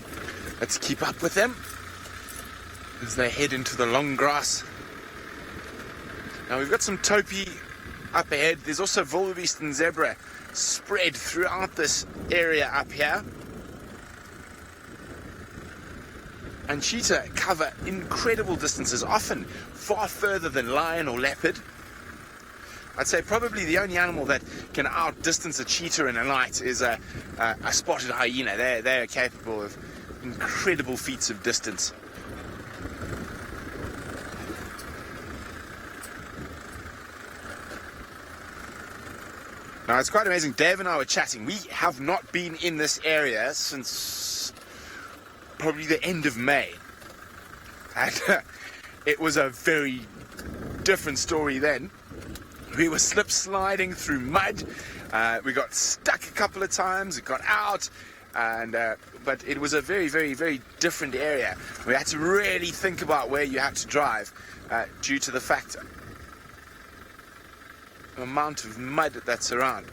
let's keep up with them as they head into the long grass. Now we've got some topi up ahead. There's also wildebeest and zebra spread throughout this area up here. And cheetah cover incredible distances, often far further than lion or leopard. I'd say probably the only animal that can outdistance a cheetah in a night is a spotted hyena. They're capable of incredible feats of distance. Now, it's quite amazing. Dave and I were chatting. We have not been in this area since probably the end of May. And it was a very different story then. We were slip sliding through mud. We got stuck a couple of times. We got out. But it was a very, very, very different area. We had to really think about where you had to drive due to the fact the amount of mud that's around.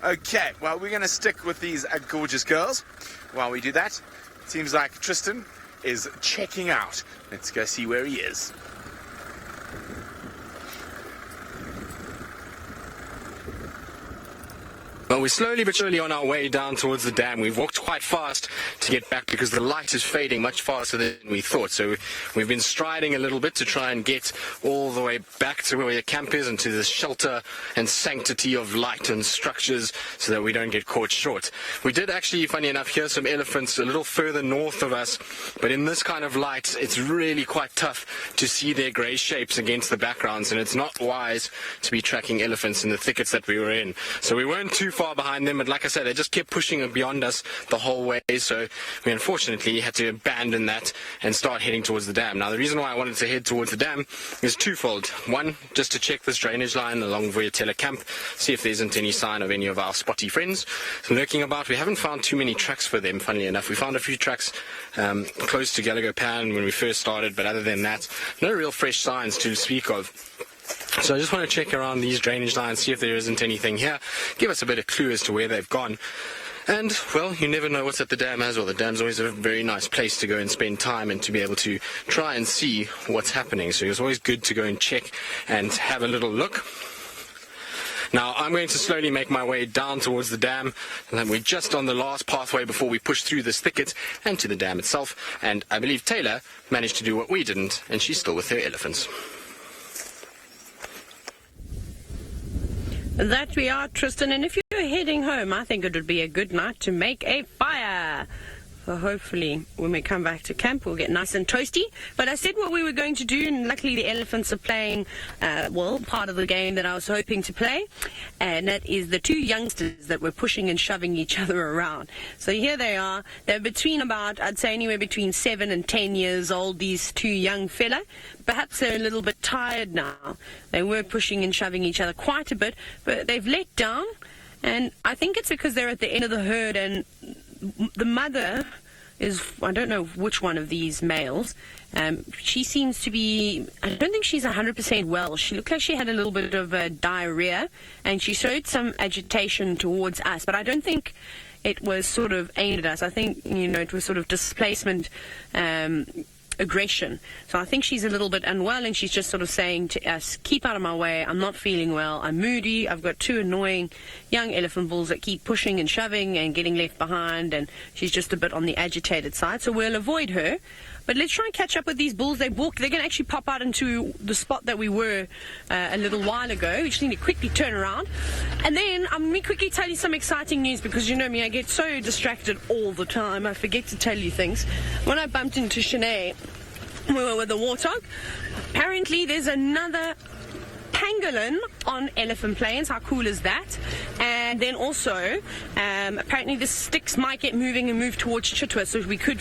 Okay, well, we're going to stick with these gorgeous girls while we do that. Seems like Tristan is checking out. Let's go see where he is. Well, we're slowly but surely on our way down towards the dam. We've walked quite fast to get back because the light is fading much faster than we thought. So we've been striding a little bit to try and get all the way back to where your camp is and to the shelter and sanctity of light and structures so that we don't get caught short. We did actually, funny enough, hear some elephants a little further north of us, but in this kind of light, it's really quite tough to see their grey shapes against the backgrounds, and it's not wise to be tracking elephants in the thickets that we were in. So we weren't too far behind them, but like I said, they just kept pushing beyond us the whole way, so we unfortunately had to abandon that and start heading towards the dam. Now, the reason why I wanted to head towards the dam is twofold. One, just to check this drainage line along Voyatella camp, see if there isn't any sign of any of our spotty friends lurking about. We haven't found too many tracks for them, funnily enough. We found a few tracks close to Gallagher Pan when we first started, but other than that, no real fresh signs to speak of. So I just want to check around these drainage lines, see if there isn't anything here, give us a bit of clue as to where they've gone. And, well, you never know what's at the dam as well. The dam's always a very nice place to go and spend time and to be able to try and see what's happening. So it's always good to go and check and have a little look. Now, I'm going to slowly make my way down towards the dam, and then we're just on the last pathway before we push through this thicket and to the dam itself. And I believe Taylor managed to do what we didn't, and she's still with her elephants. That we are, Tristan, and if you're heading home, I think it would be a good night to make a fire. So hopefully when we come back to camp we'll get nice and toasty. But I said what we were going to do, and luckily the elephants are playing, part of the game that I was hoping to play. And that is the two youngsters that were pushing and shoving each other around. So here they are. They're between about, I'd say anywhere between 7 and 10 years old, these two young fella. Perhaps they're a little bit tired now. They were pushing and shoving each other quite a bit, but they've let down. And I think it's because they're at the end of the herd, and the mother is, I don't know which one of these males, she seems to be, I don't think she's 100% well. She looked like she had a little bit of diarrhea, and she showed some agitation towards us, but I don't think it was sort of aimed at us. I think, it was sort of displacement, aggression. So I think she's a little bit unwell, and she's just sort of saying to us, keep out of my way, I'm not feeling well, I'm moody, I've got two annoying young elephant bulls that keep pushing and shoving and getting left behind, and she's just a bit on the agitated side, so we'll avoid her. But let's try and catch up with these bulls. They're going to actually pop out into the spot that we were a little while ago. We just need to quickly turn around. And then I'm going to quickly tell you some exciting news, because you know me, I get so distracted all the time. I forget to tell you things. When I bumped into Shanae, we were with the Warthog. Apparently there's another pangolin on Elephant Plains. How cool is that? And then also, apparently the sticks might get moving and move towards Cheetah, so we could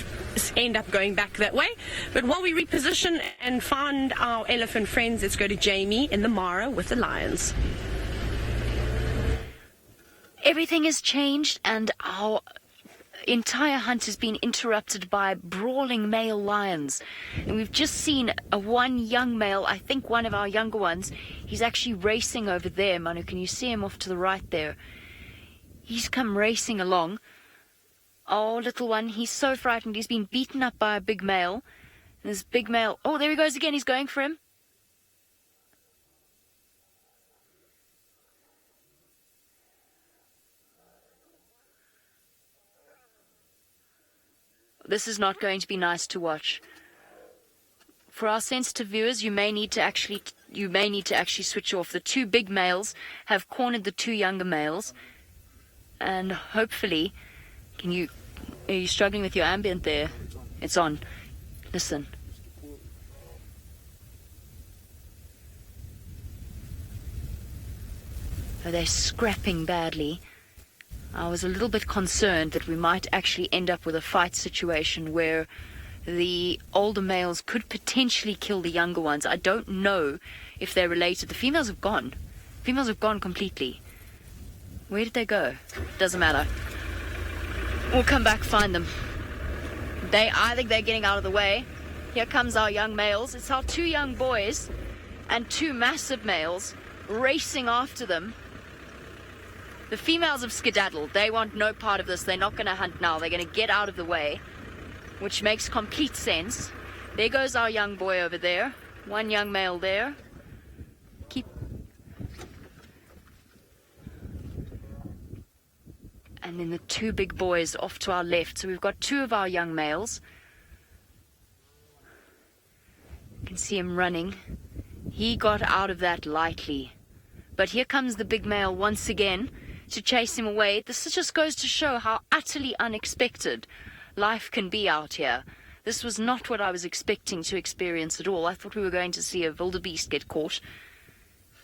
end up going back that way. But while we reposition and find our elephant friends, let's go to Jamie in the Mara with the lions. Everything has changed, and our entire hunt has been interrupted by brawling male lions. And we've just seen one young male, I think one of our younger ones. He's actually racing over there, Manu. Can you see him off to the right there? He's come racing along. Oh, little one, he's so frightened. He's been beaten up by a big male. And this big male, oh, there he goes again. He's going for him. This is not going to be nice to watch. For our sensitive viewers, you may need to actually switch off. The two big males have cornered the two younger males, and hopefully, are you struggling with your ambient there? It's on. Listen. Oh, they're scrapping badly. I was a little bit concerned that we might actually end up with a fight situation where the older males could potentially kill the younger ones. I don't know if they're related. The females have gone. Females have gone completely. Where did they go? Doesn't matter. We'll come back, find them. I think they're getting out of the way. Here comes our young males. It's our two young boys and two massive males racing after them. The females have skedaddled. They want no part of this. They're not going to hunt now. They're going to get out of the way, which makes complete sense. There goes our young boy over there. One young male there. And then the two big boys off to our left. So we've got two of our young males. You can see him running. He got out of that lightly. But here comes the big male once again to chase him away. This just goes to show how utterly unexpected life can be out here. This was not what I was expecting to experience at all. I thought we were going to see a wildebeest get caught.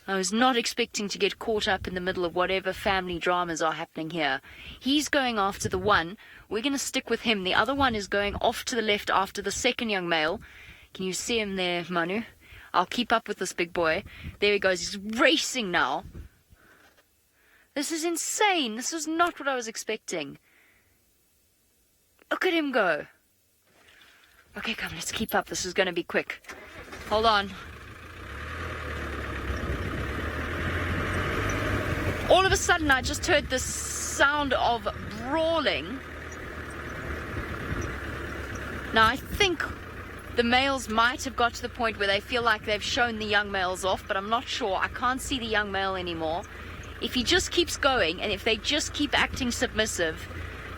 I was not expecting to get caught up in the middle of whatever family dramas are happening here. He's going after the one. We're going to stick with him. The other one is going off to the left after the second young male. Can you see him there, Manu? I'll keep up with this big boy. There he goes. He's racing now. This is insane. This is not what I was expecting. Look at him go. Okay, come, let's keep up. This is going to be quick. Hold on. All of a sudden, I just heard this sound of brawling. Now, I think the males might have got to the point where they feel like they've shown the young males off, but I'm not sure. I can't see the young male anymore. If he just keeps going, and if they just keep acting submissive,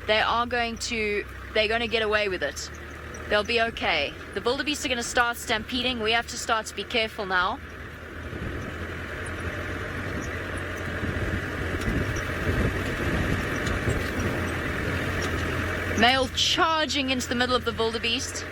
they're going to get away with it. They'll be okay. The wildebeest are going to start stampeding. We have to start to be careful now. Male charging into the middle of the wildebeest.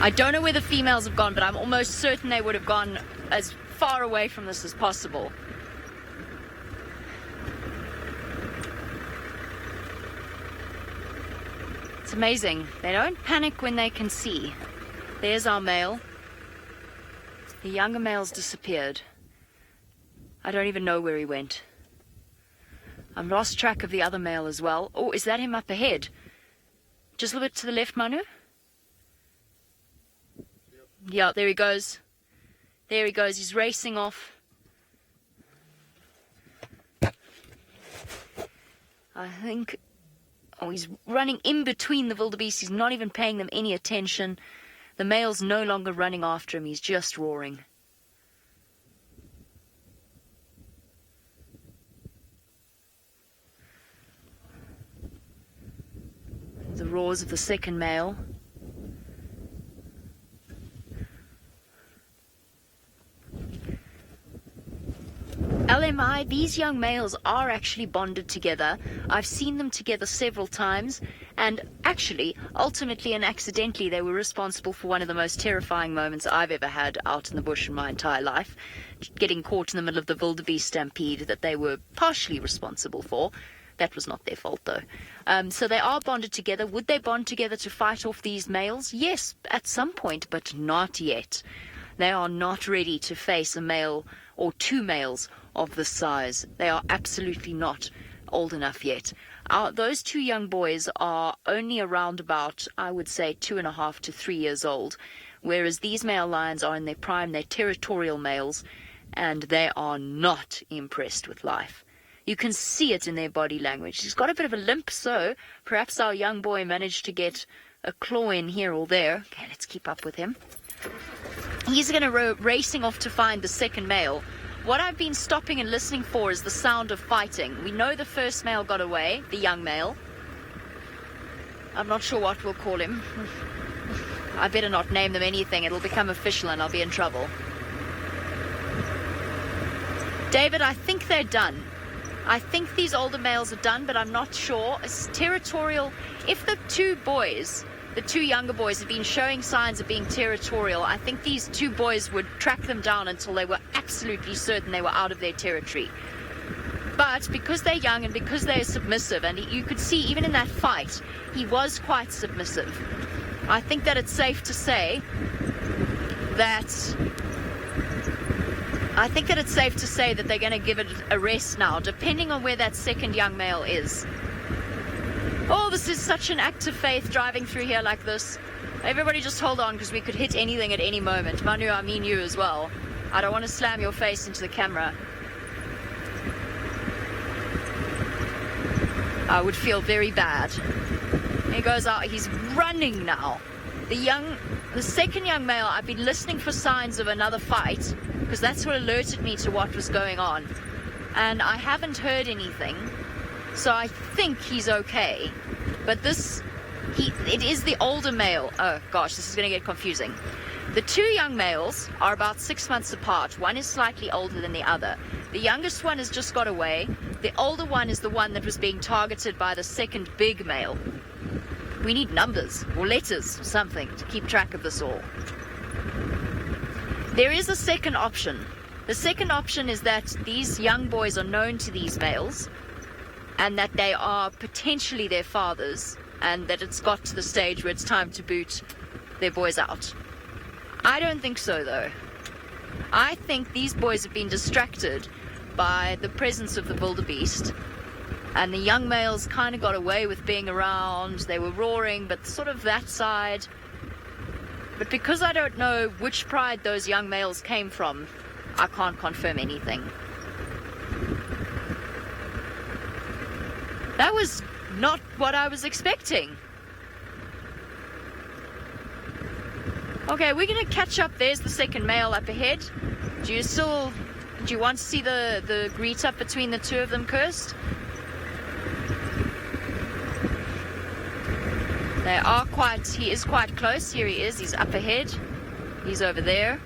I don't know where the females have gone, but I'm almost certain they would have gone as far away from this as possible. It's amazing. They don't panic when they can see. There's our male. The younger male's disappeared. I don't even know where he went. I've lost track of the other male as well. Oh, is that him up ahead? Just a little bit to the left, Manu? Yeah, there he goes. There he goes. He's racing off. I think... Oh, he's running in between the wildebeest. He's not even paying them any attention. The male's no longer running after him. He's just roaring. The roars of the second male. LMI, these young males are actually bonded together. I've seen them together several times, and actually, ultimately and accidentally, they were responsible for one of the most terrifying moments I've ever had out in the bush in my entire life, getting caught in the middle of the wildebeest stampede that they were partially responsible for. That was not their fault, though. So they are bonded together. Would they bond together to fight off these males? Yes, at some point, but not yet. They are not ready to face a male or two males of this size. They are absolutely not old enough yet. Those two young boys are only around about, I would say, 2.5 to 3 years old, whereas these male lions are in their prime. They're territorial males, and they are not impressed with life. You can see it in their body language. He's got a bit of a limp, so perhaps our young boy managed to get a claw in here or there. Okay, let's keep up with him. He's going to racing off to find the second male. What I've been stopping and listening for is the sound of fighting. We know the first male got away, the young male. I'm not sure what we'll call him. I better not name them anything. It'll become official and I'll be in trouble. David, I think they're done. I think these older males are done, but I'm not sure. It's territorial. If the two younger boys have been showing signs of being territorial, I think these two boys would track them down until they were absolutely certain they were out of their territory. But because they're young and because they're submissive, and you could see even in that fight, he was quite submissive. I think that it's safe to say that they're going to give it a rest now, depending on where that second young male is. Oh, this is such an act of faith driving through here like this. Everybody just hold on, because we could hit anything at any moment. Manu, I mean you as well. I don't want to slam your face into the camera. I would feel very bad. He goes out. He's running now. The second young male, I've been listening for signs of another fight, because that's what alerted me to what was going on. And I haven't heard anything. So I think he's okay. But it is the older male. Oh gosh, this is going to get confusing. The two young males are about 6 months apart. One is slightly older than the other. The youngest one has just got away. The older one is the one that was being targeted by the second big male. We need numbers or letters or something to keep track of this all. There is a second option. The second option is that these young boys are known to these males, and that they are potentially their fathers, and that it's got to the stage where it's time to boot their boys out. I don't think so, though. I think these boys have been distracted by the presence of the wildebeest, and the young males kind of got away with being around. They were roaring, but sort of that side. But because I don't know which pride those young males came from, I can't confirm anything. That was not what I was expecting. Okay, we're going to catch up. There's the second male up ahead. Do you want to see the greet up between the two of them, Kirst? He is quite close. Here he is. He's up ahead. He's over there.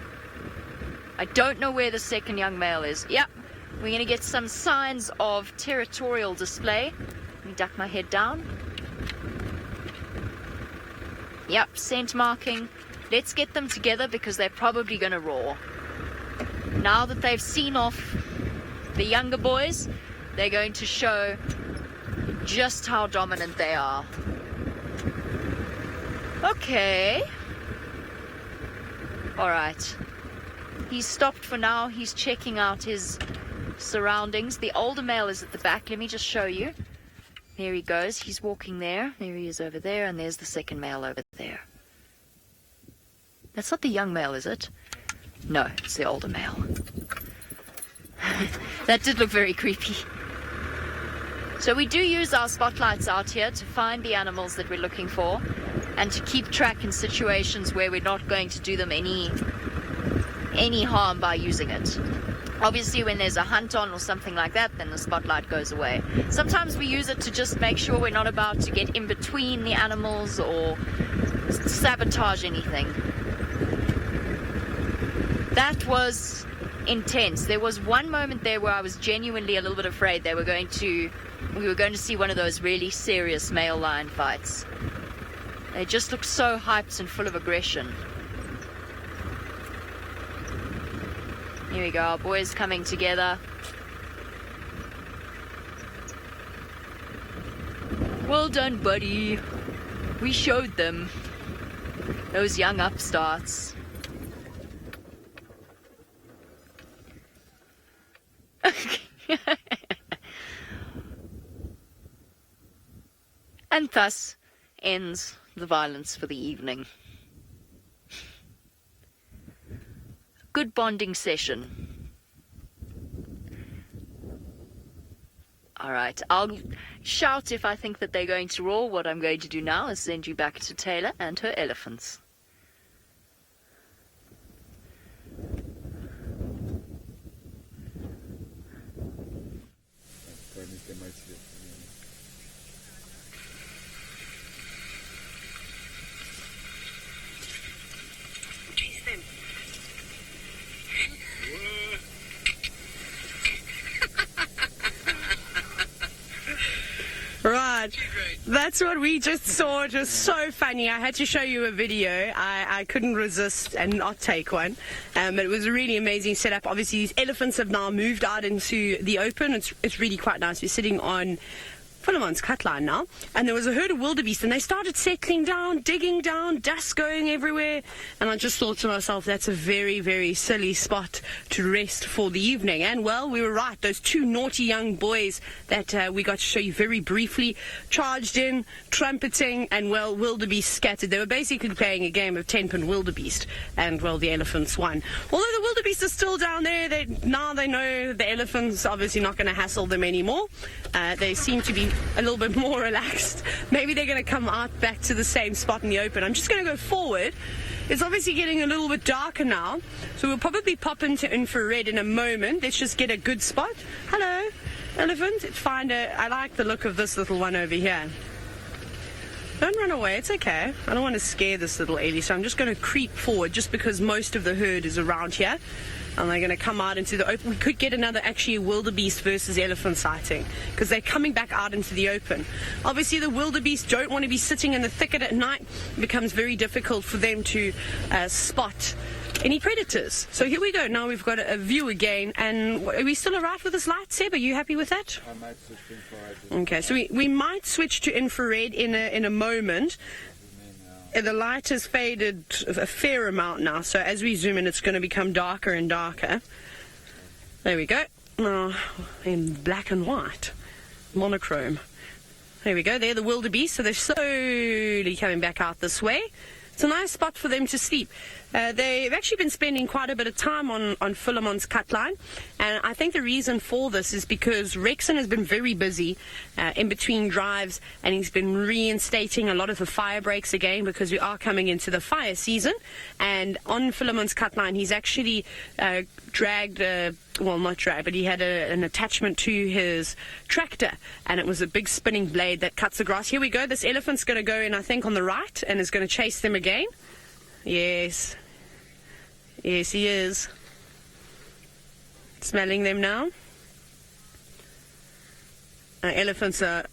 I don't know where the second young male is. Yep, we're going to get some signs of territorial display. Let me duck my head down. Yep, scent marking. Let's get them together because they're probably going to roar. Now that they've seen off the younger boys, they're going to show just how dominant they are. Okay. Alright. He's stopped for now. He's checking out his surroundings. The older male is at the back. Let me just show you. There he goes. He's walking there. There he is over there. And there's the second male over there. That's not the young male, is it? No, it's the older male. That did look very creepy. So we do use our spotlights out here to find the animals that we're looking for and to keep track in situations where we're not going to do them any harm by using it. Obviously, when there's a hunt on or something like that, then the spotlight goes away. Sometimes we use it to just make sure we're not about to get in between the animals or sabotage anything. That was intense. There was one moment there where I was genuinely a little bit afraid we were going to see one of those really serious male lion fights. They just looked so hyped and full of aggression. Here we go, our boys coming together. Well done, buddy. We showed them. Those young upstarts. And thus ends the violence for the evening. Good bonding session. Alright, I'll shout if I think that they're going to roar. What I'm going to do now is send you back to Taylor and her elephants. Right, that's what we just saw. It was so funny. I had to show you a video. I couldn't resist and not take one. But it was a really amazing setup. Obviously, these elephants have now moved out into the open. It's really quite nice. We're sitting on Philemon's cut line now, and there was a herd of wildebeest, and they started settling down, digging down, dust going everywhere, and I just thought to myself, that's a very, very silly spot to rest for the evening. And well, we were right. Those two naughty young boys that we got to show you very briefly charged in, trumpeting, and well, wildebeest scattered. They were basically playing a game of 10-pin wildebeest, and well, the elephants won. Although the wildebeest are still down there, now they know the elephants obviously not going to hassle them anymore. They seem to be a little bit more relaxed. Maybe they're going to come out back to the same spot in the open. I'm just going to go forward. It's obviously getting a little bit darker now, so we'll probably pop into infrared in a moment. Let's just get a good spot. Hello, elephant. I like the look of this little one over here. Don't run away, it's okay. I don't want to scare this little Ellie, so I'm just going to creep forward just because most of the herd is around here. And they're going to come out into the open. We could get another actually wildebeest versus elephant sighting because they're coming back out into the open. Obviously, the wildebeest don't want to be sitting in the thicket at night. It becomes very difficult for them to spot any predators. So here we go. Now we've got a view again. And are we still all right with this light, Seb? Are you happy with that? I might switch to infrared. Okay, so we might switch to infrared in a moment. The light has faded a fair amount now, so as we zoom in, it's going to become darker and darker. There we go. Now, in black and white, monochrome. There we go. They're the wildebeest, so they're slowly coming back out this way. It's a nice spot for them to sleep. They've actually been spending quite a bit of time on Philemon's cut line, and I think the reason for this is because Rexon has been very busy in between drives, and he's been reinstating a lot of the fire breaks again because we are coming into the fire season. And on Philemon's cut line, he's actually dragged, well, not dragged, but he had an attachment to his tractor, and it was a big spinning blade that cuts the grass. Here we go. This elephant's going to go in, I think, on the right, and is going to chase them again. Yes. Yes, he is. Smelling them now. Elephants are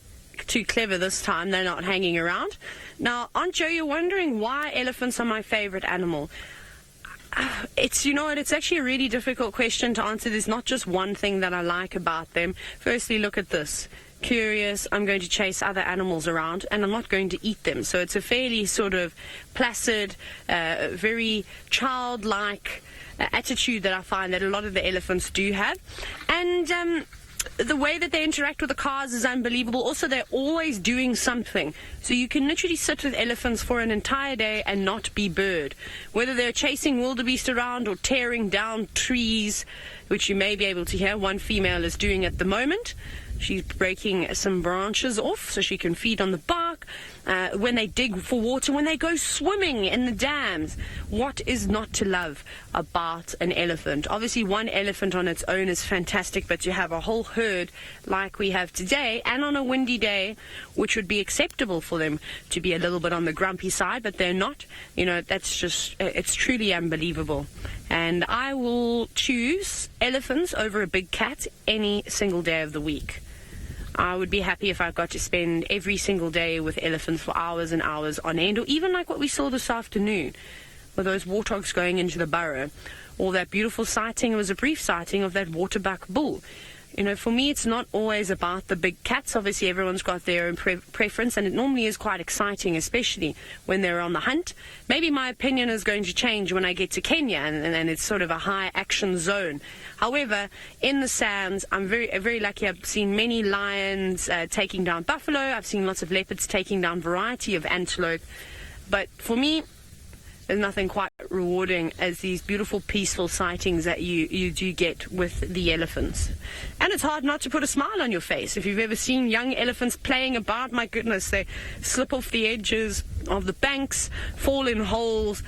too clever this time. They're not hanging around. Now, Aunt Jo, you're wondering why elephants are my favorite animal. It's, you know what, it's actually a really difficult question to answer. There's not just one thing that I like about them. Firstly, look at this. Curious, I'm going to chase other animals around, and I'm not going to eat them. So it's a fairly sort of placid, very childlike attitude that I find that a lot of the elephants do have. And the way that they interact with the cars is unbelievable. Also, they're always doing something. So you can literally sit with elephants for an entire day and not be bored. Whether they're chasing wildebeest around or tearing down trees, which you may be able to hear one female is doing at the moment. She's breaking some branches off so she can feed on the bark. When they dig for water, when they go swimming in the dams, what is not to love about an elephant? Obviously, one elephant on its own is fantastic, but to have a whole herd like we have today, and on a windy day, which would be acceptable for them to be a little bit on the grumpy side, but they're not. You know, that's just, it's truly unbelievable. And I will choose elephants over a big cat any single day of the week. I would be happy if I got to spend every single day with elephants for hours and hours on end, or even like what we saw this afternoon with those warthogs going into the burrow, or that beautiful sighting, it was a brief sighting of that waterbuck bull. You know, for me, it's not always about the big cats. Obviously, everyone's got their own preference, and it normally is quite exciting, especially when they're on the hunt. Maybe my opinion is going to change when I get to Kenya, and it's sort of a high action zone. However, in the sands, I'm very lucky. I've seen many lions taking down buffalo. I've seen lots of leopards taking down variety of antelope. But for me, there's nothing quite rewarding as these beautiful, peaceful sightings that you do get with the elephants. And it's hard not to put a smile on your face. If you've ever seen young elephants playing about, my goodness, they slip off the edges of the banks, fall in holes,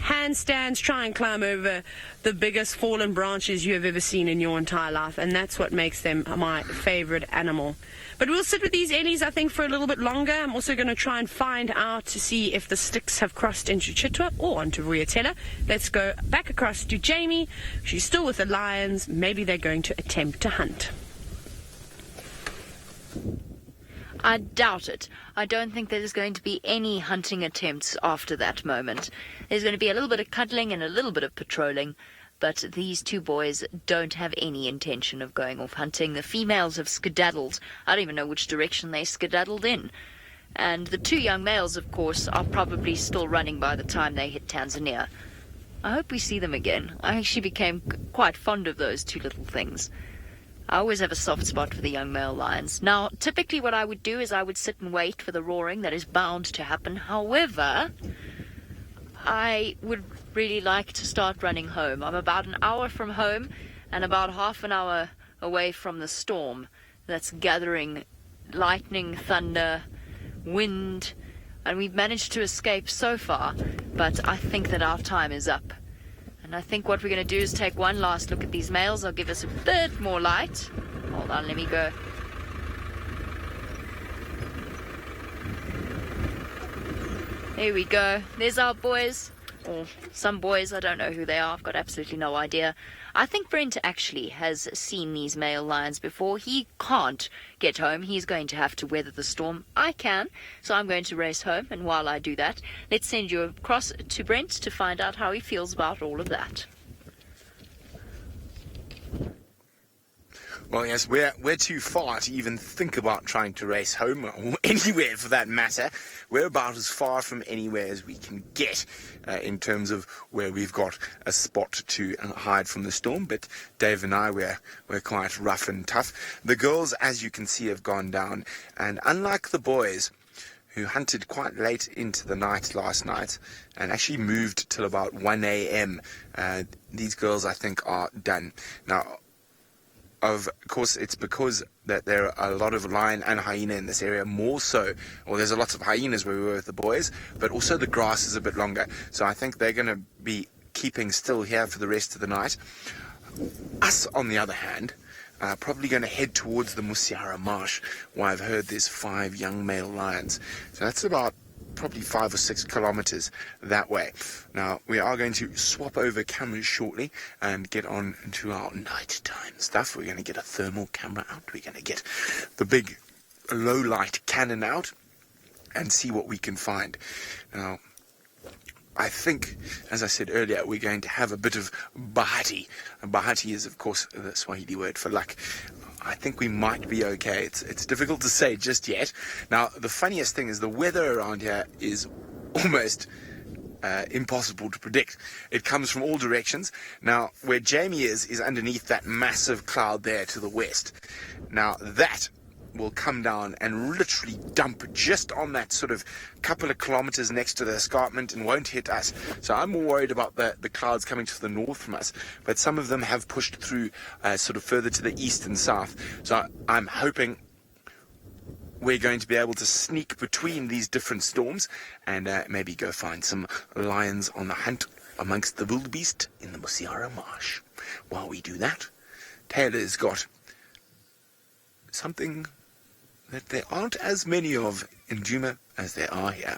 handstands, try and climb over the biggest fallen branches you have ever seen in your entire life. And that's what makes them my favorite animal. But we'll sit with these Ellies, I think, for a little bit longer. I'm also going to try and find out to see if the sticks have crossed into Cheetah or onto Vuyatela. Let's go back across to Jamie. She's still with the lions. Maybe they're going to attempt to hunt. I doubt it. I don't think there's going to be any hunting attempts after that moment. There's going to be a little bit of cuddling and a little bit of patrolling. But these two boys don't have any intention of going off hunting. The females have skedaddled. I don't even know which direction they skedaddled in. And the two young males, of course, are probably still running by the time they hit Tanzania. I hope we see them again. I actually became quite fond of those two little things. I always have a soft spot for the young male lions. Now, typically what I would do is I would sit and wait for the roaring that is bound to happen. However, I would really like to start running home. I'm about an hour from home and about half an hour away from the storm that's gathering lightning, thunder, wind, and we've managed to escape so far, but I think that our time is up. And I think what we're going to do is take one last look at these males. I'll give us a bit more light. Hold on, let me go. Here we go. There's our boys. Or some boys, I don't know who they are. I've got absolutely no idea. I think Brent actually has seen these male lions before. He can't get home. He's going to have to weather the storm. I can, so I'm going to race home. And while I do that, let's send you across to Brent to find out how he feels about all of that. Well, yes, we're too far to even think about trying to race home, or anywhere for that matter. We're about as far from anywhere as we can get in terms of where we've got a spot to hide from the storm. But Dave and I, we're quite rough and tough. The girls, as you can see, have gone down. And unlike the boys, who hunted quite late into the night last night and actually moved till about 1 a.m., these girls, I think, are done. Now, of course, it's because that there are a lot of lion and hyena in this area, more so, or there's a lot of hyenas where we were with the boys, but also the grass is a bit longer. So I think they're going to be keeping still here for the rest of the night. Us, on the other hand, are probably going to head towards the Musiara Marsh, where I've heard there's 5 young male lions. So that's about probably 5 or 6 kilometers that way. Now, we are going to swap over cameras shortly and get on to our nighttime stuff. We're going to get a thermal camera out. We're going to get the big low light Canon out and see what we can find. Now, I think, as I said earlier, we're going to have a bit of bahati. And bahati is, of course, the Swahili word for luck. I think we might be okay. It's difficult to say just yet. Now, the funniest thing is the weather around here is almost impossible to predict. It comes from all directions. Now, where Jamie is underneath that massive cloud there to the west. Now, that will come down and literally dump just on that sort of couple of kilometers next to the escarpment and won't hit us. So I'm more worried about the clouds coming to the north from us, but some of them have pushed through sort of further to the east and south. So I'm hoping we're going to be able to sneak between these different storms and maybe go find some lions on the hunt amongst the wildebeest in the Mosiara marsh. While we do that, Taylor's got something that there aren't as many of in Djuma as there are here.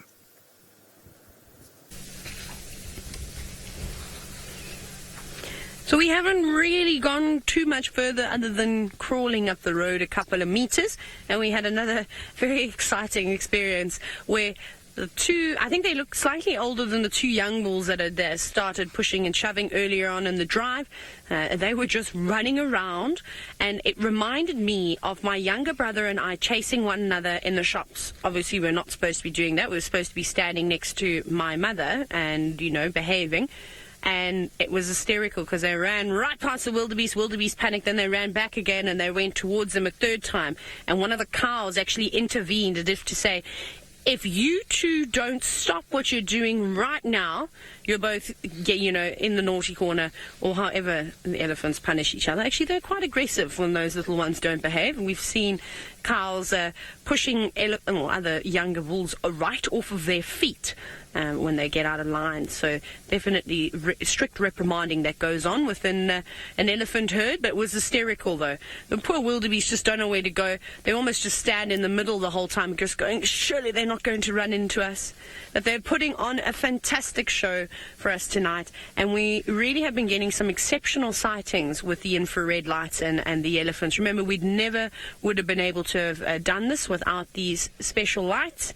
So we haven't really gone too much further other than crawling up the road a couple of meters, and we had another very exciting experience where the two, I think they look slightly older than the two young bulls that had started pushing and shoving earlier on in the drive. They were just running around, and it reminded me of my younger brother and I chasing one another in the shops. Obviously, we're not supposed to be doing that. We're supposed to be standing next to my mother and, you know, behaving. And it was hysterical because they ran right past the wildebeest. Wildebeest panicked, then they ran back again and they went towards them a third time. And one of the cows actually intervened as if to say, if you two don't stop what you're doing right now, you're both, you know, in the naughty corner, or however the elephants punish each other. Actually, they're quite aggressive when those little ones don't behave. And we've seen cows pushing other younger bulls right off of their feet when they get out of line. So definitely strict reprimanding that goes on within an elephant herd, but it was hysterical though. The poor wildebeest just don't know where to go. They almost just stand in the middle the whole time, just going, surely they're not going to run into us. But they're putting on a fantastic show for us tonight, and we really have been getting some exceptional sightings with the infrared lights and the elephants. Remember, we'd never would have been able to have done this without these special lights.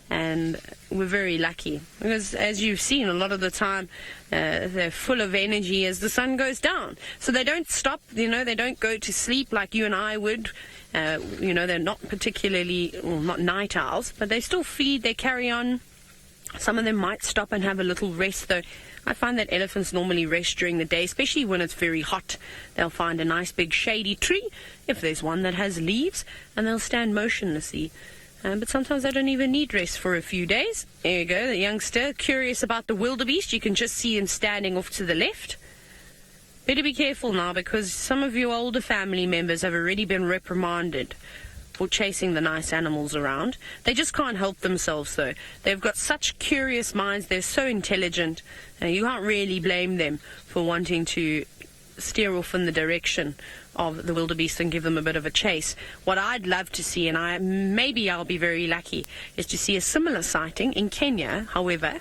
And we're very lucky because, as you've seen, a lot of the time they're full of energy as the sun goes down. So they don't stop, you know, they don't go to sleep like you and I would. You know, they're not particularly, well, not night owls, but they still feed, they carry on. Some of them might stop and have a little rest, though. I find that elephants normally rest during the day, especially when it's very hot. They'll find a nice big shady tree, if there's one that has leaves, and they'll stand motionlessly. But sometimes they don't even need rest for a few days. There you go, the youngster, curious about the wildebeest. You can just see him standing off to the left. Better be careful now, because some of your older family members have already been reprimanded for chasing the nice animals around. They just can't help themselves, though. They've got such curious minds. They're so intelligent. You can't really blame them for wanting to steer off in the direction of the wildebeest and give them a bit of a chase. What I'd love to see, and maybe I'll be very lucky, is to see a similar sighting in Kenya, however,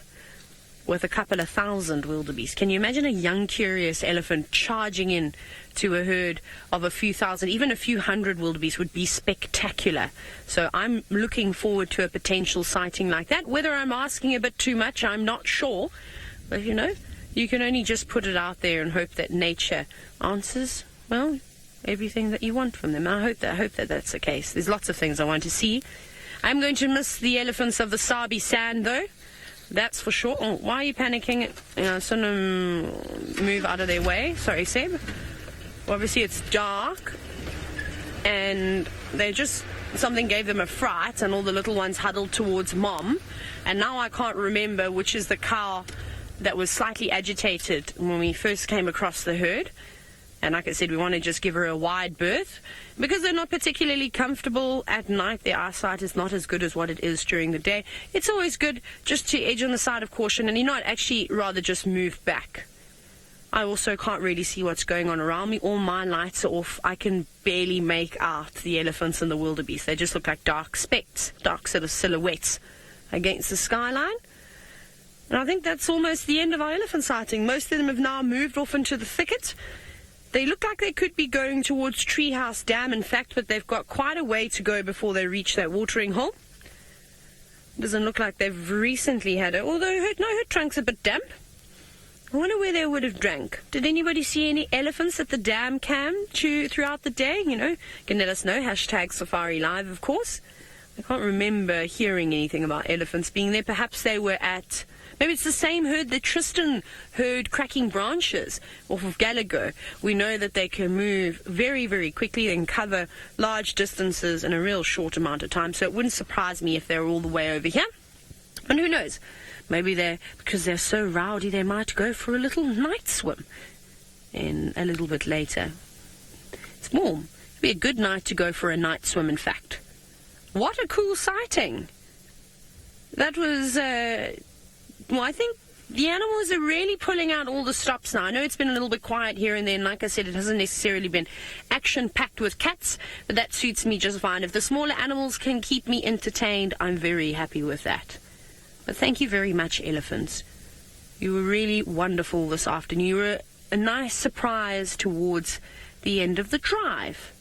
with a couple of thousand wildebeest. Can you imagine a young, curious elephant charging in to a herd of a few thousand, even a few hundred wildebeest would be spectacular. So I'm looking forward to a potential sighting like that. Whether I'm asking a bit too much, I'm not sure. But, you know, you can only just put it out there and hope that nature answers, well, everything that you want from them. I hope that that's the case. There's lots of things I want to see. I'm going to miss the elephants of the Sabi sand, though. That's for sure. Oh, why are you panicking? So move out of their way. Sorry, Seb. Obviously, it's dark, and they just, something gave them a fright, and all the little ones huddled towards Mom. And now I can't remember which is the cow that was slightly agitated when we first came across the herd. And like I said, we want to just give her a wide berth because they're not particularly comfortable at night. Their eyesight is not as good as what it is during the day. It's always good just to edge on the side of caution and, you know, actually rather just move back. I also can't really see what's going on around me. All my lights are off. I can barely make out the elephants and the wildebeest. They just look like dark specks, dark sort of silhouettes against the skyline. And I think that's almost the end of our elephant sighting. Most of them have now moved off into the thicket. They look like they could be going towards Treehouse Dam, in fact, but they've got quite a way to go before they reach that watering hole. Doesn't look like they've recently had it, although her trunk's a bit damp. I wonder where they would have drank. Did anybody see any elephants at the dam camp throughout the day? You know, you can let us know. Hashtag Safari Live, of course. I can't remember hearing anything about elephants being there. Perhaps they were at... Maybe it's the same herd that Tristan heard cracking branches off of Gallagher. We know that they can move very, very quickly and cover large distances in a real short amount of time. So it wouldn't surprise me if they're all the way over here. And who knows? Maybe because they're so rowdy, they might go for a little night swim in a little bit later. It's warm. It'd be a good night to go for a night swim, in fact. What a cool sighting. That was... Well, I think the animals are really pulling out all the stops now. I know it's been a little bit quiet here and there, and like I said, it hasn't necessarily been action-packed with cats, but that suits me just fine. If the smaller animals can keep me entertained, I'm very happy with that. But thank you very much, elephants. You were really wonderful this afternoon. You were a nice surprise towards the end of the drive.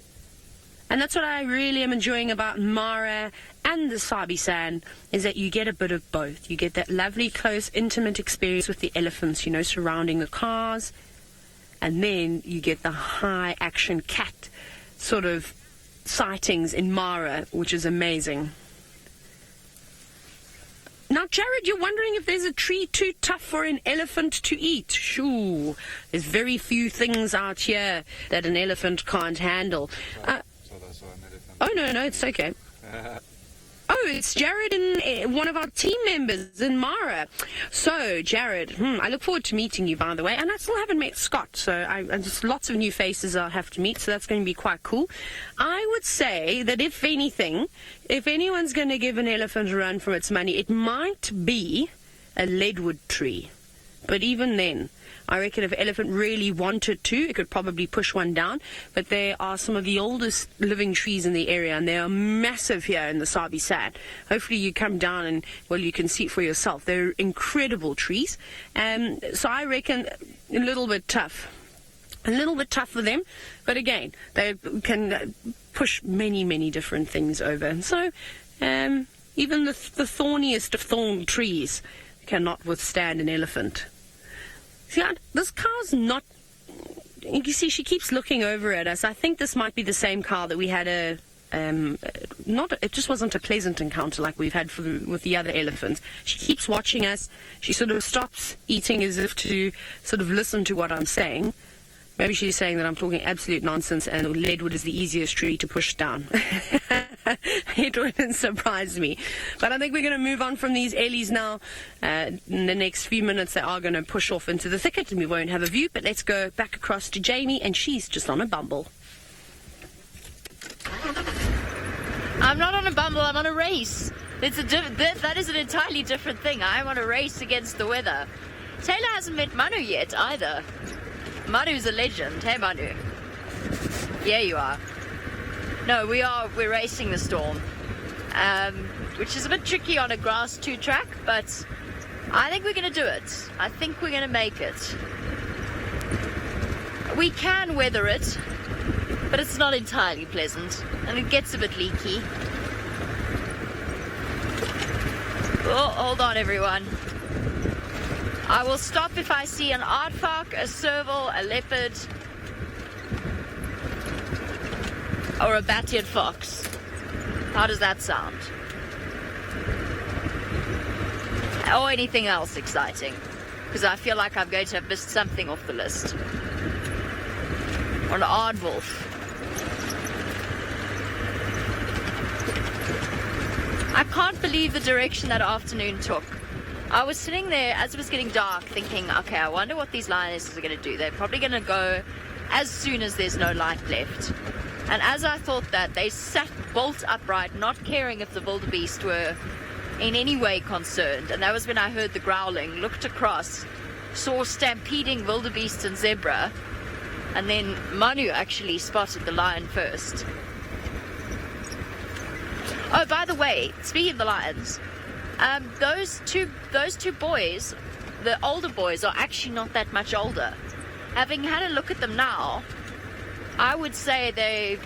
And that's what I really am enjoying about Mara and the Sabi Sand, is that you get a bit of both. You get that lovely, close, intimate experience with the elephants, you know, surrounding the cars. And then you get the high-action cat sort of sightings in Mara, which is amazing. Now, Jared, you're wondering if there's a tree too tough for an elephant to eat. Shoo, there's very few things out here that an elephant can't handle. Oh, no, it's okay. Oh, it's Jared and one of our team members in Mara. So, Jared, I look forward to meeting you, by the way. And I still haven't met Scott, so just lots of new faces I'll have to meet, so that's going to be quite cool. I would say that if anything, if anyone's going to give an elephant a run for its money, it might be a leadwood tree. But even then, I reckon if an elephant really wanted to, it could probably push one down. But they are some of the oldest living trees in the area, and they are massive here in the Sabi Sand. Hopefully you come down and, well, you can see it for yourself. They're incredible trees. So I reckon a little bit tough. A little bit tough for them. But again, they can push many, many different things over. So even the thorniest of thorn trees cannot withstand an elephant. See, this cow's not... You see, she keeps looking over at us. I think this might be the same cow that we had it just wasn't a pleasant encounter like we've had with the other elephants. She keeps watching us. She sort of stops eating as if to sort of listen to what I'm saying. Maybe she's saying that I'm talking absolute nonsense and leadwood is the easiest tree to push down. It wouldn't surprise me. But I think we're going to move on from these Ellies now. In the next few minutes, they are going to push off into the thicket and we won't have a view. But let's go back across to Jamie, and she's just on a bumble. I'm not on a bumble, I'm on a race. That is an entirely different thing. I'm on a race against the weather. Taylor hasn't met Manu yet either. Manu's a legend. Hey, Manu. Yeah, you are. No, we're racing the storm, which is a bit tricky on a grass 2-track, but I think we're going to do it. I think we're going to make it. We can weather it, but it's not entirely pleasant, and it gets a bit leaky. Oh, hold on, everyone. I will stop if I see an aardvark, a serval, a leopard, or a bat-eared fox. How does that sound? Or anything else exciting, because I feel like I'm going to have missed something off the list. Or an aardwolf. I can't believe the direction that afternoon took. I was sitting there as it was getting dark thinking, okay, I wonder what these lionesses are going to do. They're probably going to go as soon as there's no light left. And as I thought that, they sat bolt upright, not caring if the wildebeest were in any way concerned. And that was when I heard the growling, looked across, saw stampeding wildebeest and zebra, and then Manu actually spotted the lion first. Oh, by the way, speaking of the lions, Those two boys, the older boys, are actually not that much older. Having had a look at them now, I would say they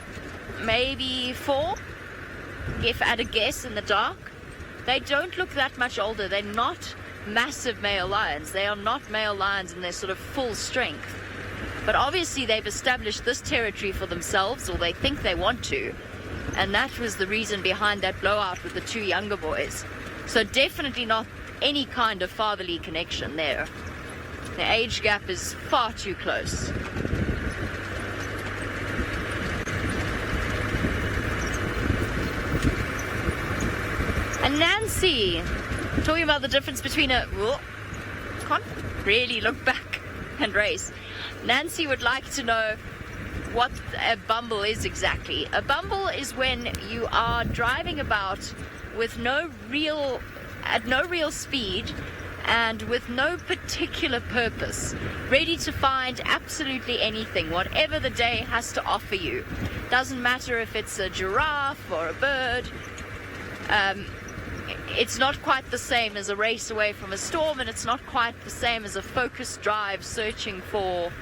maybe 4, if at a guess in the dark. They don't look that much older. They're not massive male lions. They are not male lions in their sort of full strength. But obviously they've established this territory for themselves, or they think they want to. And that was the reason behind that blowout with the 2 younger boys. So definitely not any kind of fatherly connection there. The age gap is far too close. And Nancy, talking about the difference between can't really look back and race. Nancy would like to know what a bumble is exactly. A bumble is when you are driving about with at no real speed and with no particular purpose, ready to find absolutely anything, whatever the day has to offer you. Doesn't matter if it's a giraffe or a bird. It's not quite the same as a race away from a storm, and it's not quite the same as a focused drive searching for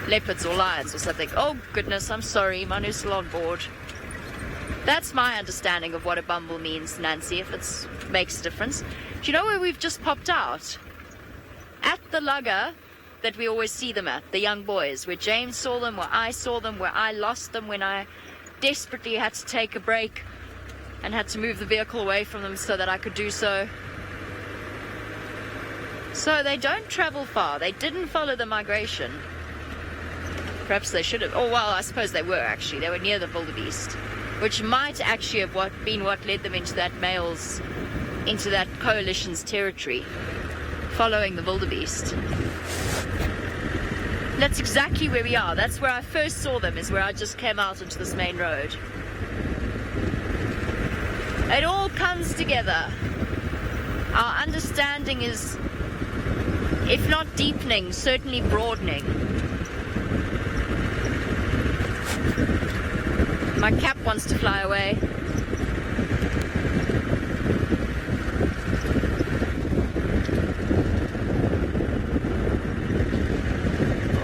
leopards or lions or something. Oh goodness, I'm sorry, Manu's still on board. That's my understanding of what a bumble means, Nancy, if it makes a difference. Do you know where we've just popped out? At the lugger that we always see them at, the young boys, where James saw them, where I saw them, where I lost them when I desperately had to take a break and had to move the vehicle away from them so that I could do so. So they don't travel far. They didn't follow the migration. Perhaps they should have. Oh, well, I suppose they were, actually. They were near the Wildebeest, which might actually have been what led them into that coalition's territory, following the Wildebeest. That's exactly where we are. That's where I first saw them, is where I just came out onto this main road. It all comes together. Our understanding is, if not deepening, certainly broadening. My cap wants to fly away.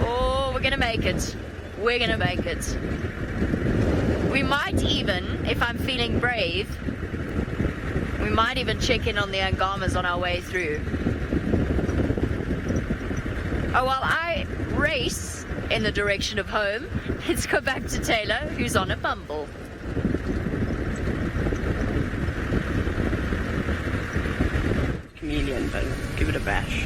Oh, we're gonna make it. We're gonna make it. We might even, if I'm feeling brave, we might even check in on the Angamas on our way through. Oh, while I race in the direction of home, let's go back to Taylor, who's on a bumble. Chameleon, but give it a bash.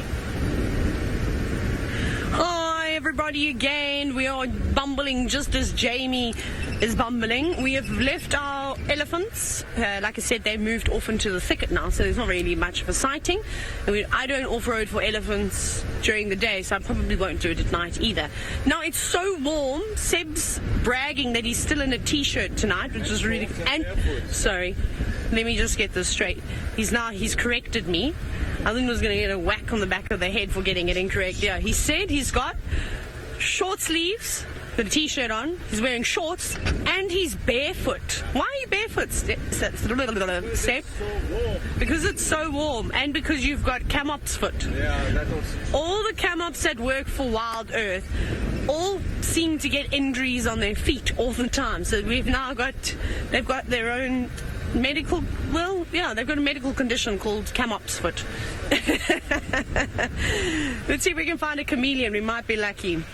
Hi everybody again. We are bumbling just as Jamie is bumbling. We have left our elephants. Like I said, they moved off into the thicket now, so there's not really much of a sighting. I don't off-road for elephants during the day, so I probably won't do it at night either. Now, it's so warm. Seb's bragging that he's still in a t-shirt tonight, which is really... And sorry, let me just get this straight. He's corrected me. I think I was going to get a whack on the back of the head for getting it incorrect. Yeah, he said he's got short sleeves, got a t-shirt on, he's wearing shorts, and he's barefoot. Why are you barefoot, Step? Because it's so warm, and because you've got camop's foot. Yeah, that was... All the camops that work for Wild Earth all seem to get injuries on their feet all the time. So they've got their own medical, they've got a medical condition called camop's foot. Let's see if we can find a chameleon. We might be lucky.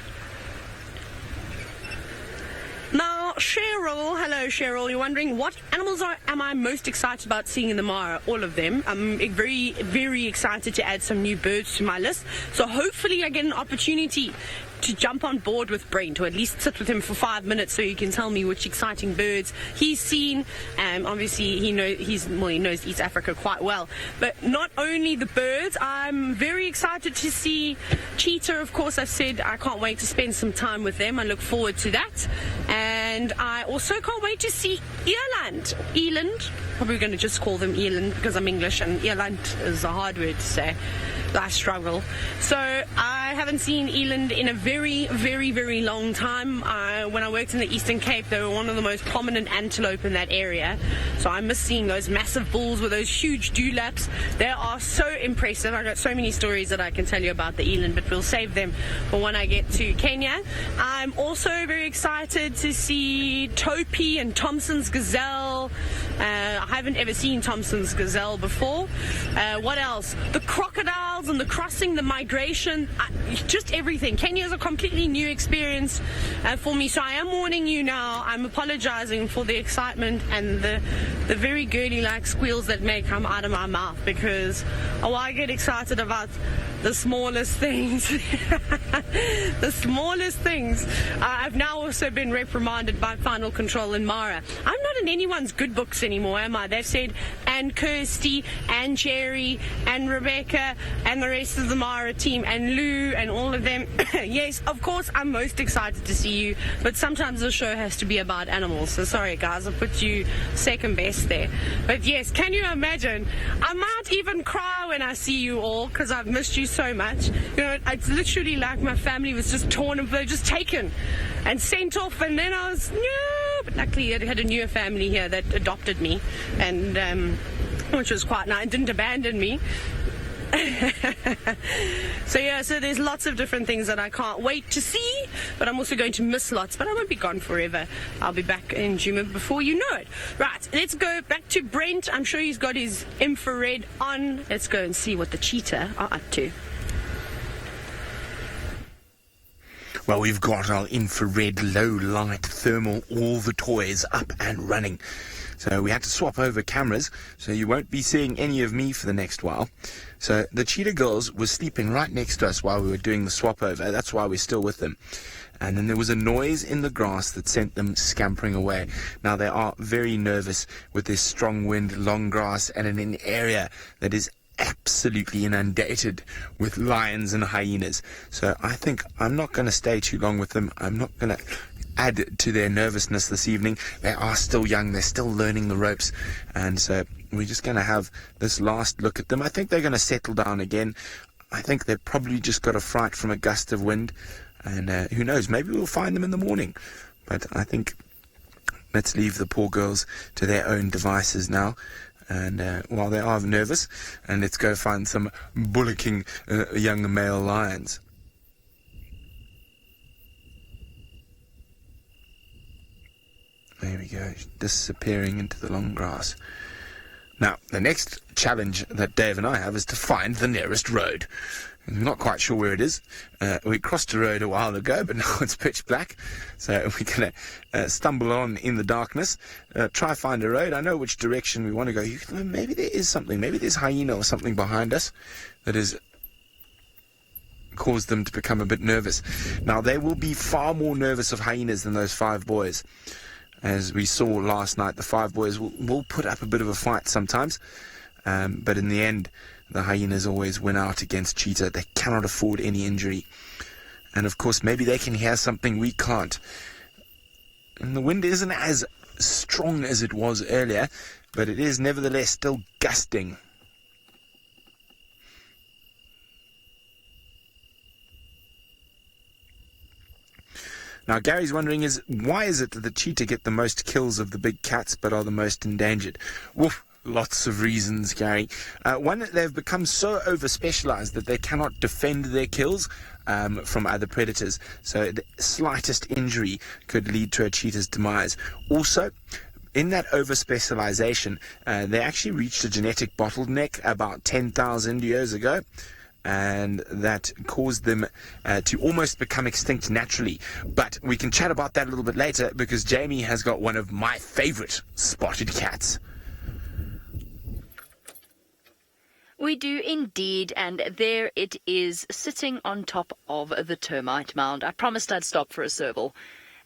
Now, Cheryl, hello Cheryl, you're wondering what animals am I most excited about seeing in the Mara? All of them. I'm very, very excited to add some new birds to my list. So hopefully I get an opportunity to jump on board with Brent, or at least sit with him for 5 minutes so he can tell me which exciting birds he's seen. Obviously he knows East Africa quite well. But not only the birds, I'm very excited to see Cheetah. Of course, I said I can't wait to spend some time with them. I look forward to that. And I also can't wait to see Eland. Probably going to just call them Eland because I'm English, and Eland is a hard word to say. I struggle. So I I haven't seen eland in a very, very, very long time. When I worked in the Eastern Cape, they were one of the most prominent antelope in that area. So I miss seeing those massive bulls with those huge dewlaps. They are so impressive. I've got so many stories that I can tell you about the eland, but we'll save them for when I get to Kenya. I'm also very excited to see Topi and Thompson's gazelle. I haven't ever seen Thompson's gazelle before. What else? The crocodiles and the crossing, the migration, just everything. Kenya is a completely new experience for me, so I am warning you now. I'm apologizing for the excitement and the very girly-like squeals that may come out of my mouth, because I get excited about the smallest things. The smallest things. I've now also been reprimanded by Final Control in Mara. I'm not in anyone's good books anymore, am I? They've said, and Kirsty, and Jerry, and Rebecca, and the rest of the Mara team, and Lou, and all of them. Yes, of course, I'm most excited to see you, but sometimes the show has to be about animals. So sorry, guys, I put you second best there. But yes, can you imagine? I might even cry when I see you all, because I've missed you so much. You know, it's literally like my family was just torn and they're just taken and sent off, and then I was, yeah, but luckily I had a newer family here that adopted me, and which was quite nice, didn't abandon me. So there's lots of different things that I can't wait to see, but I'm also going to miss lots, but I won't be gone forever. I'll be back in Djuma before you know it. Right, let's go back to Brent. I'm sure he's got his infrared on. Let's go and see what the cheetah are up to. Well, we've got our infrared, low-light, thermal, all the toys up and running. So we had to swap over cameras, so you won't be seeing any of me for the next while. So the cheetah girls were sleeping right next to us while we were doing the swap over. That's why we're still with them. And then there was a noise in the grass that sent them scampering away. Now, they are very nervous with this strong wind, long grass, and in an area that is absolutely inundated with lions and hyenas. So I think I'm not going to stay too long with them. I'm not going to add to their nervousness this evening. They are still young. They're still learning the ropes. And so we're just going to have this last look at them. I think they're going to settle down again. I think they've probably just got a fright from a gust of wind. And who knows, maybe we'll find them in the morning. But I think let's leave the poor girls to their own devices now. And while they are nervous, and let's go find some bullocking young male lions. There we go, disappearing into the long grass. Now, the next challenge that Dave and I have is to find the nearest road. I'm not quite sure where it is. We crossed a road a while ago, but now it's pitch black. So we're going to stumble on in the darkness, try find a road. I know which direction we want to go. Maybe there is something. Maybe there's hyena or something behind us that has caused them to become a bit nervous. Now, they will be far more nervous of hyenas than those 5 boys. As we saw last night, the 5 boys will put up a bit of a fight sometimes. But in the end, the hyenas always win out against cheetah. They cannot afford any injury. And of course, maybe they can hear something we can't. And the wind isn't as strong as it was earlier, but it is nevertheless still gusting. Now, Gary's wondering why is it that the cheetah get the most kills of the big cats but are the most endangered? Woof. Lots of reasons, Gary. One, they've become so over-specialized that they cannot defend their kills from other predators. So the slightest injury could lead to a cheetah's demise. Also, in that over-specialization, they actually reached a genetic bottleneck about 10,000 years ago. And that caused them to almost become extinct naturally. But we can chat about that a little bit later, because Jamie has got one of my favorite spotted cats. We do indeed, and there it is, sitting on top of the termite mound. I promised I'd stop for a serval,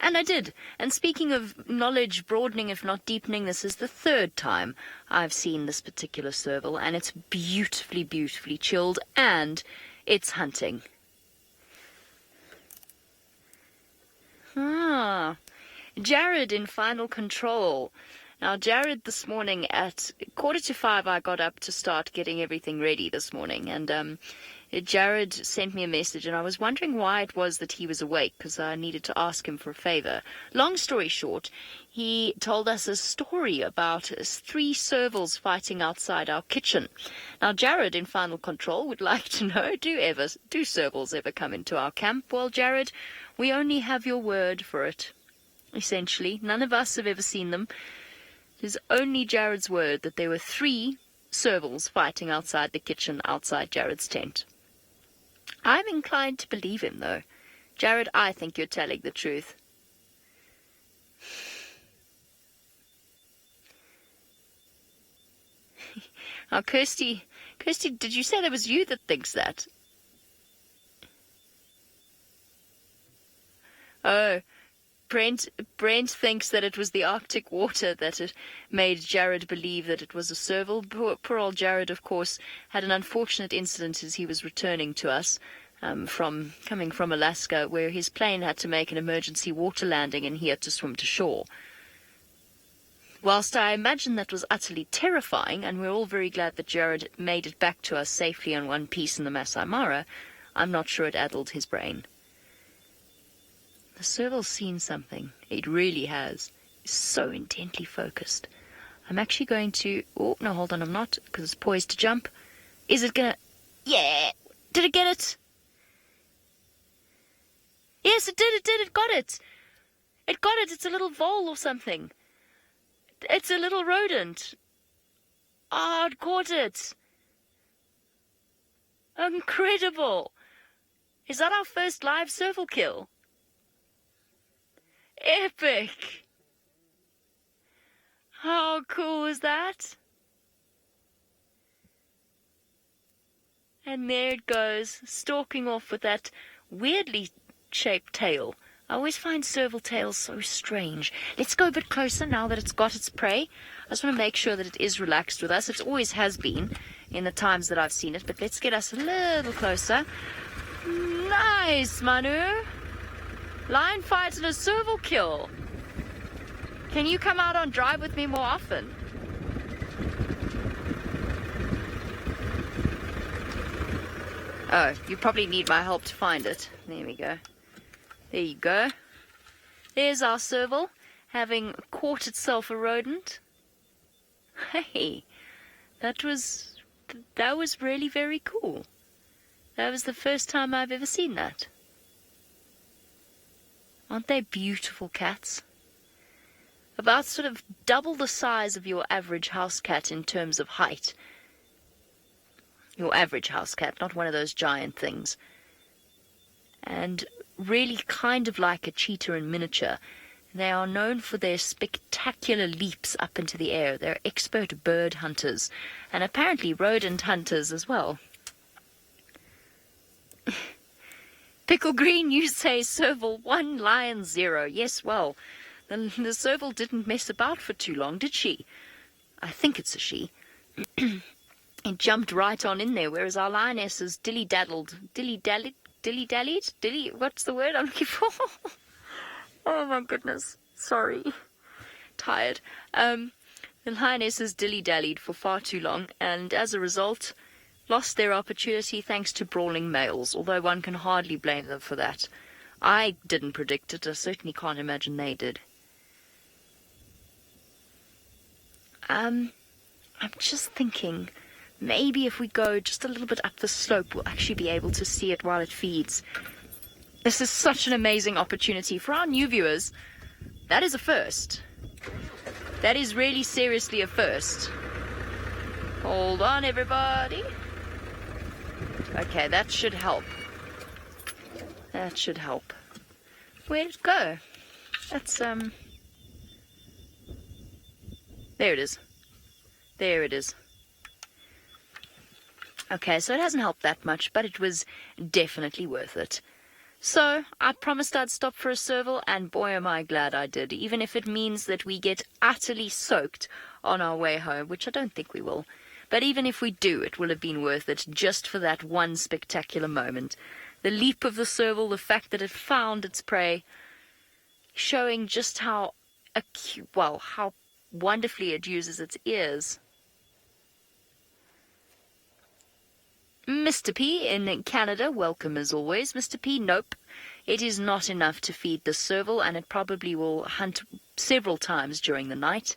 and I did. And speaking of knowledge broadening, if not deepening, this is the 3rd time I've seen this particular serval, and it's beautifully, beautifully chilled, and it's hunting. Jared in Final Control. Now, Jared, this morning at 4:45, I got up to start getting everything ready this morning. And Jared sent me a message, and I was wondering why it was that he was awake, because I needed to ask him for a favor. Long story short, he told us a story about 3 servals fighting outside our kitchen. Now, Jared, in Final Control, would like to know, do servals ever come into our camp? Well, Jared, we only have your word for it, essentially. None of us have ever seen them. It is only Jared's word that there were 3 servals fighting outside the kitchen, outside Jared's tent. I'm inclined to believe him, though. Jared, I think you're telling the truth. Now, Kirsty, did you say that was you that thinks that? Oh, Brent thinks that it was the Arctic water that it made Jared believe that it was a serval. Poor old Jared, of course, had an unfortunate incident as he was returning to us coming from Alaska, where his plane had to make an emergency water landing and he had to swim to shore. Whilst I imagine that was utterly terrifying, and we're all very glad that Jared made it back to us safely in one piece in the Maasai Mara, I'm not sure it addled his brain. The serval's seen something. It really has. It's so intently focused. I'm actually going to... Oh, no, hold on, I'm not, because it's poised to jump. Is it gonna... Yeah! Did it get it? Yes, it did, it got it! It got it, it's a little vole or something. It's a little rodent. Oh, it caught it. Incredible. Is that our first live serval kill? Epic! How cool is that? And there it goes, stalking off with that weirdly shaped tail. I always find serval tails so strange. Let's go a bit closer now that it's got its prey. I just want to make sure that it is relaxed with us. It always has been in the times that I've seen it, but let's get us a little closer. Nice, Manu! Lion fight and a serval kill. Can you come out on drive with me more often? Oh, you probably need my help to find it. There we go. There you go. There's our serval, having caught itself a rodent. Hey, that was really very cool. That was the first time I've ever seen that. Aren't they beautiful cats? About sort of double the size of your average house cat in terms of height. Your average house cat, not one of those giant things. And really kind of like a cheetah in miniature. They are known for their spectacular leaps up into the air. They're expert bird hunters, and apparently rodent hunters as well. Pickle Green, you say serval 1, lion 0. Yes, well, the serval didn't mess about for too long, did she? I think it's a she. It jumped right on in there, whereas our lionesses dilly-dallied, what's the word I'm looking for? Oh my goodness, sorry, tired. The lionesses dilly-dallied for far too long, and as a result, lost their opportunity thanks to brawling males, although one can hardly blame them for that. I didn't predict it, I certainly can't imagine they did. I'm just thinking, maybe if we go just a little bit up the slope, we'll actually be able to see it while it feeds. This is such an amazing opportunity for our new viewers. That is a first. That is really seriously a first. Hold on, everybody. Okay, that should help. That should help. Where'd it go? That's, there it is. There it is. Okay, so it hasn't helped that much, but it was definitely worth it. So, I promised I'd stop for a serval, and boy am I glad I did, even if it means that we get utterly soaked on our way home, which I don't think we will. But even if we do, it will have been worth it just for that one spectacular moment. The leap of the serval, the fact that it found its prey, showing just how wonderfully it uses its ears. Mr. P in Canada, welcome as always. Mr. P, nope. It is not enough to feed the serval, and it probably will hunt several times during the night.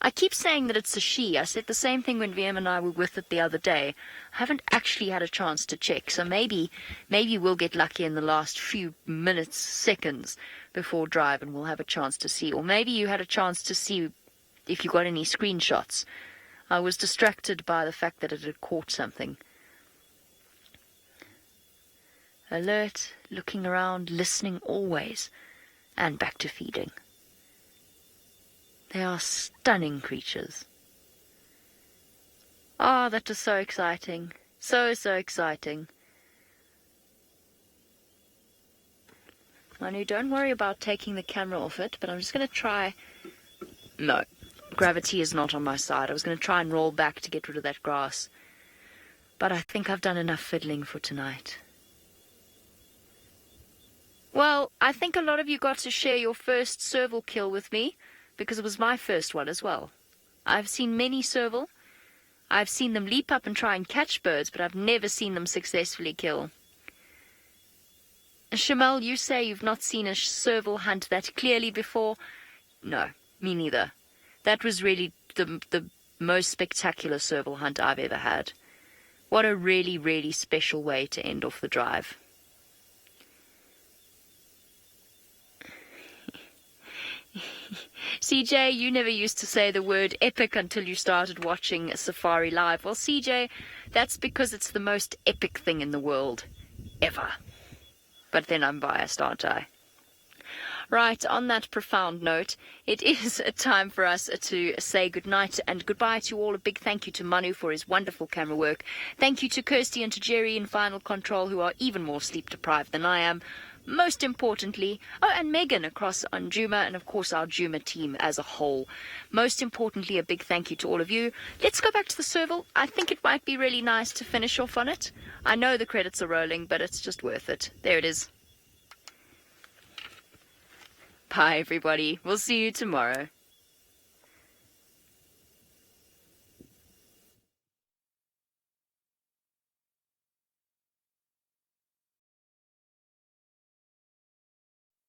I keep saying that it's a she. I said the same thing when VM and I were with it the other day. I haven't actually had a chance to check, so maybe we'll get lucky in the last few minutes, seconds before drive, and we'll have a chance to see. Or maybe you had a chance to see if you got any screenshots. I was distracted by the fact that it had caught something. Alert, looking around, listening always, and back to feeding. They are stunning creatures. Ah, that is so exciting. So exciting. Manu, don't worry about taking the camera off it, but I'm just going to try... No, gravity is not on my side. I was going to try and roll back to get rid of that grass. But I think I've done enough fiddling for tonight. Well, I think a lot of you got to share your first serval kill with me, because it was my first one as well. I've seen many serval. I've seen them leap up and try and catch birds, but I've never seen them successfully kill. Shamel, you say you've not seen a serval hunt that clearly before? No, me neither. That was really the most spectacular serval hunt I've ever had. What a really, really special way to end off the drive. CJ, you never used to say the word epic until you started watching Safari Live. Well, CJ, that's because it's the most epic thing in the world. Ever. But then I'm biased, aren't I? Right, on that profound note, it is time for us to say goodnight and goodbye to all. A big thank you to Manu for his wonderful camera work. Thank you to Kirsty and to Jerry in Final Control, who are even more sleep deprived than I am. Most importantly, and Megan across on Juma, and of course our Juma team as a whole. Most importantly, a big thank you to all of you. Let's go back to the serval. I think it might be really nice to finish off on it. I know the credits are rolling, but it's just worth it. There it is. Bye, everybody. We'll see you tomorrow.